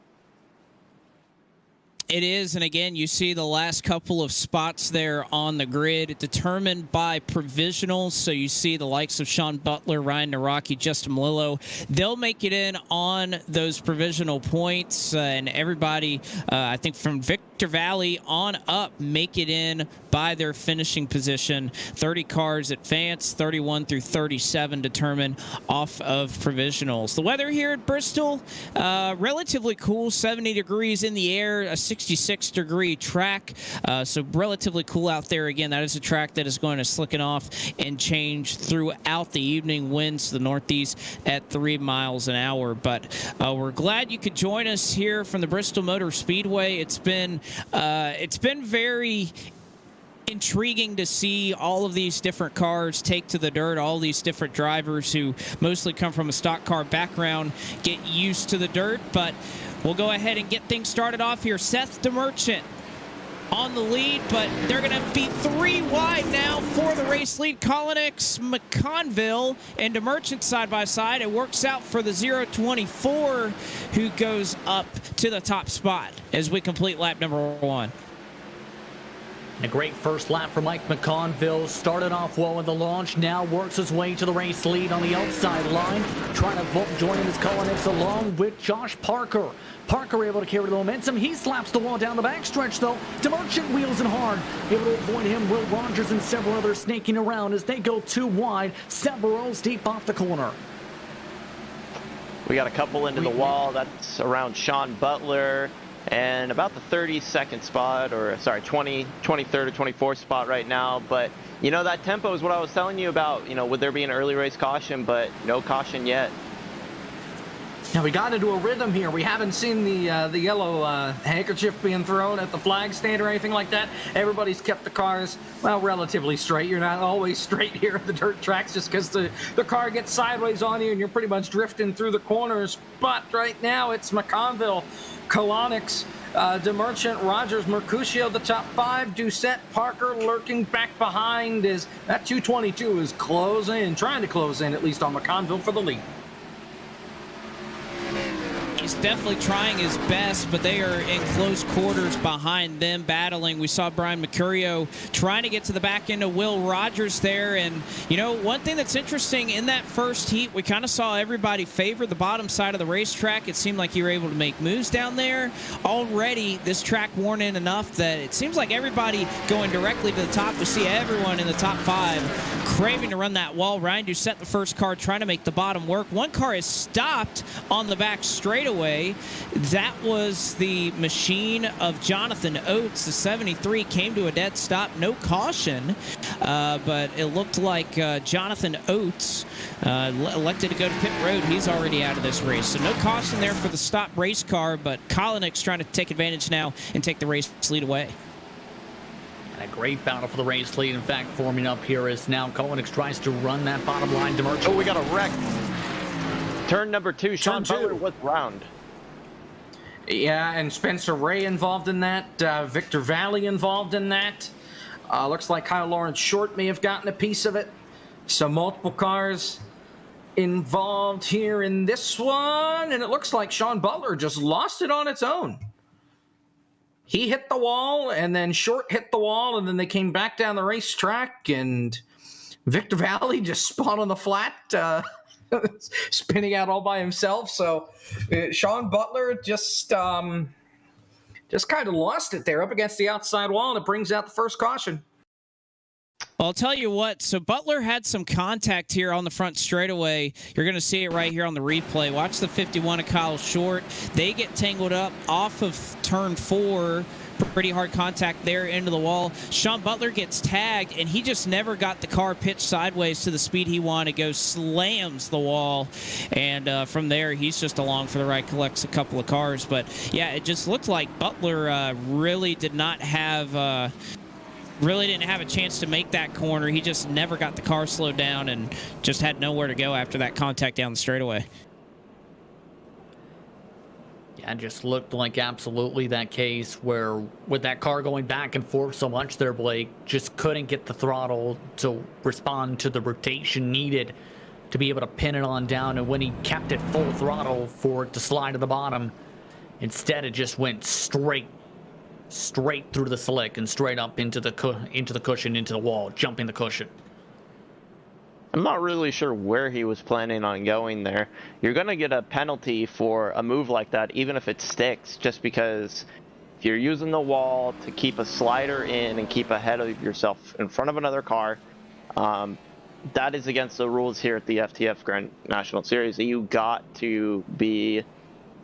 It is, and again, you see the last couple of spots there on the grid determined by provisionals. So you see the likes of Sean Butler, Ryan Naraki, Justin Malillo. They'll make it in on those provisional points, and everybody, I think from Victor Valley on up, make it in by their finishing position. 30 cars advance, 31 through 37 determined off of provisionals. The weather here at Bristol, relatively cool, 70 degrees in the air, a 66-degree track, so relatively cool out there. Again, that is a track that is going to slicken off and change throughout the evening. Winds to the northeast at 3 miles an hour. But we're glad you could join us here from the Bristol Motor Speedway. It's been very intriguing to see all of these different cars take to the dirt, all these different drivers who mostly come from a stock car background get used to the dirt. But we'll go ahead and get things started off here. Seth DeMerchant on the lead, but they're going to be 3 wide now for the race lead. Kolonix, McConville, and DeMerchant side by side. It works out for the 024, who goes up to the top spot as we complete lap number 1. A great first lap for Mike McConville. Started off well in the launch, now works his way to the race lead on the outside line. Trying to join his Kolonix along with Josh Parker. Parker able to carry the momentum. He slaps the wall down the backstretch, though. DeMerchant wheels in hard. Able to avoid him. Will Rogers and several others snaking around as they go 2 wide. Severals deep off the corner. We got a couple into the wall. That's around Sean Butler. And about the 32nd spot, or sorry, 23rd or 24th spot right now. But, that tempo is what I was telling you about. Would there be an early race caution, but no caution yet. Now we got into a rhythm here. We haven't seen the yellow handkerchief being thrown at the flag stand or anything like that. Everybody's kept the cars, well, relatively straight. You're not always straight here at the dirt tracks just because the car gets sideways on you and you're pretty much drifting through the corners. But right now it's McConville, Kolonix, DeMerchant, Rogers, Mercutio, the top 5. Doucette, Parker lurking back behind. Is that 222 is closing, trying to close in at least on McConville for the lead. He's definitely trying his best, but they are in close quarters behind them battling. We saw Brian Mercurio trying to get to the back end of Will Rogers there. And, you know, one thing that's interesting in that first heat, we kind of saw everybody favor the bottom side of the racetrack. It seemed like you were able to make moves down there. Already, this track worn in enough that it seems like everybody going directly to the top. We see everyone in the top 5 craving to run that wall. Ryan Doucette, the first car, trying to make the bottom work. One car is stopped on the back straightaway. That was the machine of Jonathan Oates. The 73 came to a dead stop, no caution, but it looked like Jonathan Oates elected to go to pit road. He's already out of this race, so no caution there for the stop race car, but Kolonix trying to take advantage now and take the race lead away. And a great battle for the race lead. In fact, forming up here is now Kolonix tries to run that bottom line to Merchant. Oh, we got a wreck. Turn number 2, Sean Butler was round. Yeah, and Spencer Ray involved in that. Victor Valley involved in that. Looks like Kyle Lawrence Short may have gotten a piece of it. So multiple cars involved here in this one. And it looks like Sean Butler just lost it on its own. He hit the wall, and then Short hit the wall, and then they came back down the racetrack, and Victor Valley just spun on the flat, spinning out all by himself. So Sean Butler just kind of lost it there up against the outside wall, and it brings out the first caution. Well, I'll tell you what. So Butler had some contact here on the front straightaway. You're going to see it right here on the replay. Watch the 51 of Kyle Short. They get tangled up off of turn 4. Pretty hard contact there into the wall. Sean Butler gets tagged, and he just never got the car pitched sideways to the speed he wanted to go. Slams the wall, and from there, he's just along for the ride, collects a couple of cars. But, yeah, it just looked like Butler really didn't have a chance to make that corner. He just never got the car slowed down and just had nowhere to go after that contact down the straightaway. Yeah, it just looked like absolutely that case where with that car going back and forth so much there, Blake just couldn't get the throttle to respond to the rotation needed to be able to pin it on down. And when he kept it full throttle for it to slide to the bottom, instead it just went straight through the slick and straight up into the cushion, into the wall, jumping the cushion. I'm not really sure where he was planning on going there. You're going to get a penalty for a move like that, even if it sticks, just because if you're using the wall to keep a slider in and keep ahead of yourself in front of another car, that is against the rules here at the FTF Grand National Series. You got to be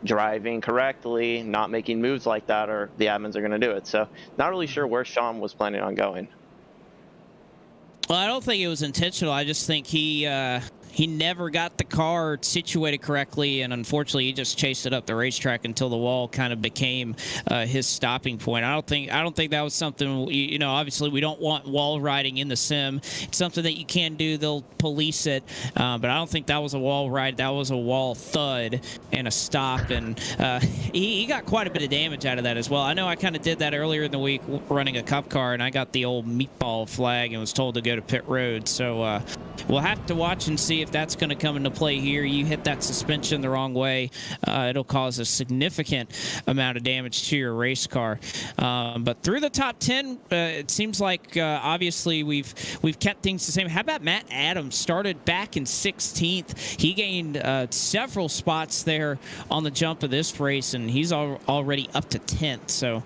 driving correctly, not making moves like that, or the admins are going to do it. So not really sure where Sean was planning on going. Well, I don't think it was intentional. I just think he never got the car situated correctly, and unfortunately, he just chased it up the racetrack until the wall kind of became his stopping point. I don't think that was something. You know, obviously, we don't want wall riding in the sim. It's something that you can do. They'll police it, but I don't think that was a wall ride. That was a wall thud and a stop, and he got quite a bit of damage out of that as well. I know I kind of did that earlier in the week running a cup car, and I got the old meatball flag and was told to go to pit road. So we'll have to watch and see if that's going to come into play here. You hit that suspension the wrong way, it'll cause a significant amount of damage to your race car. But through the top 10, it seems like obviously we've kept things the same. How about Matt Adams? Started back in 16th. He gained several spots there on the jump of this race, and he's already up to 10th. So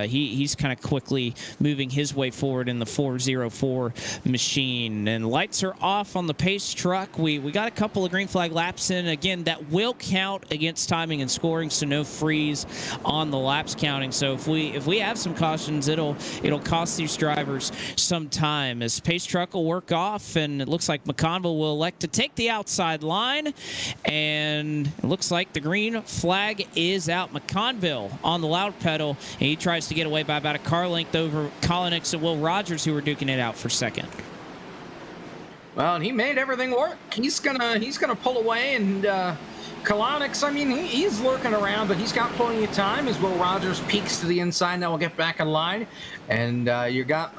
he's kind of quickly moving his way forward in the 404 machine. And lights are off on the pace truck. We got a couple of green flag laps in. Again, that will count against timing and scoring, so no freeze on the laps counting. So if we have some cautions, it'll cost these drivers some time. As pace truck will work off, and it looks like McConville will elect to take the outside line, and it looks like the green flag is out. McConville on the loud pedal, and he tries to get away by about a car length over Collinix and Will Rogers, who were duking it out for second. Well, and he made everything work. He's gonna pull away, and Kalonix, I mean, he's lurking around, but he's got plenty of time as Will Rogers peeks to the inside. Now we'll get back in line, and you got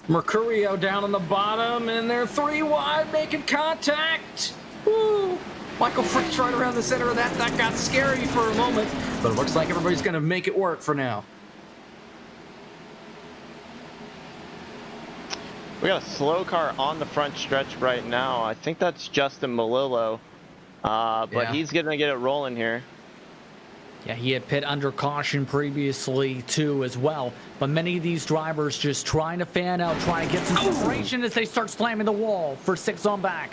Mercurio down on the bottom, and they're 3 wide making contact. Woo! Michael Fritz right around the center of that. That got scary for a moment, but it looks like everybody's gonna make it work for now. We got a slow car on the front stretch right now. I think that's Justin Malillo, but he's gonna get it rolling here. Yeah, he had pit under caution previously too as well. But many of these drivers just trying to fan out, trying to get some separation as they start slamming the wall for 6 on back.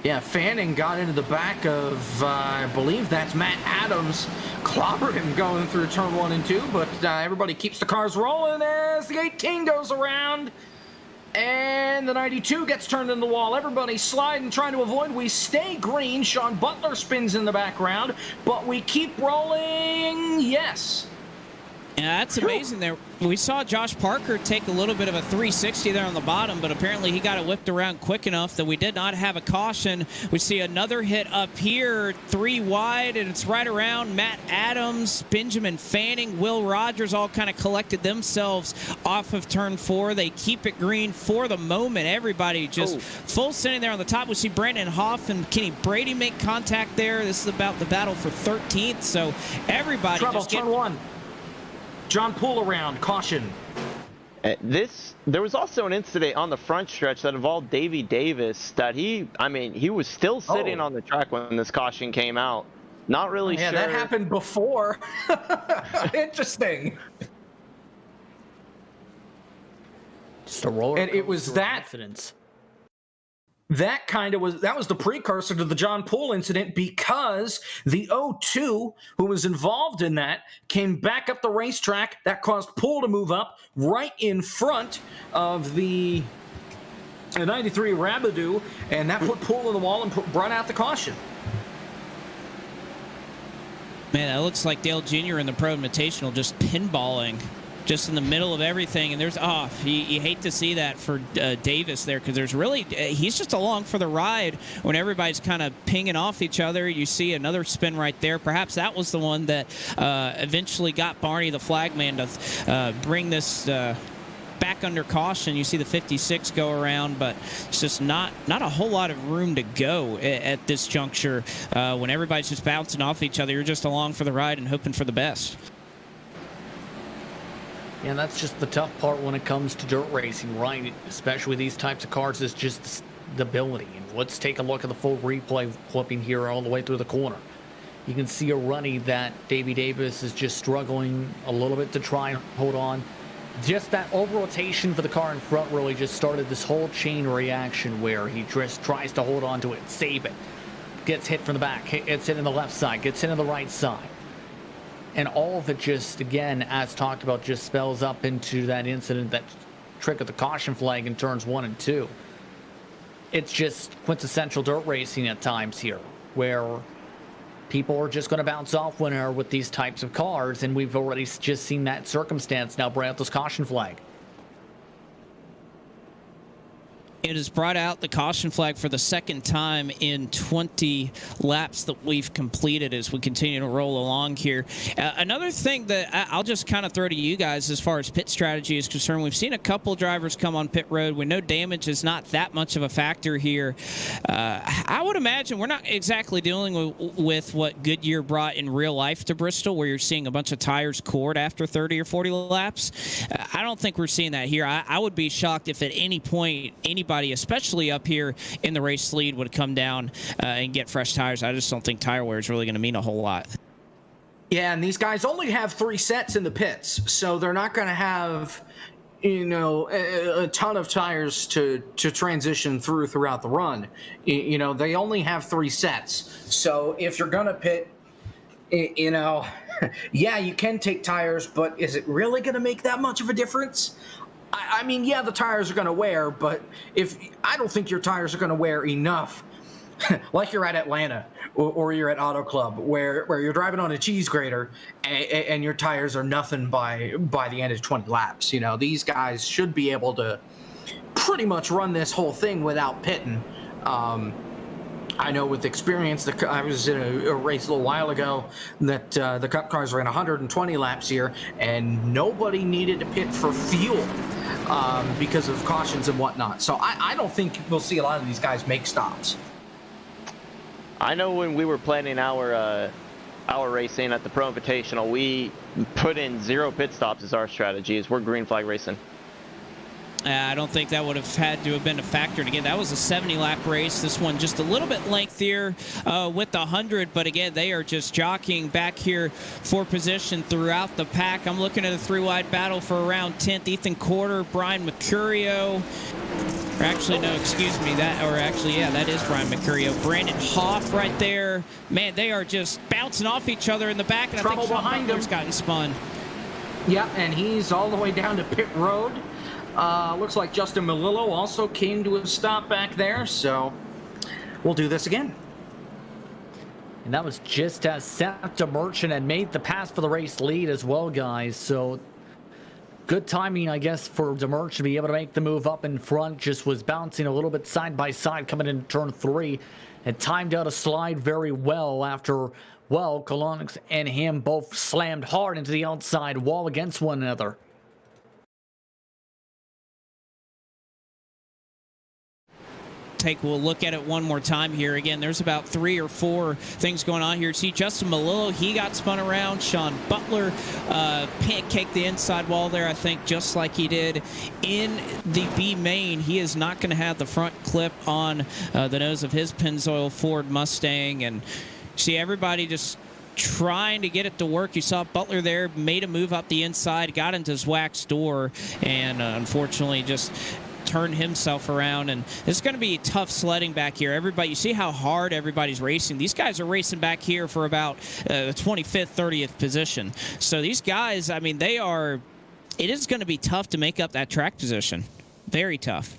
Yeah, Fanning got into the back of, I believe that's Matt Adams, clobbered him going through turn 1 and 2, but everybody keeps the cars rolling as the 18 goes around. And the 92 gets turned into the wall. Everybody sliding, trying to avoid. We stay green. Sean Butler spins in the background, but we keep rolling. Yes. Yeah, that's amazing there. We saw Josh Parker take a little bit of a 360 there on the bottom, but apparently he got it whipped around quick enough that we did not have a caution. We see another hit up here, 3 wide, and it's right around Matt Adams, Benjamin Fanning, Will Rogers all kind of collected themselves off of turn 4. They keep it green for the moment. Everybody just full sending there on the top. We see Brandon Hoff and Kenny Brady make contact there. This is about the battle for 13th, so everybody Trouble, just turn 1. John Poole around, caution. There was also an incident on the front stretch that involved Davey Davis that he was still sitting on the track when this caution came out. Not really sure. Yeah, that happened before. Interesting. Just a roller. And it was that incidents. That was the precursor to the John Poole incident, because the 02 who was involved in that came back up the racetrack. That caused Poole to move up right in front of the 93 Rabidou, and that put Poole in the wall and brought out the caution. Man, that looks like Dale Jr. in the Pro Invitational just pinballing just in the middle of everything. And there's, you hate to see that for Davis there, because there's really, he's just along for the ride when everybody's kind of pinging off each other. You see another spin right there. Perhaps that was the one that eventually got Barney the flagman to bring this back under caution. You see the 56 go around, but it's just not a whole lot of room to go at this juncture. When everybody's just bouncing off each other, you're just along for the ride and hoping for the best. Yeah, that's just the tough part when it comes to dirt racing, right? Especially with these types of cars, is just stability. And let's take a look at the full replay flipping here all the way through the corner. You can see a runny that Davey Davis is just struggling a little bit to try and hold on. Just that over-rotation for the car in front really just started this whole chain reaction where he just tries to hold on to it, save it. Gets hit from the back, gets hit in the left side, gets hit on the right side. And all of it just, again, as talked about, just spells up into that incident, that trick of the caution flag in turns 1 and 2. It's just quintessential dirt racing at times here, where people are just going to bounce off winner with these types of cars, and we've already just seen that circumstance now bring out this caution flag. It has brought out the caution flag for the second time in 20 laps that we've completed as we continue to roll along here. Another thing that I'll just kind of throw to you guys as far as pit strategy is concerned, we've seen a couple drivers come on pit road. We know damage is not that much of a factor here. I would imagine we're not exactly dealing with what Goodyear brought in real life to Bristol, where you're seeing a bunch of tires cord after 30 or 40 laps. I don't think we're seeing that here. I would be shocked if at any point anybody, especially up here in the race lead, would come down and get fresh tires. I just don't think tire wear is really going to mean a whole lot. Yeah, and these guys only have 3 sets in the pits, so they're not going to have a ton of tires to transition throughout the run. They only have 3 sets. So if you're going to pit, yeah, you can take tires, but is it really going to make that much of a difference? I mean, yeah, the tires are going to wear, but I don't think your tires are going to wear enough, like you're at Atlanta or you're at Auto Club, where you're driving on a cheese grater and your tires are nothing by the end of 20 laps. These guys should be able to pretty much run this whole thing without pitting. I know with experience, I was in a race a little while ago that the Cup cars ran 120 laps here, and nobody needed to pit for fuel because of cautions and whatnot. So I don't think we'll see a lot of these guys make stops. I know when we were planning our racing at the Pro Invitational, we put in 0 pit stops as our strategy, as we're green flag racing. I don't think that would have had to have been a factor. And again, that was a 70-lap race. This one just a little bit lengthier with the 100. But again, they are just jockeying back here for position throughout the pack. I'm looking at a 3-wide battle for around 10th. Ethan Corder, Brian Mercurio. Or actually, no, excuse me. That is Brian Mercurio. Brandon Hoff right there. Man, they are just bouncing off each other in the back. And Trouble I think Sean behind Butler's him. gotten spun. Yeah, and he's all the way down to pit road. Looks like Justin Melillo also came to a stop back there, so we'll do this again. And that was just as Seth DeMerchant had made the pass for the race lead as well, guys. So good timing, I guess, for DeMerchant to be able to make the move up in front. Just was bouncing a little bit side by side coming into turn 3 and timed out a slide very well after, Colonix and him both slammed hard into the outside wall against one another. We'll look at it one more time here. Again, there's about 3 or 4 things going on here. See, Justin Melillo, he got spun around. Sean Butler pancaked the inside wall there, I think, just like he did in the B main. He is not going to have the front clip on the nose of his Pennzoil Ford Mustang. And see, everybody just trying to get it to work. You saw Butler there, made a move up the inside, got into his wax door, and unfortunately just turned himself around. And it's going to be tough sledding back here. Everybody, you see how hard everybody's racing. These guys are racing back here for about the 25th, 30th position. So these guys, I mean, it is going to be tough to make up that track position. Very tough.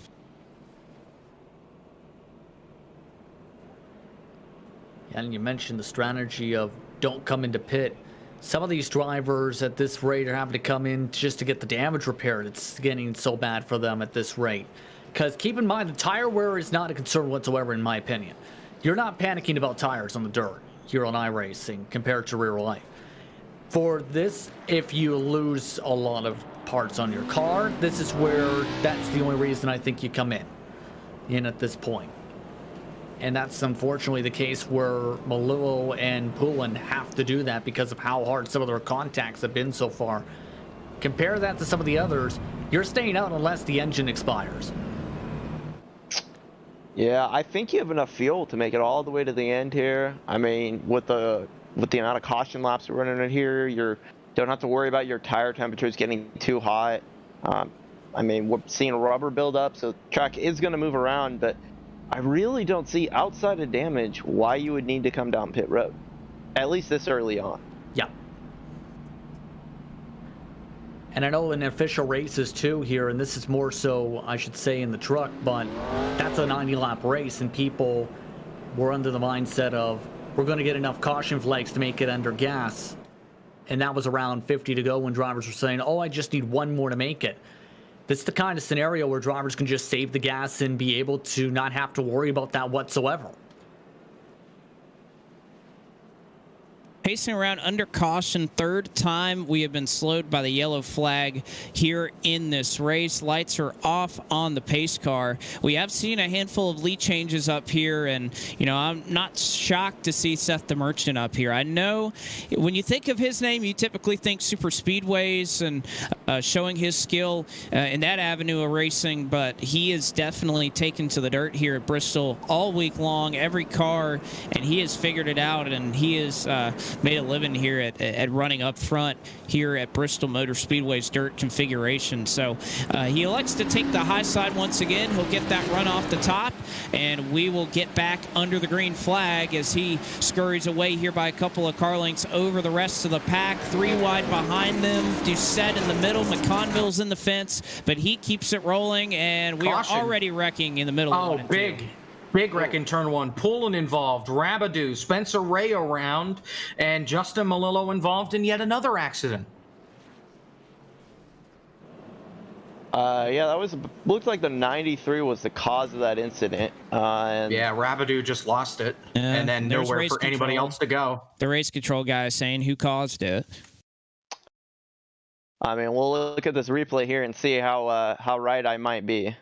And you mentioned the strategy of don't come into pit. Some of these drivers at this rate are having to come in just to get the damage repaired. It's getting so bad for them at this rate. Because keep in mind, the tire wear is not a concern whatsoever, in my opinion. You're not panicking about tires on the dirt here on iRacing compared to real life. For this, if you lose a lot of parts on your car, this is where that's the only reason I think you come in at this point. And that's unfortunately the case where Melillo and Poulin have to do that because of how hard some of their contacts have been so far. Compare that to some of the others, you're staying out unless the engine expires. Yeah, I think you have enough fuel to make it all the way to the end here. I mean, with the amount of caution laps we're running in here, you don't have to worry about your tire temperatures getting too hot. I mean, we're seeing a rubber buildup, so the track is going to move around, but I really don't see, outside of damage, why you would need to come down pit road, at least this early on. Yeah. And I know in official races too here, and this is more so, I should say, in the truck, but that's a 90-lap race, and people were under the mindset of, we're going to get enough caution flags to make it under gas. And that was around 50 to go when drivers were saying, oh, I just need one more to make it. This is the kind of scenario where drivers can just save the gas and be able to not have to worry about that whatsoever. Pacing around under caution, third time we have been slowed by the yellow flag here in this race. Lights are off on the pace car. We have seen a handful of lead changes up here, and I'm not shocked to see Seth DeMerchant up here. I know when you think of his name, you typically think super speedways and showing his skill in that avenue of racing, but he is definitely taken to the dirt here at Bristol all week long, every car, and he has figured it out, and he has made a living here at running up front here at Bristol Motor Speedway's dirt configuration. So he elects to take the high side once again. He'll get that run off the top, and we will get back under the green flag as he scurries away here by a couple of car lengths over the rest of the pack. 3 wide behind them. Doucette in the middle. McConville's in the fence, but he keeps it rolling, and we Caution. are already wrecking in the middle. Oh, of 1 and 2. big wreck in turn 1. Pulling involved, Rabidou, Spencer Ray around, and Justin Malillo involved in yet another accident. Yeah, that was looked like the 93 was the cause of that incident. And Yeah, Rabidou just lost it, Yeah, and then there's nowhere race for anybody control. else to go. The race control guy is saying who caused it. I mean, we'll look at this replay here and see how right I might be.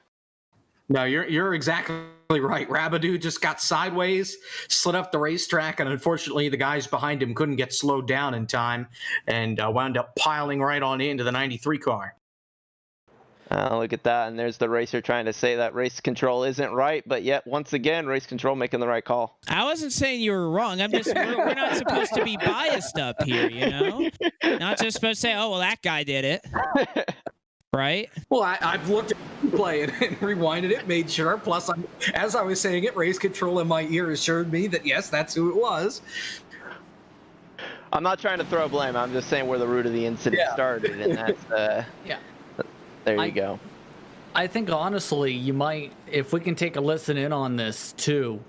No, you're exactly right. Rabidou just got sideways, slid up the racetrack, and unfortunately the guys behind him couldn't get slowed down in time and wound up piling right on into the 93 car. Look at that, and there's the racer trying to say that race control isn't right, but yet once again, race control making the right call. I wasn't saying you were wrong. I'm just we're not supposed to be biased up here, you know? Not just supposed to say, oh, well, that guy did it. Right? Well, I've looked at the replay and rewinded it, made sure. Plus, as I was saying it, race control in my ear assured me that, yes, that's who it was. I'm not trying to throw blame. I'm just saying where the root of the incident started, and that's Yeah. there you go. I think honestly, you might, if we can take a listen in on this too,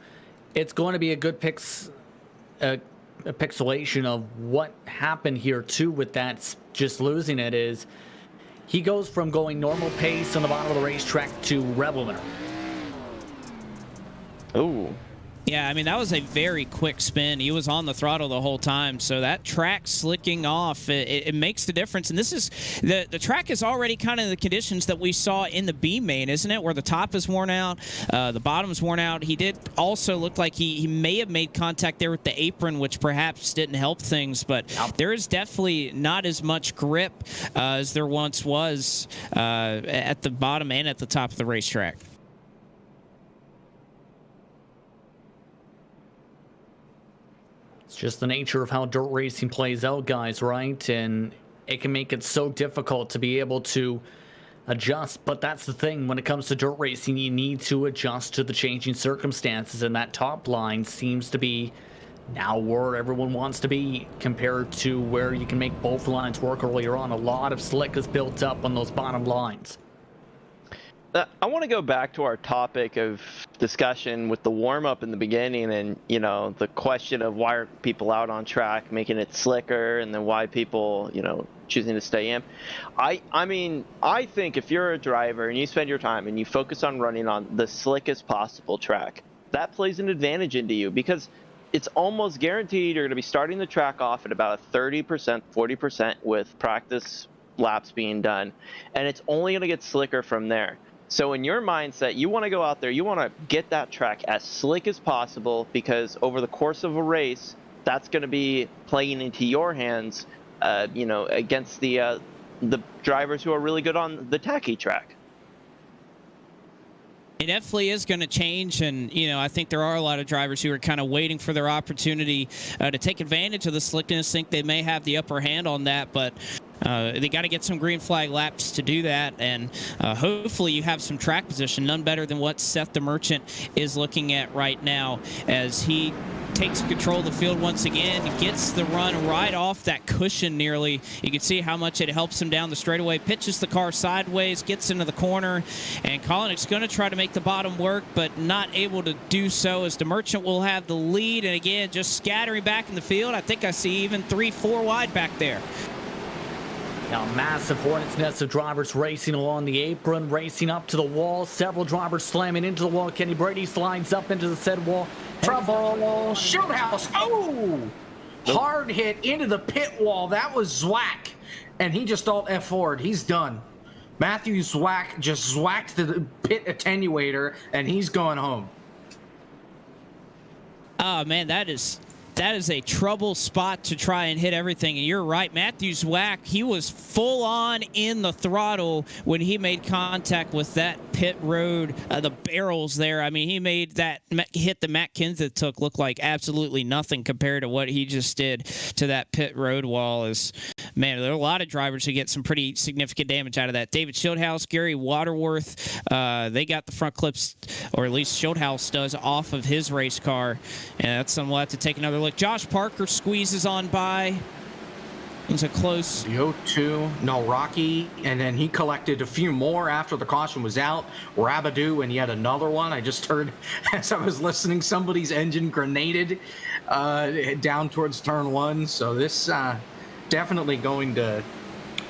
it's going to be a good a pixelation of what happened here too with that just losing it is he goes from going normal pace on the bottom of the racetrack to rebel winner. Ooh. Yeah, I mean, that was a very quick spin. He was on the throttle the whole time, so that track slicking off, it makes the difference. And this is, the track is already kind of the conditions that we saw in the B main, isn't it? Where the top is worn out, the bottom's worn out. He did also look like he may have made contact there with the apron, which perhaps didn't help things, but there is definitely not as much grip as there once was at the bottom and at the top of the racetrack. It's just the nature of how dirt racing plays out, guys, right? And it can make it so difficult to be able to adjust. But that's the thing. When it comes to dirt racing, you need to adjust to the changing circumstances. And that top line seems to be now where everyone wants to be compared to where you can make both lines work earlier on. A lot of slick is built up on those bottom lines. I want to go back to our topic of discussion with the warm-up in the beginning and, you know, the question of why are people out on track making it slicker and then why people, you know, choosing to stay in. I mean, I think if you're a driver and you spend your time and you focus on running on the slickest possible track, that plays an advantage into you because it's almost guaranteed you're going to be starting the track off at about a 30%, 40% with practice laps being done, and it's only going to get slicker from there. So in your mindset, you want to go out there, you want to get that track as slick as possible because over the course of a race, that's going to be playing into your hands, you know, against the drivers who are really good on the tacky track. It definitely is going to change, and you know, I think there are a lot of drivers who are kind of waiting for their opportunity to take advantage of the slickness. Think they may have the upper hand on that, but they got to get some green flag laps to do that, and hopefully you have some track position. None better than what Seth the Merchant is looking at right now as he takes control of the field once again, gets the run right off that cushion nearly. You can see how much it helps him down the straightaway, pitches the car sideways, gets into the corner, and Kalanick's going to try to make the bottom work, but not able to do so as the Merchant will have the lead, and again, just scattering back in the field. I think I see even 3-4 wide back there. Now, massive hornet's nest of drivers racing along the apron, racing up to the wall. Several drivers slamming into the wall. Kenny Brady slides up into the said wall. Trouble, Shieldhouse. Oh! Hard hit into the pit wall. That was Zwack. And he just alt F forward. He's done. Matthew Zwack just zwacked the pit attenuator, and he's going home. Oh, man, that is that is a trouble spot to try and hit everything. And you're right, Matthew Zwack, he was full on in the throttle when he made contact with that pit road, the barrels there. I mean, he made that hit that Matt Kenseth took look like absolutely nothing compared to what he just did to that pit road wall. Man, there are a lot of drivers who get some pretty significant damage out of that. David Schildhouse, Gary Waterworth, they got the front clips, or at least Schildhouse does, off of his race car. And that's something we'll have to take another look. Josh Parker squeezes on by. It was a close. The 0-2, no, Rocky, and then he collected a few more after the caution was out. Rabadoo, and yet another one. I just heard, as I was listening, somebody's engine grenaded down towards turn 1. So this definitely going to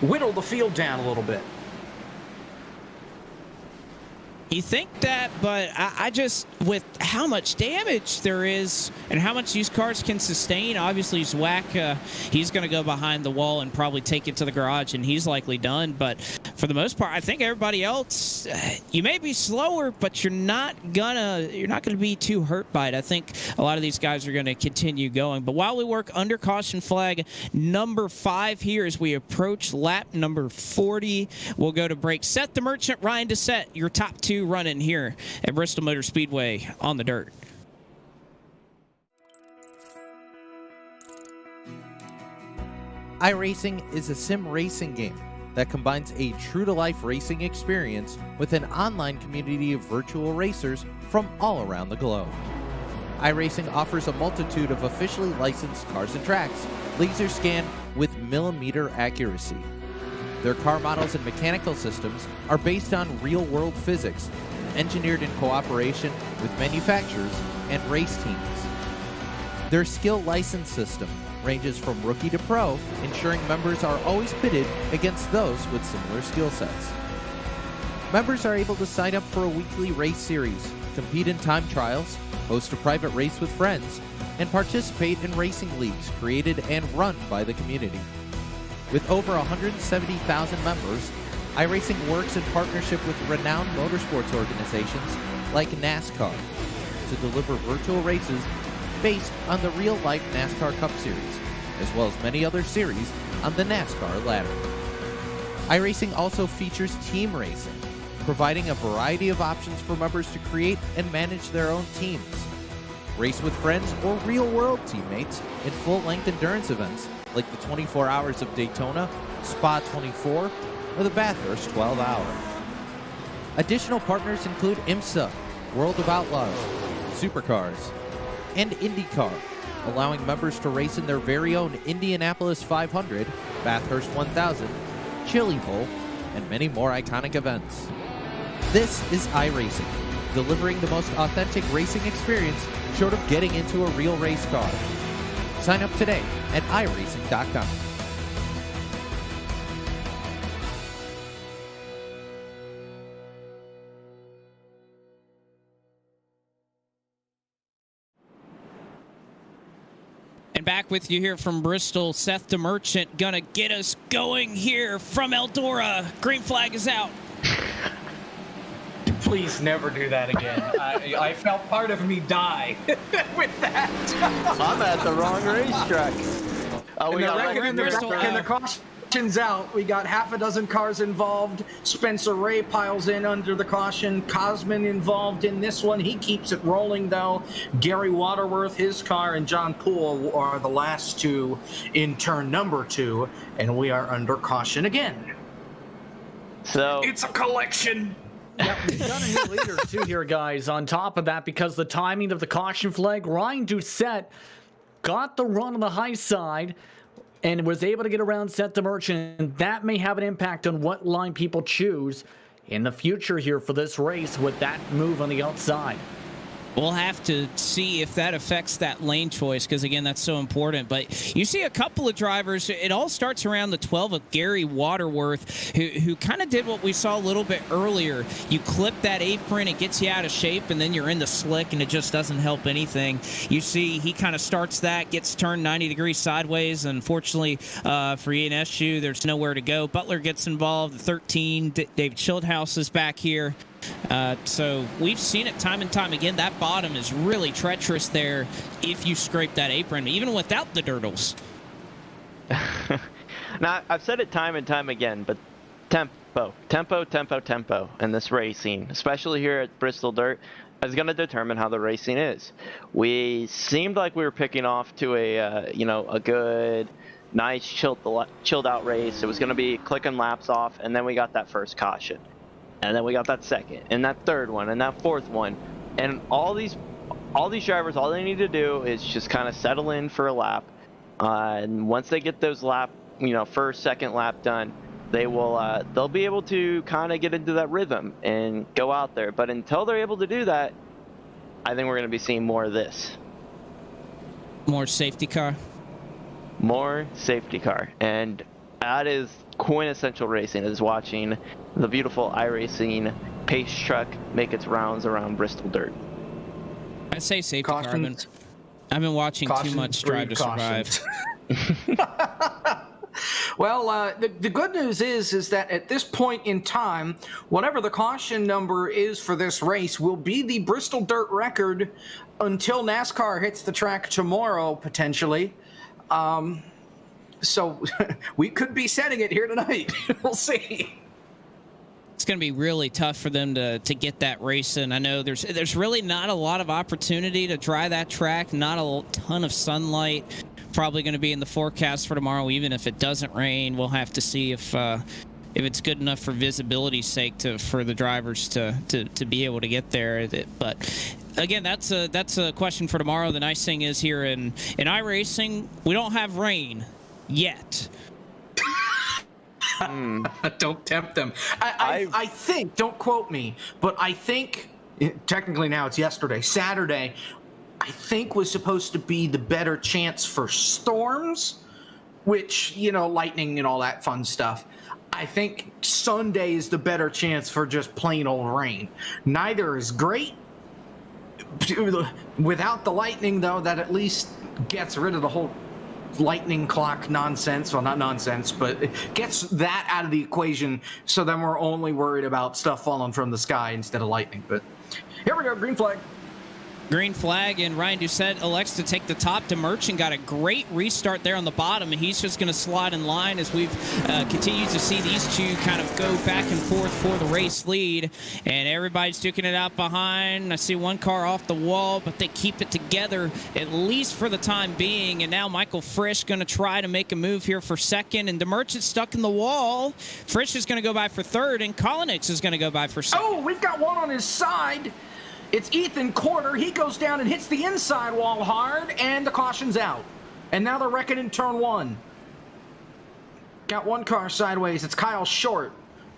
whittle the field down a little bit. You think that, but I just, with how much damage there is and how much these cars can sustain, obviously Zwack, he's going to go behind the wall and probably take it to the garage, and he's likely done. But for the most part, I think everybody else, you may be slower, but you're not gonna be too hurt by it. I think a lot of these guys are going to continue going. But while we work under caution flag number 5 here as we approach lap number 40, we'll go to break. Seth the Merchant, Ryan Dissett, your top 2 running here at Bristol Motor Speedway on the dirt. iRacing is a sim racing game that combines a true-to-life racing experience with an online community of virtual racers from all around the globe. iRacing offers a multitude of officially licensed cars and tracks, laser scanned with millimeter accuracy. Their car models and mechanical systems are based on real-world physics, engineered in cooperation with manufacturers and race teams. Their skill license system ranges from rookie to pro, ensuring members are always pitted against those with similar skill sets. Members are able to sign up for a weekly race series, compete in time trials, host a private race with friends, and participate in racing leagues created and run by the community. With over 170,000 members, iRacing works in partnership with renowned motorsports organizations like NASCAR to deliver virtual races based on the real-life NASCAR Cup Series, as well as many other series on the NASCAR ladder. iRacing also features team racing, providing a variety of options for members to create and manage their own teams. Race with friends or real-world teammates in full-length endurance events like the 24 Hours of Daytona, Spa 24, or the Bathurst 12 Hour. Additional partners include IMSA, World of Outlaws, Supercars, and IndyCar, allowing members to race in their very own Indianapolis 500, Bathurst 1000, Chili Bowl, and many more iconic events. This is iRacing, delivering the most authentic racing experience short of getting into a real race car. Sign up today at iRacing.com. And back with you here from Bristol, Seth the Merchant gonna get us going here from Eldora. Green flag is out. Please never do that again. I felt part of me die with that. I'm at the wrong racetrack. Oh, we got and the caution's out. We got half a dozen cars involved. Spencer Ray piles in under the caution. Cosman involved in this one. He keeps it rolling, though. Gary Waterworth, his car, and John Poole are the last 2 in turn number 2, and we are under caution again. So It's a collection. Yep, we've got a new leader too here, guys. On top of that, because the timing of the caution flag, Ryan Doucette got the run on the high side and was able to get around Seth the Merchant, and that may have an impact on what line people choose in the future here for this race with that move on the outside. We'll have to see if that affects that lane choice, because, again, that's so important. But you see a couple of drivers. It all starts around the 12 of Gary Waterworth, who kind of did what we saw a little bit earlier. You clip that apron, it gets you out of shape, and then you're in the slick, and it just doesn't help anything. You see he kind of starts that, gets turned 90 degrees sideways. Unfortunately for Ian Eschew, there's nowhere to go. Butler gets involved. The 13, David Schildhouse is back here. So we've seen it time and time again. That bottom is really treacherous there if you scrape that apron, even without the dirtles. Now, I've said it time and time again, but tempo in this racing, especially here at Bristol Dirt, is going to determine how the racing is. We seemed like we were picking off to a good, nice, chilled out race. It was going to be clicking laps off, and then we got that first caution, and then we got that second, and that third one, and that fourth one, and all these drivers, all they need to do is just kind of settle in for a lap, and once they get those first, second lap done, they'll be able to kind of get into that rhythm and go out there. But until they're able to do that, I think we're going to be seeing more of this. More safety car. More safety car. And that is quintessential racing, is watching the beautiful iRacing pace truck make its rounds around Bristol Dirt. I say safety car. I've been watching too much Drive to Survive. Well, the good news is that at this point in time, whatever the caution number is for this race will be the Bristol Dirt record until NASCAR hits the track tomorrow, potentially. So we could be setting it here tonight. We'll see. It's going to be really tough for them to get that race in. I know there's really not a lot of opportunity to dry that track, not a ton of sunlight. Probably going to be in the forecast for tomorrow. Even if it doesn't rain, we'll have to see if it's good enough for visibility's sake for the drivers to be able to get there. But again, that's a question for tomorrow. The nice thing is here in iRacing, we don't have rain yet. Don't tempt them. I think, don't quote me, but I think, technically now it's Saturday, I think was supposed to be the better chance for storms, which, lightning and all that fun stuff. I think Sunday is the better chance for just plain old rain. Neither is great. Without the lightning, though, that at least gets rid of the whole lightning clock nonsense. Well, not nonsense, but it gets that out of the equation, so then we're only worried about stuff falling from the sky instead of lightning. But here we go, green flag. Green flag, and Ryan Doucette elects to take the top to Merchant. Got a great restart there on the bottom, and he's just going to slide in line as we've continued to see these two kind of go back and forth for the race lead, and everybody's duking it out behind. I see one car off the wall, but they keep it together at least for the time being, and now Michael Frisch going to try to make a move here for second, and DeMerchant's stuck in the wall. Frisch is going to go by for third, and Kolinix is going to go by for second. Oh, we've got one on his side. It's Ethan Corder. He goes down and hits the inside wall hard, and the caution's out. And now they're wrecking in turn one. Got one car sideways. It's Kyle Short.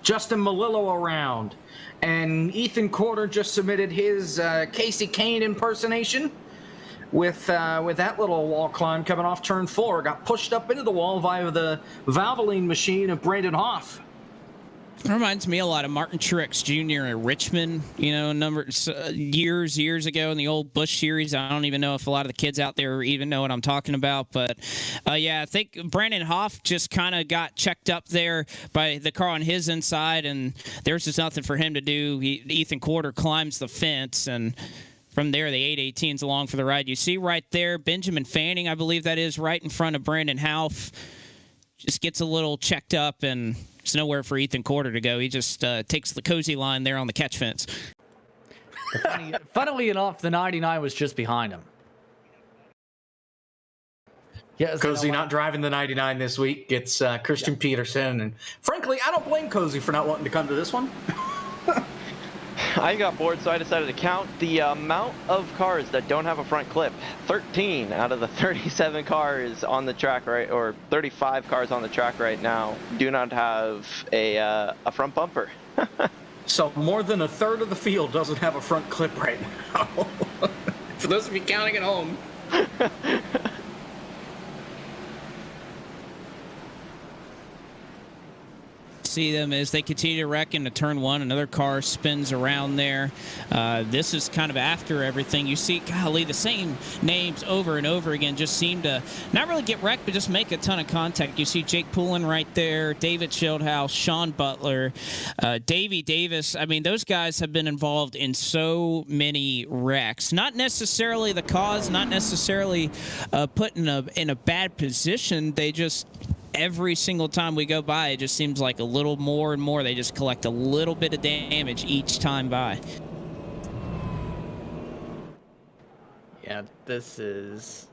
Justin Malillo around. And Ethan Corder just submitted his Casey Kane impersonation with that little wall climb coming off turn 4. Got pushed up into the wall via the Valvoline machine of Brandon Hoff. It reminds me a lot of Martin Truex Jr. in Richmond, years ago in the old Busch series. I don't even know if a lot of the kids out there even know what I'm talking about. But, I think Brandon Hoff just kind of got checked up there by the car on his inside, and there's just nothing for him to do. Ethan Corder climbs the fence, and from there, the 818's along for the ride. You see right there, Benjamin Fanning, I believe that is, right in front of Brandon Hoff. Just gets a little checked up, and there's nowhere for Ethan Corder to go. He just takes the cozy line there on the catch fence. Funnily enough, the 99 was just behind him. Yes, Cozy not driving the 99 this week. It's Christian Peterson. And frankly, I don't blame Cozy for not wanting to come to this one. I got bored, so I decided to count the amount of cars that don't have a front clip. 13 out of the 37 cars on the track or 35 cars on the track right now do not have a front bumper. So more than a third of the field doesn't have a front clip right now. For those of you counting at home. see them as they continue to wreck into turn one. Another car spins around there. This is kind of after everything. You see, golly, the same names over and over again just seem to not really get wrecked, but just make a ton of contact. You see Jake Poulin right there, David Schildhouse, Sean Butler, Davey Davis. I mean, those guys have been involved in so many wrecks. Not necessarily the cause, not necessarily put in a bad position. They just, every single time we go by, it just seems like a little more and more. They just collect a little bit of damage each time by. Yeah, this is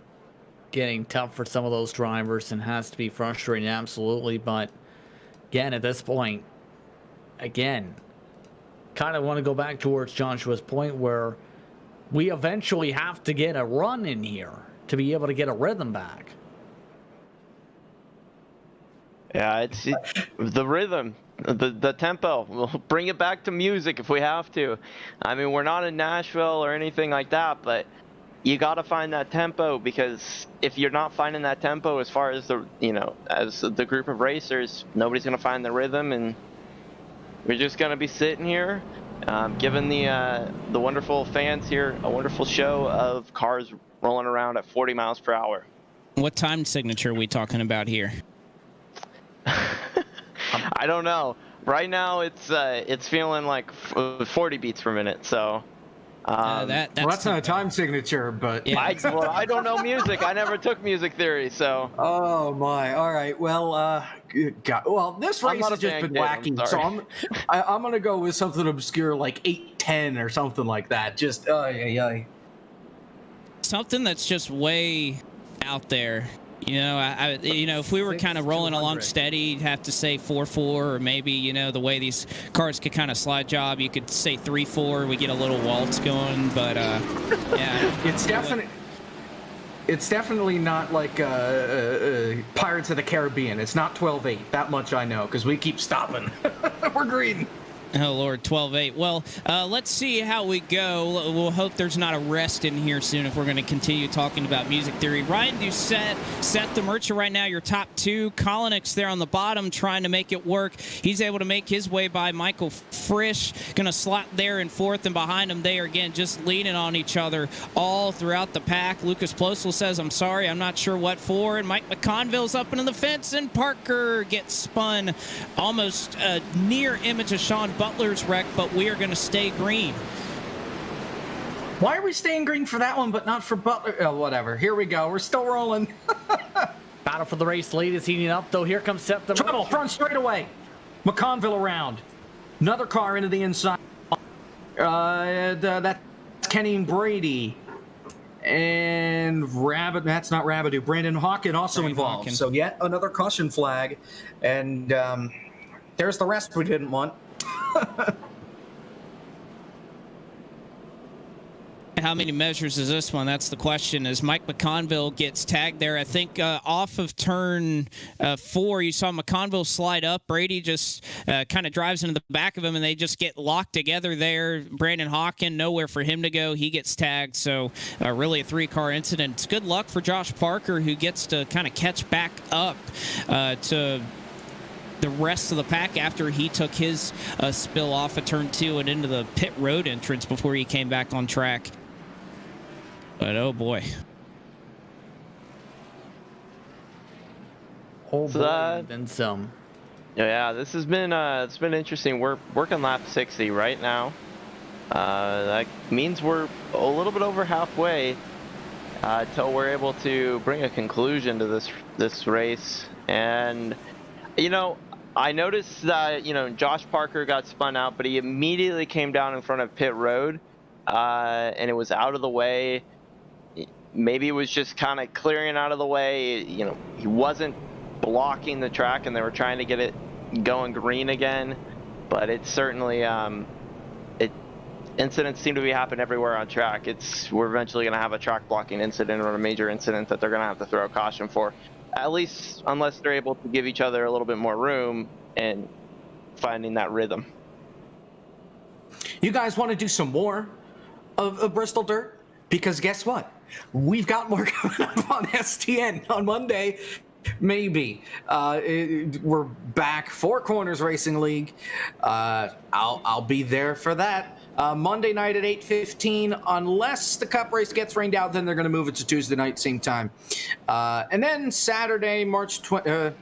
getting tough for some of those drivers and has to be frustrating, absolutely. But again, at this point, again, kind of want to go back towards Joshua's point where we eventually have to get a run in here to be able to get a rhythm back. Yeah, it's the rhythm, the tempo. We'll bring it back to music if we have to. I mean, we're not in Nashville or anything like that, but you got to find that tempo, because if you're not finding that tempo as far as as the group of racers, nobody's going to find the rhythm, and we're just going to be sitting here, giving the wonderful fans here a wonderful show of cars rolling around at 40 miles per hour. What time signature are we talking about here? I don't know. Right now, it's feeling like 40 beats per minute. So that's not a time signature, but yeah. I don't know music. I never took music theory, so. Oh my! All right. Well, God. Well, this race has just been wacky, so I'm gonna go with something obscure like 8:10 or something like that. Just something that's just way out there. If we were kind of rolling along steady, you'd have to say 4-4, or maybe, the way these cars could kind of slide job, you could say 3-4. We get a little waltz going, but yeah. It's definitely not like Pirates of the Caribbean. It's not 12-8. That much I know, because we keep stopping. We're green. Oh, Lord, 12-8. Well, let's see how we go. We'll hope there's not a rest in here soon if we're going to continue talking about music theory. Ryan Doucette, Seth the Merchant right now, your top two. Collinix there on the bottom trying to make it work. He's able to make his way by Michael Frisch. Going to slot there in fourth, and behind him they are, again, just leaning on each other all throughout the pack. Lucas Plosel says, I'm sorry, I'm not sure what for. And Mike McConville's up into the fence, and Parker gets spun. Almost a near image of Sean Butler's wreck, but we are going to stay green. Why are we staying green for that one, but not for Butler? Oh, whatever. Here we go. We're still rolling. Battle for the race lead is heating up, though. Here comes Seth the Trouble, front straightaway. McConville around. Another car into the inside. That's Kenny Brady. And that's not Rabidou. Brandon Hawken also involved. So yet another caution flag. And there's the rest we didn't want. How many measures is this one? That's the question. As Mike McConville gets tagged there, I think off of turn 4, you saw McConville slide up. Brady just kind of drives into the back of him, and they just get locked together there. Brandon Hawken, nowhere for him to go. He gets tagged, so really a 3-car incident. It's good luck for Josh Parker, who gets to kind of catch back up to the rest of the pack after he took his spill off of turn 2 and into the pit road entrance before he came back on track. But oh boy. Oh boy, then some. Yeah, this has been it's been interesting. We're working lap 60 right now. That means we're a little bit over halfway till we're able to bring a conclusion to this race. And I noticed that Josh Parker got spun out, but he immediately came down in front of pit road, and it was out of the way. Maybe it was just kind of clearing out of the way. He wasn't blocking the track, and they were trying to get it going green again. But it's certainly incidents seem to be happening everywhere on track. We're eventually going to have a track blocking incident or a major incident that they're going to have to throw a caution for. At least unless they're able to give each other a little bit more room and finding that rhythm. You guys want to do some more of Bristol Dirt? Because guess what? We've got more coming up on STN on Monday. Maybe. We're back. Four Corners Racing League. I'll be there for that. Monday night at 8:15. Unless the Cup race gets rained out, then they're going to move it to Tuesday night, same time. And then Saturday, March 20.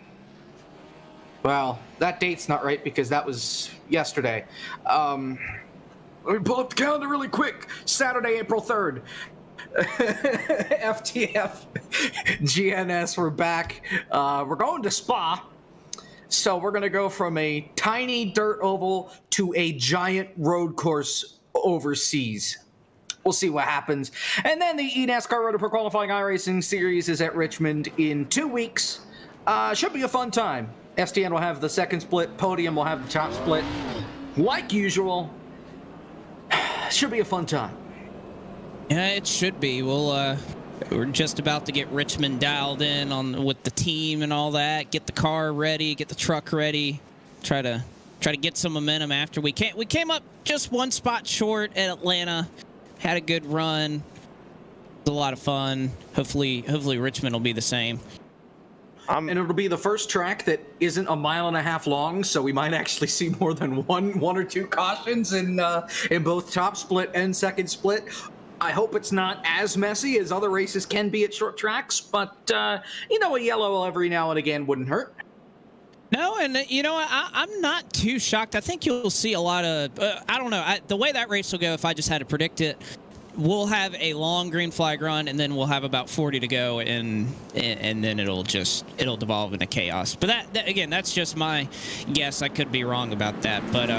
Well, that date's not right because that was yesterday. Let me pull up the calendar really quick. Saturday, April 3rd. FTF GNS, we're back. We're going to Spa. So we're going to go from a tiny dirt oval to a giant road course overseas. We'll see what happens. And then the eNASCAR Road to Pro Qualifying iRacing Series is at Richmond in 2 weeks. Should be a fun time. SDN will have the second split. Podium will have the top split. Like usual. Should be a fun time. Yeah, it should be. We're just about to get Richmond dialed in with the team and all that. Get the car ready, get the truck ready. Try to get some momentum after we came up just one spot short at Atlanta. Had a good run. It was a lot of fun. Hopefully Richmond will be the same. And it'll be the first track that isn't a mile and a half long, so we might actually see more than one or two cautions in both top split and second split. I hope it's not as messy as other races can be at short tracks, but a yellow every now and again wouldn't hurt. No, and I'm not too shocked. I think you'll see a lot of, I don't know, the way that race will go, if I just had to predict it, we'll have a long green flag run, and then we'll have about 40 to go, and then it'll devolve into chaos. But that again, that's just my guess. I could be wrong about that. But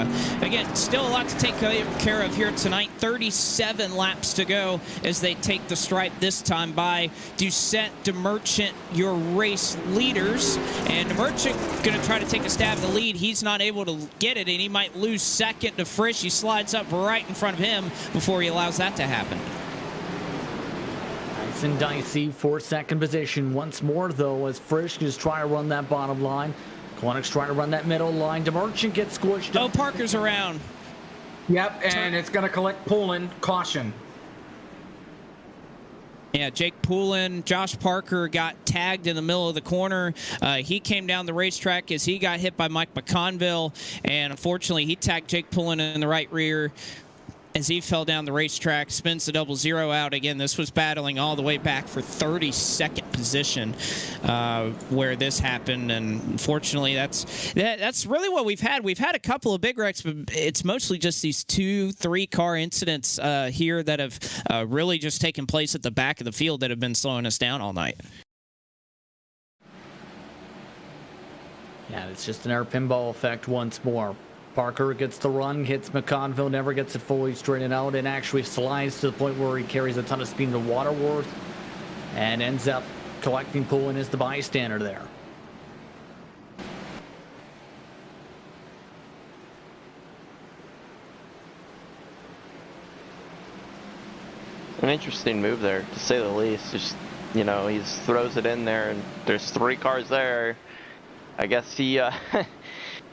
again, still a lot to take care of here tonight. 37 laps to go as they take the stripe this time by Doucette, DeMerchant, your race leaders. And DeMerchant going to try to take a stab at the lead. He's not able to get it, and he might lose second to Frisch. He slides up right in front of him before he allows that to happen. Nice and dicey for second position once more, though, as Frisch just try to run that bottom line. Koenig's trying to run that middle line. DeMerchant gets squished. Oh, Parker's around. Yep, and it's going to collect Poulin. Caution. Yeah, Jake Poulin, Josh Parker got tagged in the middle of the corner. He came down the racetrack as he got hit by Mike McConville, and unfortunately he tagged Jake Poulin in the right rear as he fell down the racetrack, spins the 0-0 out. Again, this was battling all the way back for 32nd position where this happened, and unfortunately that's really what we've had. We've had a couple of big wrecks, but it's mostly just these 2-3 car incidents here that have really just taken place at the back of the field that have been slowing us down all night. Yeah, it's just an air pinball effect once more. Parker gets the run, hits McConville, never gets it fully straightened out, and actually slides to the point where he carries a ton of speed into Waterworth and ends up collecting Poulin as the bystander there. An interesting move there, to say the least. Just, he throws it in there, and there's 3 cars there. I guess he...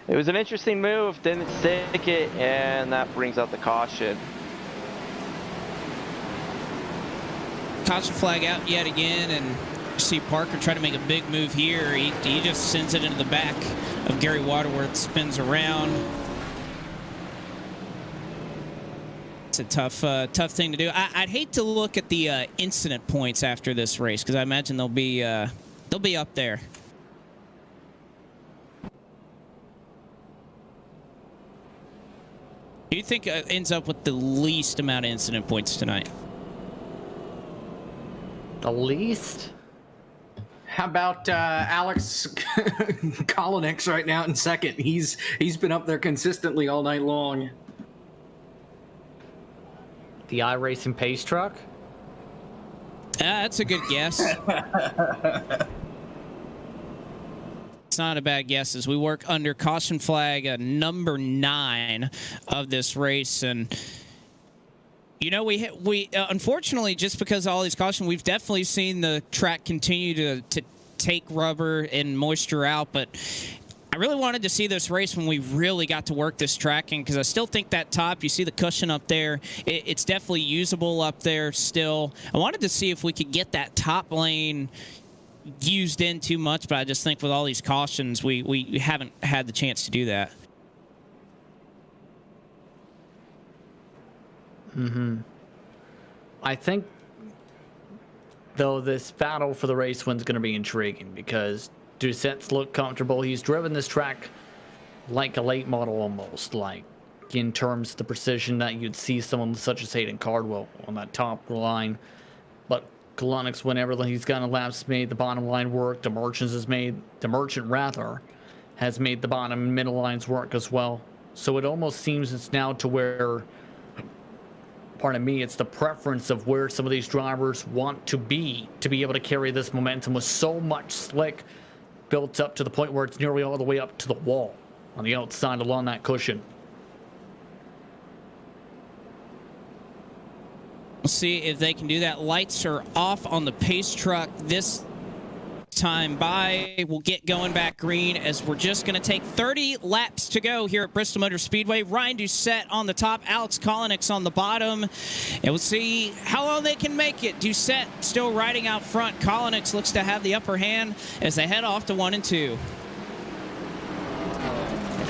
It was an interesting move, didn't stick it, and that brings out the caution. Caution flag out yet again, and you see Parker try to make a big move here. He just sends it into the back of Gary Waterworth, spins around. It's a tough thing to do. I'd hate to look at the incident points after this race, because I imagine they'll be up there. Who do you think ends up with the least amount of incident points tonight? The least? How about Alex Kolinix right now in second? He's been up there consistently all night long. The iRacing pace truck? That's a good guess. It's not a bad guess as we work under caution flag number 9 of this race. And we unfortunately, just because of all these caution, we've definitely seen the track continue to take rubber and moisture out. But I really wanted to see this race when we really got to work this tracking, because I still think that top, you see the cushion up there, it's definitely usable up there still. I wanted to see if we could get that top lane used in too much, but I just think with all these cautions, we haven't had the chance to do that. I think, though, this battle for the race win's going to be intriguing because Doucette's look comfortable. He's driven this track like a late model almost, like in terms of the precision that you'd see someone such as Hayden Cardwell on that top line. But Kalanick's, whenever he's gotten laps, made the bottom line work. The Merchant has made the bottom and middle lines work as well. So it almost seems it's now to where, pardon me, it's the preference of where some of these drivers want to be able to carry this momentum with so much slick built up to the point where it's nearly all the way up to the wall on the outside along that cushion. We'll see if they can do that. Lights are off on the pace truck this time by. We'll get going back green as we're just going to take 30 laps to go here at Bristol Motor Speedway. Ryan Doucette on the top, Alex Kalanick's on the bottom, and we'll see how long they can make it. Doucette still riding out front. Kalanick looks to have the upper hand as they head off to 1 and 2.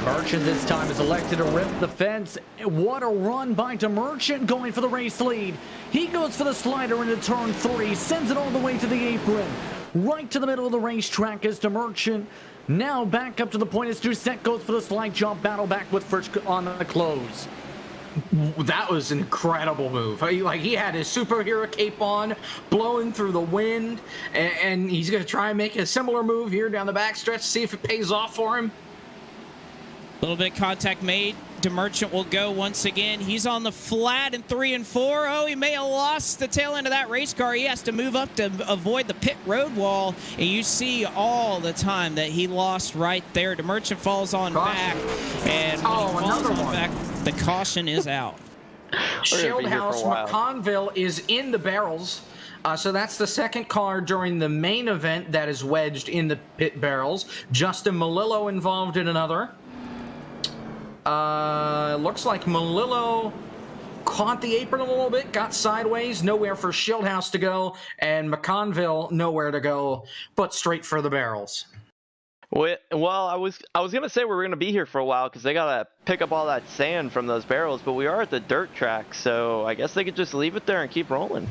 Merchant this time is elected to rip the fence. What a run by DeMerchant going for the race lead. He goes for the slider into turn 3, sends it all the way to the apron. Right to the middle of the racetrack is DeMerchant. Now back up to the point as Doucette goes for the slide jump, battle back with Frisch on the close. That was an incredible move. Like, he had his superhero cape on, blowing through the wind, and he's going to try and make a similar move here down the backstretch, see if it pays off for him. A little bit of contact made. DeMerchant will go once again. He's on the flat in 3 and 4. Oh, he may have lost the tail end of that race car. He has to move up to avoid the pit road wall. And you see all the time that he lost right there. DeMerchant falls on back. And when he falls on back, the caution is out. Shieldhouse McConville is in the barrels. So that's the second car during the main event that is wedged in the pit barrels. Justin Malillo involved in another. Looks like Malillo caught the apron a little bit, got sideways, nowhere for Shieldhouse to go, and McConville nowhere to go, but straight for the barrels. Well, I was gonna say we were gonna be here for a while because they gotta pick up all that sand from those barrels, but we are at the dirt track, so I guess they could just leave it there and keep rolling.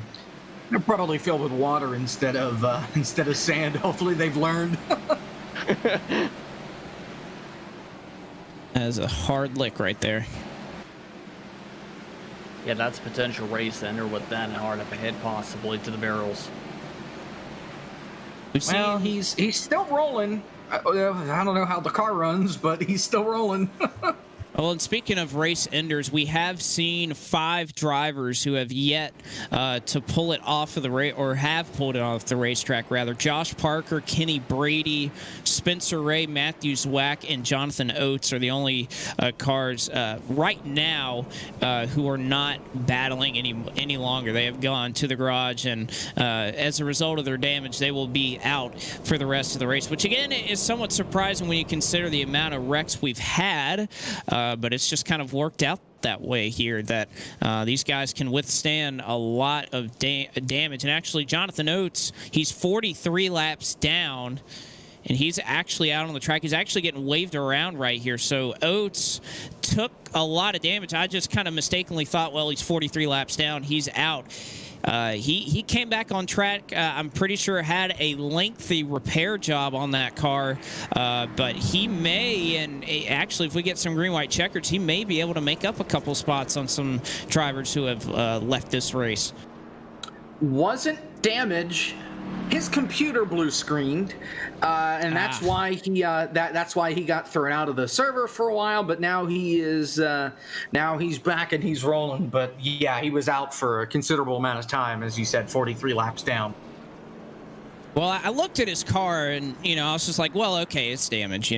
They're probably filled with water instead of sand. Hopefully they've learned. That is a hard lick right there. Yeah, that's a potential race ender with that hard of a hit possibly to the barrels. Well, he's still rolling. I don't know how the car runs, but he's still rolling. Well, and speaking of race enders, we have seen 5 drivers who have yet to pull it off of the race, or have pulled it off the racetrack, rather. Josh Parker, Kenny Brady, Spencer Ray, Matthew Zwack, and Jonathan Oates are the only cars right now who are not battling any longer. They have gone to the garage, and as a result of their damage, they will be out for the rest of the race, which again is somewhat surprising when you consider the amount of wrecks we've had. But it's just kind of worked out that way here, that these guys can withstand a lot of damage. And actually, Jonathan Oates, he's 43 laps down, and he's actually out on the track. He's actually getting waved around right here. So Oates took a lot of damage. I just kind of mistakenly thought, well, he's 43 laps down, he's out. He came back on track. I'm pretty sure had a lengthy repair job on that car, but he may, and actually if we get some green-white checkers, he may be able to make up a couple spots on some drivers who have left this race. Wasn't damage. His computer blue screened, and that's why he that's why he got thrown out of the server for a while. But now he's back and he's rolling. But yeah, he was out for a considerable amount of time, as you said, 43 laps down. Well, I looked at his car, and I was just like, well, okay, it's damage,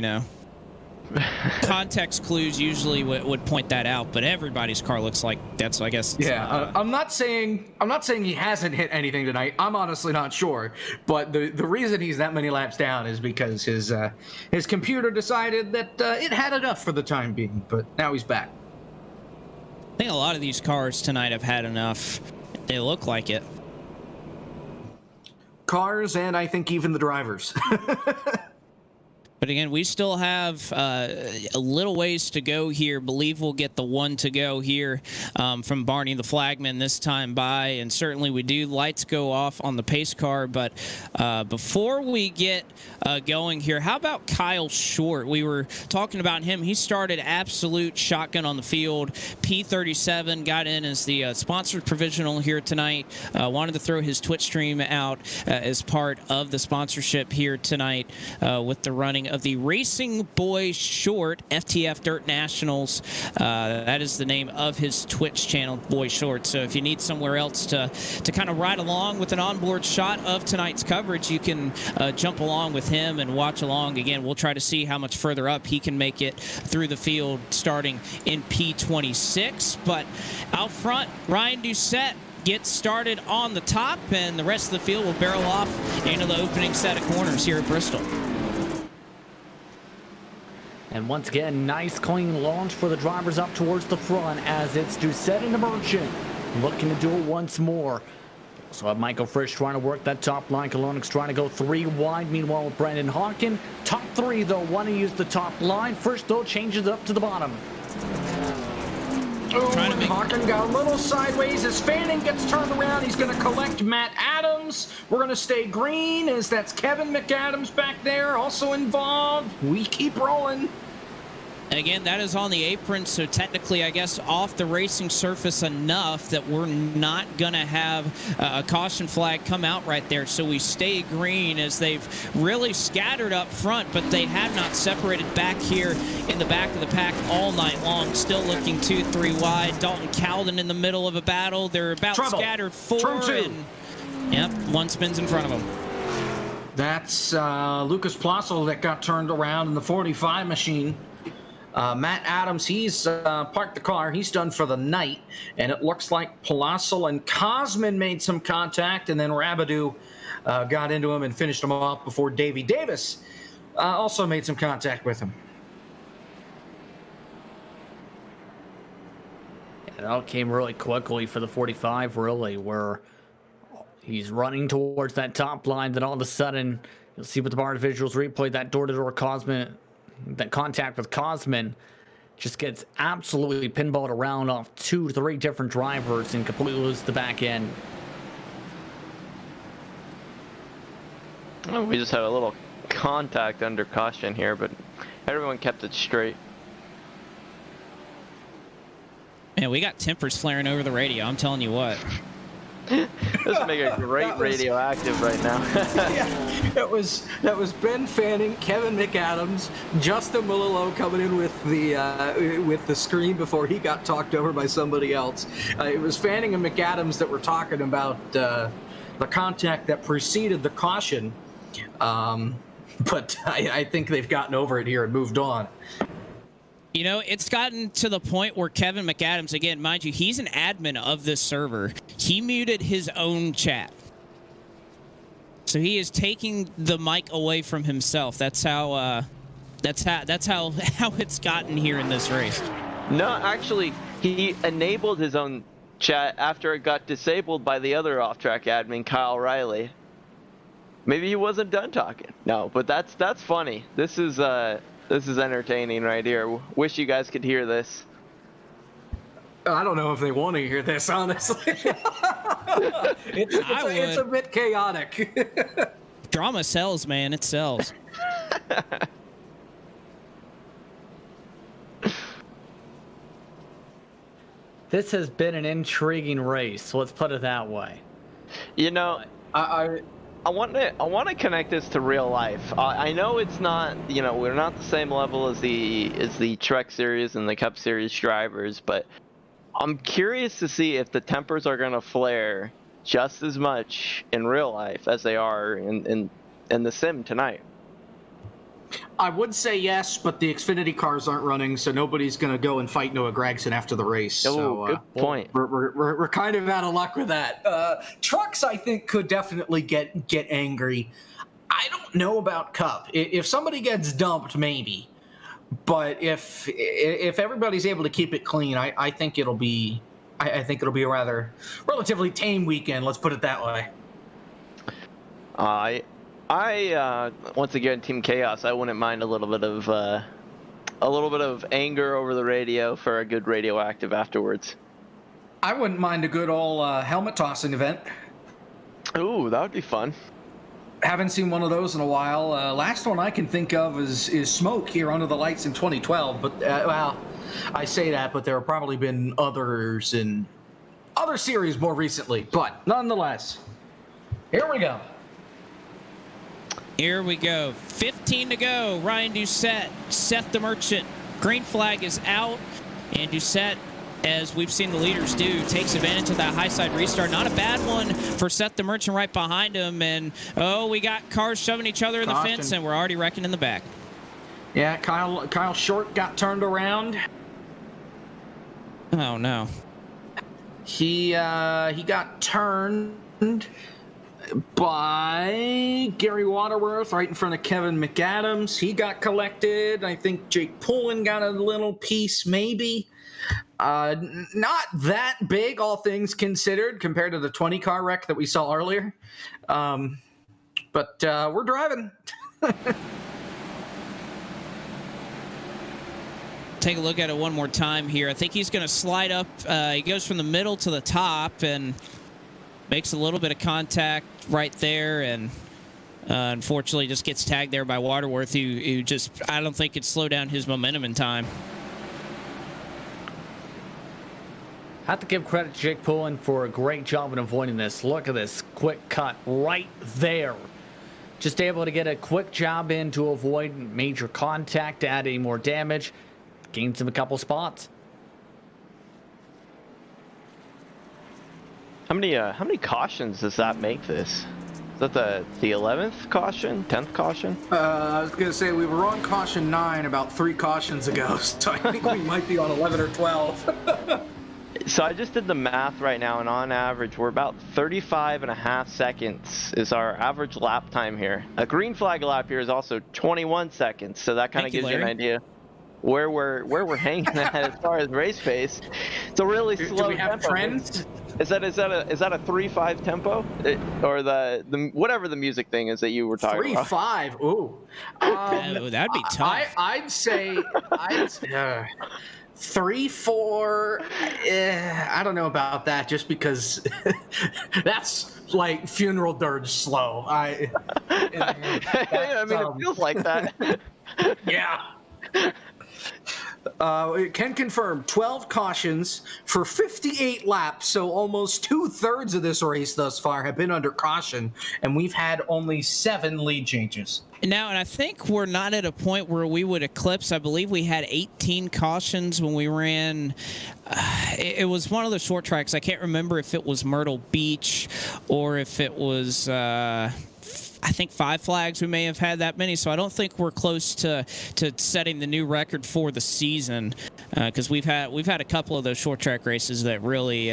Context clues usually would point that out, but everybody's car looks like that's, I guess. Yeah, I'm not saying he hasn't hit anything tonight. I'm honestly not sure, but the reason he's that many laps down is because his computer decided that it had enough for the time being. But now he's back. I think a lot of these cars tonight have had enough. They look like it. cars, and I think even the drivers. But again, we still have a little ways to go here. Believe we'll get the one to go here from Barney the flagman this time by. And certainly we do. Lights go off on the pace car. But before we get going here, how about Kyle Short? We were talking about him. He started absolute shotgun on the field. P37 got in as the sponsored provisional here tonight. Wanted to throw his Twitch stream out as part of the sponsorship here tonight with the running of the Racing Boy Short FTF Dirt Nationals. That is the name of his Twitch channel, Boy Short. So if you need somewhere else to kind of ride along with an onboard shot of tonight's coverage, you can jump along with him and watch along. Again, we'll try to see how much further up he can make it through the field starting in P26. But out front, Ryan Doucette gets started on the top, and the rest of the field will barrel off into the opening set of corners here at Bristol. And once again, nice clean launch for the drivers up towards the front as it's Doucette and the Merchant looking to do it once more. So have Michael Frisch trying to work that top line. Kolonix trying to go 3 wide. Meanwhile, Brandon Hawken, top 3 though, want to use the top line. Frisch though changes it up to the bottom. Oh, and Hawken got a little sideways as Fanning gets turned around. He's going to collect Matt Adams. We're going to stay green as that's Kevin McAdams back there also involved. We keep rolling. Again, that is on the apron, so technically, I guess, off the racing surface enough that we're not going to have a caution flag come out right there. So we stay green as they've really scattered up front, but they have not separated back here in the back of the pack all night long. Still looking 2-3 wide. Dalton Cowden in the middle of a battle. They're about scattered 4. And, yep, one spins in front of them. That's Lucas Plassel that got turned around in the 45 machine. Matt Adams, he's parked the car. He's done for the night. And it looks like Palassel and Cosman made some contact, and then Rabidou got into him and finished him off before Davey Davis also made some contact with him. It all came really quickly for the 45, really, where he's running towards that top line. Then all of a sudden, you'll see with the bar visuals replay, that door-to-door Cosman, that contact with Cosman just gets absolutely pinballed around off 2-3 different drivers and completely loses the back end. Oh, we just had a little contact under caution here, but everyone kept it straight. Man, we got tempers flaring over the radio. I'm telling you what. This would make a great radioactive right now. Yeah, that was Ben Fanning, Kevin McAdams, Justin Malillo coming in with the screen before he got talked over by somebody else. It was Fanning and McAdams that were talking about the contact that preceded the caution, but I think they've gotten over it here and moved on. You know, it's gotten to the point where Kevin McAdams, again, mind you, he's an admin of this server. He muted his own chat. So he is taking the mic away from himself. That's how it's gotten here in this race. No, actually, he enabled his own chat after it got disabled by the other off-track admin, Kyle Riley. Maybe he wasn't done talking. No, but that's funny. This is entertaining right here. Wish you guys could hear this. I don't know if they want to hear this, honestly. It's a bit chaotic. Drama sells, man. It sells. This has been an intriguing race. Let's put it that way. You know, I want to connect this to real life. I know it's not, you know, we're not the same level as the Trek Series and the Cup Series drivers, but I'm curious to see if the tempers are going to flare just as much in real life as they are in the sim tonight. I would say yes, but the Xfinity cars aren't running, so nobody's going to go and fight Noah Gragson after the race. Oh, so, good point. We're kind of out of luck with that. Trucks, I think, could definitely get angry. I don't know about Cup. If somebody gets dumped, maybe. But if everybody's able to keep it clean, I think it'll be a rather relatively tame weekend. Let's put it that way. I once again, Team Chaos. I wouldn't mind a little bit of anger over the radio for a good radioactive afterwards. I wouldn't mind a good old helmet tossing event. Ooh, that would be fun. Haven't seen one of those in a while. Last one I can think of is Smoke here under the lights in 2012. But well, I say that, but there have probably been others in other series more recently. But nonetheless, here we go. Here we go. 15 to go. Ryan Doucette, Seth the Merchant. Green flag is out, and Doucette, as we've seen the leaders do, takes advantage of that high side restart. Not a bad one for Seth the Merchant right behind him. And, oh, we got cars shoving each other in the fence, and we're already wrecking in the back. Yeah, Kyle Short got turned around. Oh, no. He got turned by Gary Waterworth right in front of Kevin McAdams. He got collected. I think Jake Pullen got a little piece, maybe. Not that big, all things considered, compared to the 20-car wreck that we saw earlier. But we're driving. Take a look at it one more time here. I think he's going to slide up. He goes from the middle to the top and makes a little bit of contact right there, and unfortunately just gets tagged there by Waterworth, who just, I don't think could slow down his momentum in time. Have to give credit to Jake Pullen for a great job in avoiding this. Look at this quick cut right there. Just able to get a quick job in to avoid major contact, adding more damage. Gains him a couple spots. How many cautions does that make this? Is that the 11th caution, 10th caution? I was gonna say we were on caution 9 about 3 cautions ago, so I think we might be on 11 or 12. So I just did the math right now, and on average, we're about 35.5 seconds is our average lap time here. A green flag lap here is also 21 seconds, so that kind of gives you an idea where we're hanging at as far as race pace. It's a really slow Do we have tempo. trends? Is that a 3.5 tempo, or the whatever the music thing is that you were talking about? 3.5. Ooh. That'd be tough. I'd say 3-4. I don't know about that, just because that's like funeral dirge slow. I mean, it feels like that. Yeah. It can confirm 12 cautions for 58 laps, so almost 2/3 of this race thus far have been under caution, and we've had only 7 lead changes. Now, and I think we're not at a point where we would eclipse. I believe we had 18 cautions when we ran. It was one of the short tracks. I can't remember if it was Myrtle Beach or if it was, I think 5 flags. We may have had that many. So I don't think we're close to setting the new record for the season, because we've had a couple of those short track races that really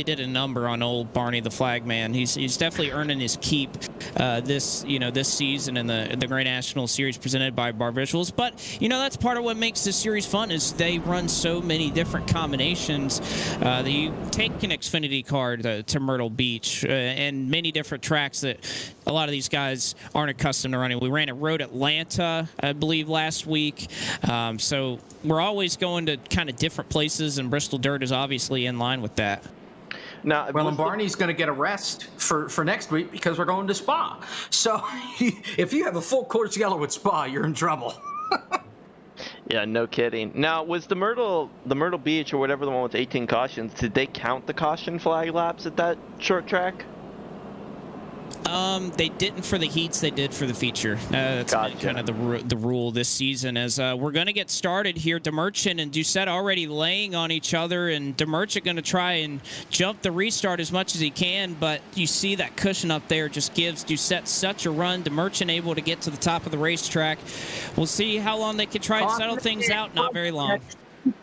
did a number on old Barney the Flag Man. He's definitely earning his keep this season in the Grand National Series presented by Bar Visuals. But that's part of what makes this series fun, is they run so many different combinations. That you take an Xfinity car to Myrtle Beach and many different tracks that a lot of these guys aren't accustomed to running. We ran at Road Atlanta, I believe, last week. So we're always going to kind of different places, and Bristol Dirt is obviously in line with that. Now, well, and Barney's going to get a rest for next week because we're going to Spa. So if you have a full course yellow at Spa, you're in trouble. Yeah, no kidding. Now, was the Myrtle Beach or whatever the one with 18 cautions, did they count the caution flag laps at that short track? They didn't for the heats. They did for the feature. That's Gotcha. kind of the rule this season. As we're going to get started here, Demerchant and Doucette already laying on each other, and Demerchant going to try and jump the restart as much as he can, but you see that cushion up there just gives Doucette such a run. Demerchant able to get to the top of the racetrack. We'll see how long they can try and settle things out. Not very long.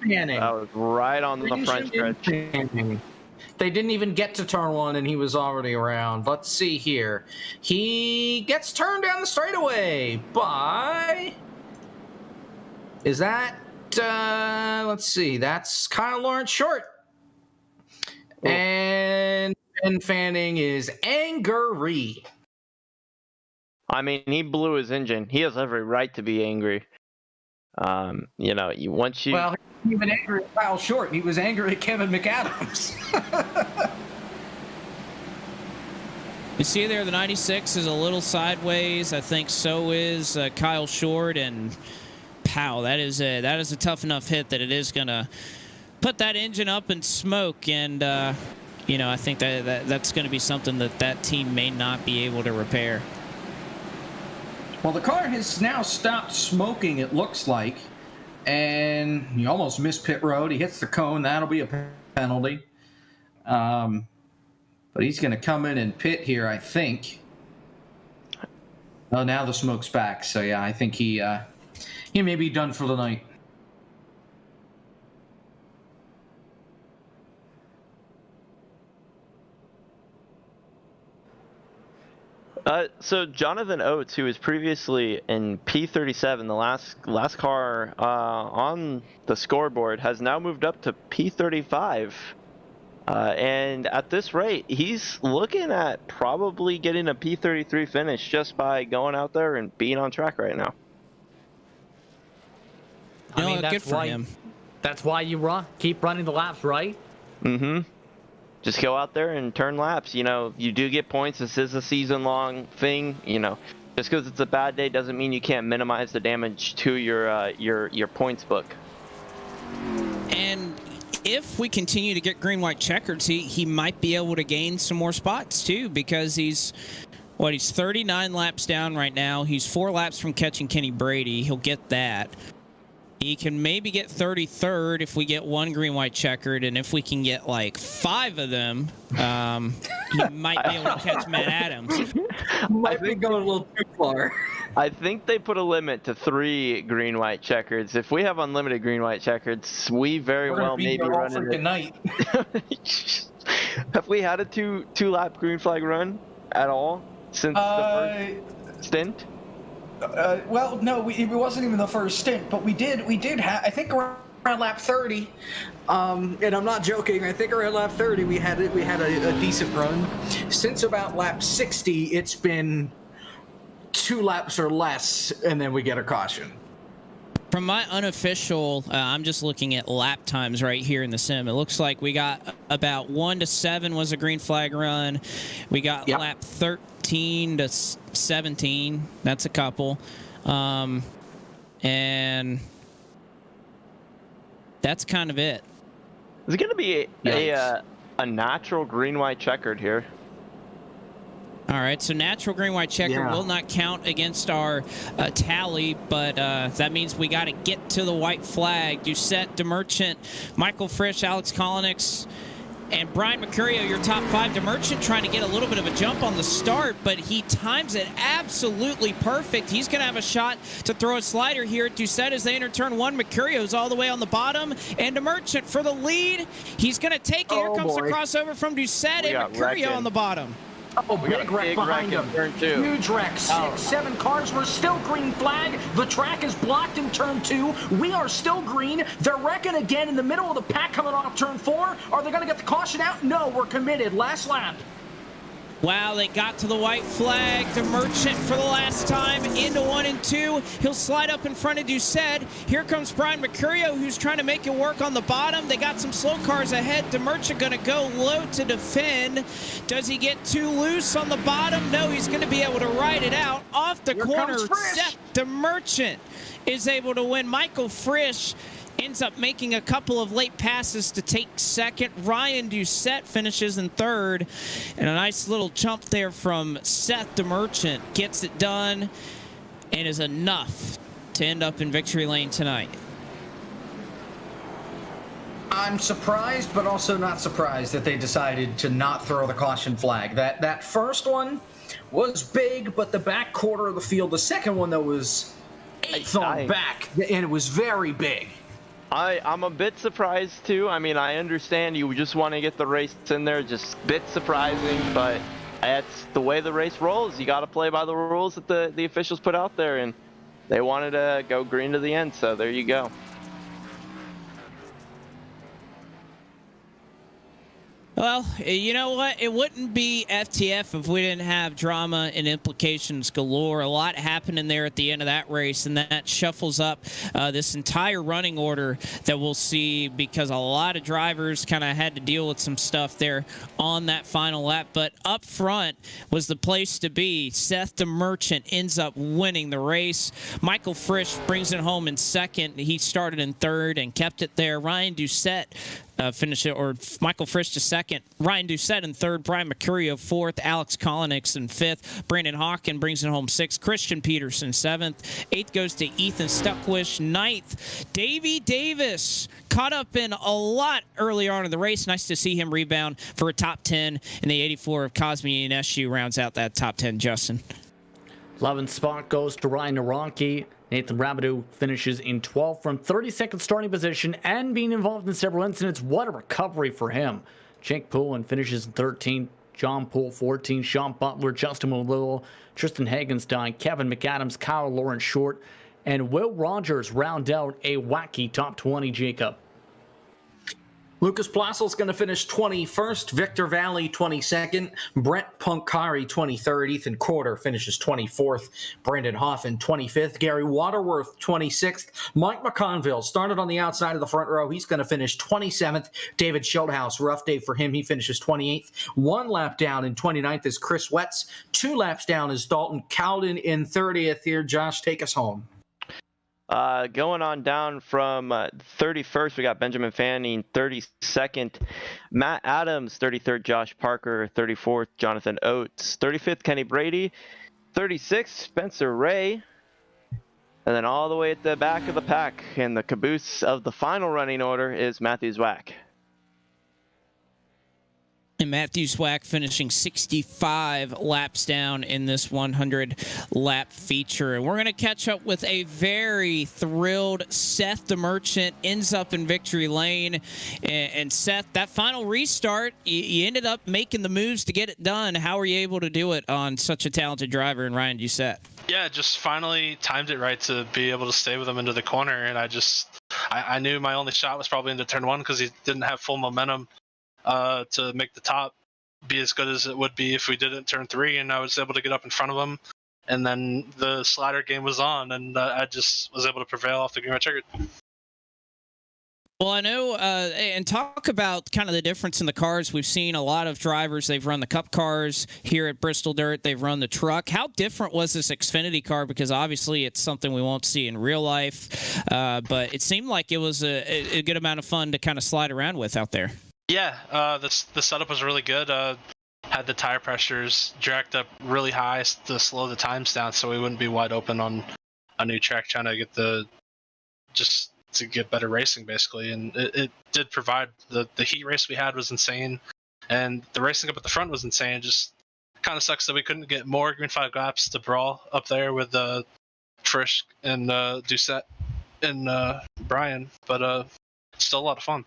That was right on the front stretch. They didn't even get to turn 1, and he was already around. Let's see here. He gets turned down the straightaway by... Is that... let's see. That's Kyle Lawrence Short. Oh. And Ben Fanning is angry. I mean, he blew his engine. He has every right to be angry. Once you. Well, he was angry at Kyle Short. He was angry at Kevin McAdams. You see there, the 96 is a little sideways. I think so is Kyle Short, and pow, that is a tough enough hit that it is gonna put that engine up in smoke, and I think that's going to be something that team may not be able to repair. Well, the car has now stopped smoking, it looks like, and he almost missed pit road. He hits the cone. That'll be a penalty. But he's going to come in and pit here, I think. Oh, now the smoke's back. So, yeah, I think he may be done for the night. So Jonathan Oates, who was previously in P37, the last car on the scoreboard, has now moved up to P35. And at this rate, he's looking at probably getting a P33 finish just by going out there and being on track right now. I mean, good for him. That's why you keep running the laps, right? Mm-hmm. Just go out there and turn laps. You do get points. This is a season-long thing. Just because it's a bad day doesn't mean you can't minimize the damage to your points book. And if we continue to get green-white checkers, he might be able to gain some more spots too, because he's 39 laps down right now. He's 4 laps from catching Kenny Brady. He'll get that. He can maybe get 33rd if we get 1 green-white checkered, and if we can get like 5 of them, he might be able to catch Matt Adams. Might be going a little too far. I think they put a limit to 3 green-white checkers. If we have unlimited green-white checkers, we very well may be running it. Night. Have we had a two-lap green flag run at all since the first stint? Well, no, it wasn't even the first stint, but we did have, I think around lap 30, and I'm not joking, I think around lap 30 we had a decent run. Since about lap 60, it's been 2 laps or less, and then we get a caution. From my unofficial, I'm just looking at lap times right here in the sim. It looks like we got about 1 to 7 was a green flag run. We got lap 13 to 17. That's a couple. And that's kind of it. Is it going to be a natural green-white checkered here? All right, so natural green-white checker will not count against our tally, but that means we got to get to the white flag. Doucette, DeMerchant, Michael Frisch, Alex Kolonix, and Brian Mercurio, your top 5. DeMerchant trying to get a little bit of a jump on the start, but he times it absolutely perfect. He's going to have a shot to throw a slider here at Doucette as they enter turn 1. Mercurio's all the way on the bottom, and DeMerchant for the lead. He's going to take it. Here comes the crossover from Doucette, and Mercurio on the bottom. Oh, big wreck behind him. Huge wreck. 6, 7 cars. We're still green flag. The track is blocked in turn 2. We are still green. They're wrecking again in the middle of the pack coming off turn 4. Are they going to get the caution out? No, we're committed. Last lap. Wow, they got to the white flag. DeMerchant for the last time into 1 and 2. He'll slide up in front of Doucette. Here comes Brian Mercurio, who's trying to make it work on the bottom. They got some slow cars ahead. DeMerchant going to go low to defend. Does he get too loose on the bottom? No, he's going to be able to ride it out. Off the corner, Seth DeMerchant is able to win. Michael Frisch ends up making a couple of late passes to take second. Ryan Doucette finishes in third. And a nice little jump there from Seth DeMerchant gets it done and is enough to end up in victory lane tonight. I'm surprised, but also not surprised that they decided to not throw the caution flag. That first one was big, but the back quarter of the field, the second one, though, was 8th on back, and it was very big. I'm a bit surprised too. I mean, I understand you just want to get the race in there, just a bit surprising, but that's the way the race rolls. You got to play by the rules that the officials put out there, and they wanted to go green to the end, so there you go. Well, you know what? It wouldn't be FTF if we didn't have drama and implications galore. A lot happening there at the end of that race, and that shuffles up this entire running order that we'll see because a lot of drivers kind of had to deal with some stuff there on that final lap. But up front was the place to be. Seth the Merchant ends up winning the race. Michael Frisch brings it home in second. He started in third and kept it there. Ryan Doucette finished it, or Michael Frisch to second. Ryan Doucette in third. Brian Mercurio fourth. Alex Kolonix in fifth. Brandon Hawken brings it home sixth. Christian Peterson seventh. Eighth goes to Ethan Stuckwish. Ninth, Davey Davis caught up in a lot earlier on in the race. Nice to see him rebound for a top 10 in the 84 of Cosme and SU rounds out that top 10, Justin. 11th spot goes to Ryan Naranki. Nathan Rabideau finishes in 12th from 32nd starting position and being involved in several incidents. What a recovery for him. Jake Poulin finishes in 13th. John Poole 14th. Sean Butler, Justin Malillo, Tristan Hagenstein, Kevin McAdams, Kyle Lawrence Short, and Will Rogers round out a wacky top 20, Jacob. Lucas Plassel's going to finish 21st. Victor Valley 22nd. Brent Punkari 23rd. Ethan Corder finishes 24th. Brandon Hoffman 25th. Gary Waterworth 26th. Mike McConville started on the outside of the front row. He's going to finish 27th. David Schildhouse, rough day for him. He finishes 28th. 1 lap down in 29th is Chris Wetz. 2 laps down is Dalton Cowden in 30th. Here, Josh, take us home. Going on down from 31st, we got Benjamin Fanning, 32nd, Matt Adams, 33rd, Josh Parker, 34th, Jonathan Oates, 35th, Kenny Brady, 36th, Spencer Ray, and then all the way at the back of the pack in the caboose of the final running order is Matthew Zwack. And Matthew Zwack finishing 65 laps down in this 100-lap feature. And we're going to catch up with a very thrilled Seth the Merchant. Ends up in victory lane. And Seth, that final restart, you ended up making the moves to get it done. How were you able to do it on such a talented driver in Ryan Doucette? Yeah, just finally timed it right to be able to stay with him into the corner. And I knew my only shot was probably into turn 1 because he didn't have full momentum to make the top be as good as it would be if we did it in turn 3, and I was able to get up in front of him, and then the slider game was on, and I just was able to prevail off the green I triggered. Well, I know, and talk about kind of the difference in the cars. We've seen a lot of drivers, they've run the Cup cars here at Bristol Dirt, they've run the truck. How different was this Xfinity car? Because obviously it's something we won't see in real life, but it seemed like it was a good amount of fun to kind of slide around with out there. Yeah, the setup was really good. Had the tire pressures jacked up really high to slow the times down, so we wouldn't be wide open on a new track trying to get to get better racing, basically. And it did provide the heat race we had was insane, and the racing up at the front was insane. It just kind of sucks that we couldn't get more green flag laps to brawl up there with Frisch and Doucette and Brian, but still a lot of fun.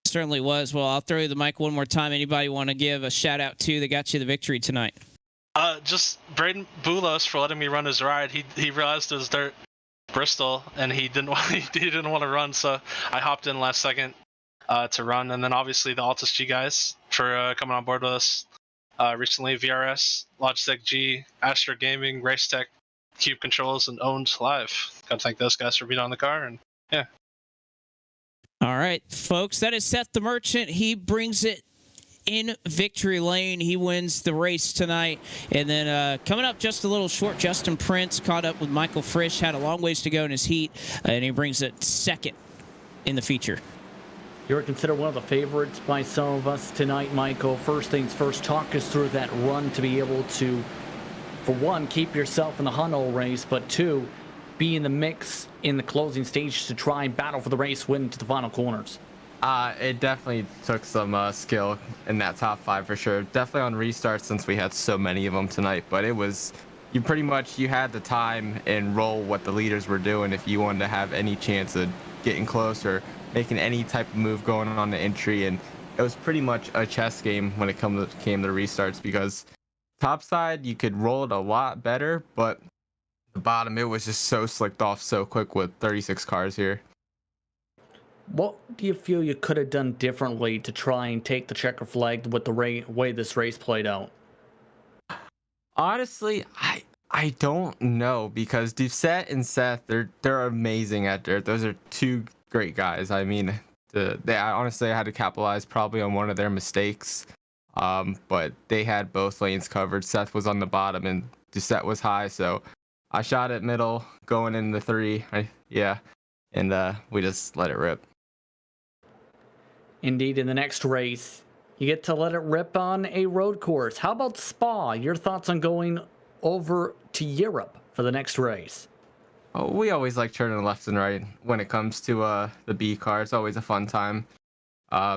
Certainly was. Well, I'll throw you the mic one more time. Anybody want to give a shout out to that got you the victory tonight? Just Braden Boulos for letting me run his ride. He realized it was dirt Bristol and he didn't want to run, so I hopped in last second to run. And then obviously the Altus G guys for coming on board with us recently. VRS, Logitech G, Astro Gaming, Racetech, Cube Controls, and Owned Live. Gotta thank those guys for being on the car, and yeah. All right, folks, that is Seth the Merchant. He brings it in victory lane. He wins the race tonight. And then coming up just a little short, Justin Prince caught up with Michael Frisch, had a long ways to go in his heat, and he brings it second in the feature. You're considered one of the favorites by some of us tonight, Michael. First things first, talk us through that run to be able to, for one, keep yourself in the Hunnell race, but two, be in the mix in the closing stage to try and battle for the race, win to the final corners. It definitely took some skill in that top 5 for sure. Definitely on restart since we had so many of them tonight, but it was, you had the time and roll what the leaders were doing if you wanted to have any chance of getting close or making any type of move going on the entry. And it was pretty much a chess game when it came to restarts, because top side you could roll it a lot better, but the bottom, it was just so slicked off so quick with 36 cars here. What do you feel you could have done differently to try and take the checker flag with the way this race played out? Honestly, I don't know because Doucette and Seth, they're amazing at dirt. Those are two great guys. I mean, I honestly had to capitalize probably on one of their mistakes. But they had both lanes covered. Seth was on the bottom and Doucette was high, so I shot at middle going in the 3. And we just let it rip. Indeed, in the next race, you get to let it rip on a road course. How about Spa? Your thoughts on going over to Europe for the next race? Oh, we always like turning left and right when it comes to the B car. It's always a fun time.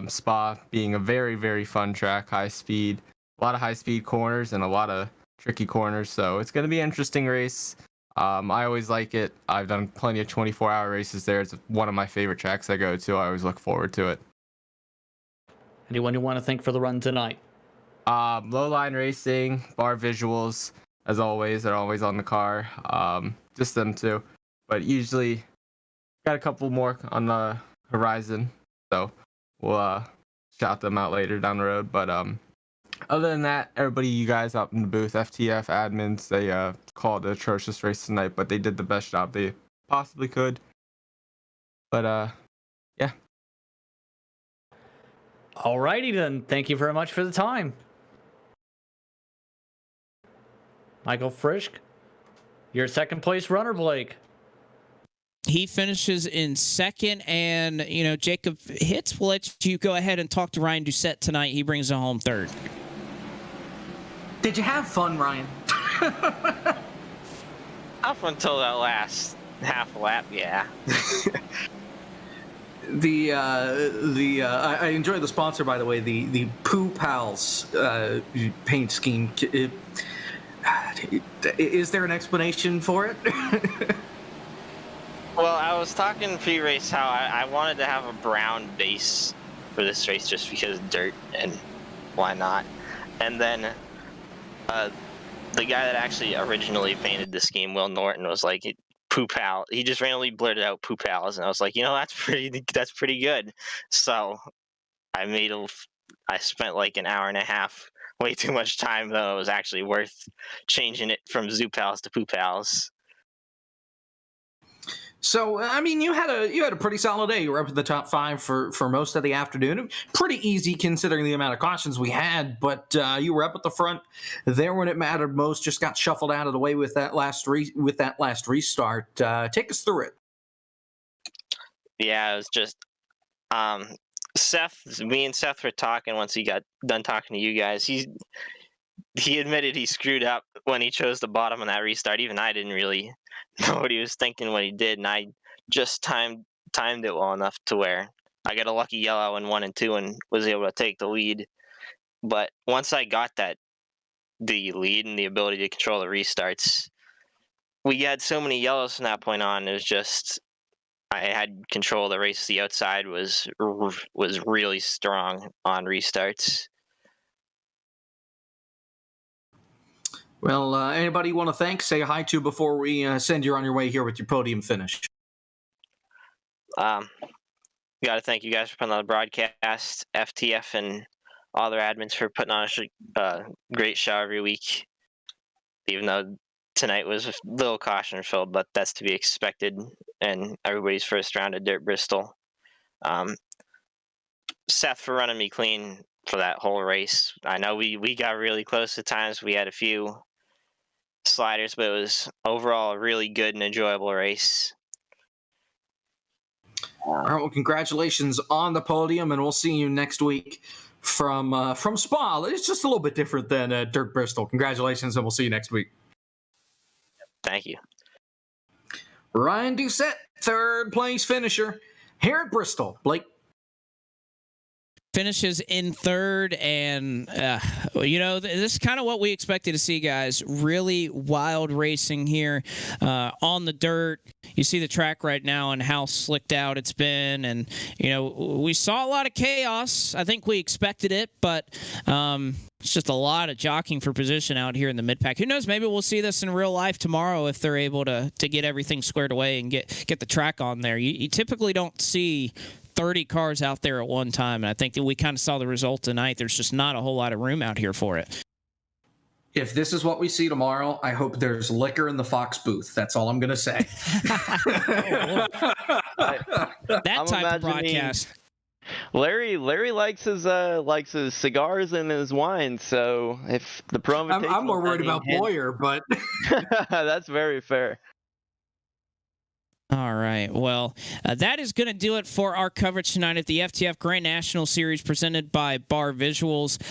Spa being a very, very fun track, high speed, a lot of high speed corners and a lot of tricky corners. So it's going to be an interesting race. I always like it. I've done plenty of 24-hour races there. It's one of my favorite tracks I go to. I always look forward to it. Anyone you want to thank for the run tonight? Low line racing, bar visuals, as always. They're always on the car. Just them two. But usually got a couple more on the horizon. So we'll shout them out later down the road. But other than that, everybody, you guys up in the booth, FTF admins, they called an atrocious race tonight, but they did the best job they possibly could. But yeah. Alrighty then. Thank you very much for the time. Michael Frisch, your second place runner, Blake. He finishes in second, and, Jacob Hitz will let you go ahead and talk to Ryan Doucette tonight. He brings it home third. Did you have fun, Ryan? Up until that last half lap, yeah. I enjoy the sponsor, by the way, the Poo Pals paint scheme. Is there an explanation for it? Well, I was talking pre-race how I wanted to have a brown base for this race just because dirt, and why not? And then the guy that actually originally painted the scheme, Will Norton, was like, "Poo Pal." He just randomly blurted out "Poo Pals," and I was like, that's pretty good. So I spent like an hour and a half, way too much time, though. It was actually worth changing it from Zoo Pals to Poo Pals. So, I mean, you had a pretty solid day. You were up in the top 5 for most of the afternoon. Pretty easy considering the amount of cautions we had, but you were up at the front there when it mattered most. Just got shuffled out of the way with that last restart. Take us through it. Yeah, it was just me and Seth were talking once he got done talking to you guys. He admitted he screwed up when he chose the bottom on that restart. Even I didn't really know what he was thinking when he did, and I just timed it well enough to where I got a lucky yellow in 1 and 2 and was able to take the lead. But once I got the lead and the ability to control the restarts, we had so many yellows from that point on. It was just I had control of the race. The outside was really strong on restarts. Well, anybody you want to thank, say hi to before we send you on your way here with your podium finish? Got to thank you guys for putting on the broadcast, FTF and all their admins for putting on a great show every week. Even though tonight was a little caution filled, but that's to be expected. And everybody's first round at Dirt Bristol. Seth for running me clean for that whole race. I know we got really close at times. We had a few sliders, but it was overall a really good and enjoyable race. All right, well, congratulations on the podium, and we'll see you next week from Spa. It's just a little bit different than Dirt Bristol. Congratulations, and we'll see you next week. Thank you. Ryan Doucette, third place finisher here at Bristol. Blake? Finishes in third, and this is kind of what we expected to see, guys. Really wild racing here on the dirt. You see the track right now and how slicked out it's been, and we saw a lot of chaos. I think we expected it, but it's just a lot of jockeying for position out here in the mid-pack. Who knows? Maybe we'll see this in real life tomorrow if they're able to get everything squared away and get the track on there. You typically don't see 30 cars out there at one time. And I think that we kind of saw the result tonight. There's just not a whole lot of room out here for it. If this is what we see tomorrow, I hope there's liquor in the Fox booth. That's all I'm going to say. That I'm type of imagining broadcast. Larry likes his cigars and his wine. So if the pro I'm more worried about Boyer, but that's very fair. All right. Well, that is going to do it for our coverage tonight at the FTF Grand National Series presented by Bar Visuals.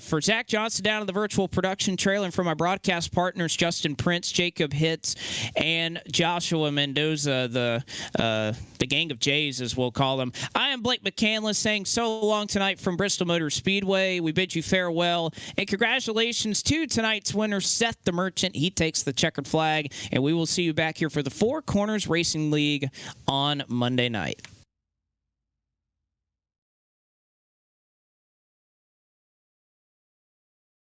For Zach Johnson down in the virtual production trailer, and for my broadcast partners, Justin Prince, Jacob Hitz, and Joshua Mendoza, the gang of Jays, as we'll call them. I am Blake McCandless saying so long tonight from Bristol Motor Speedway. We bid you farewell, and congratulations to tonight's winner, Seth the Merchant. He takes the checkered flag, and we will see you back here for the Four Corners Racing League on Monday night.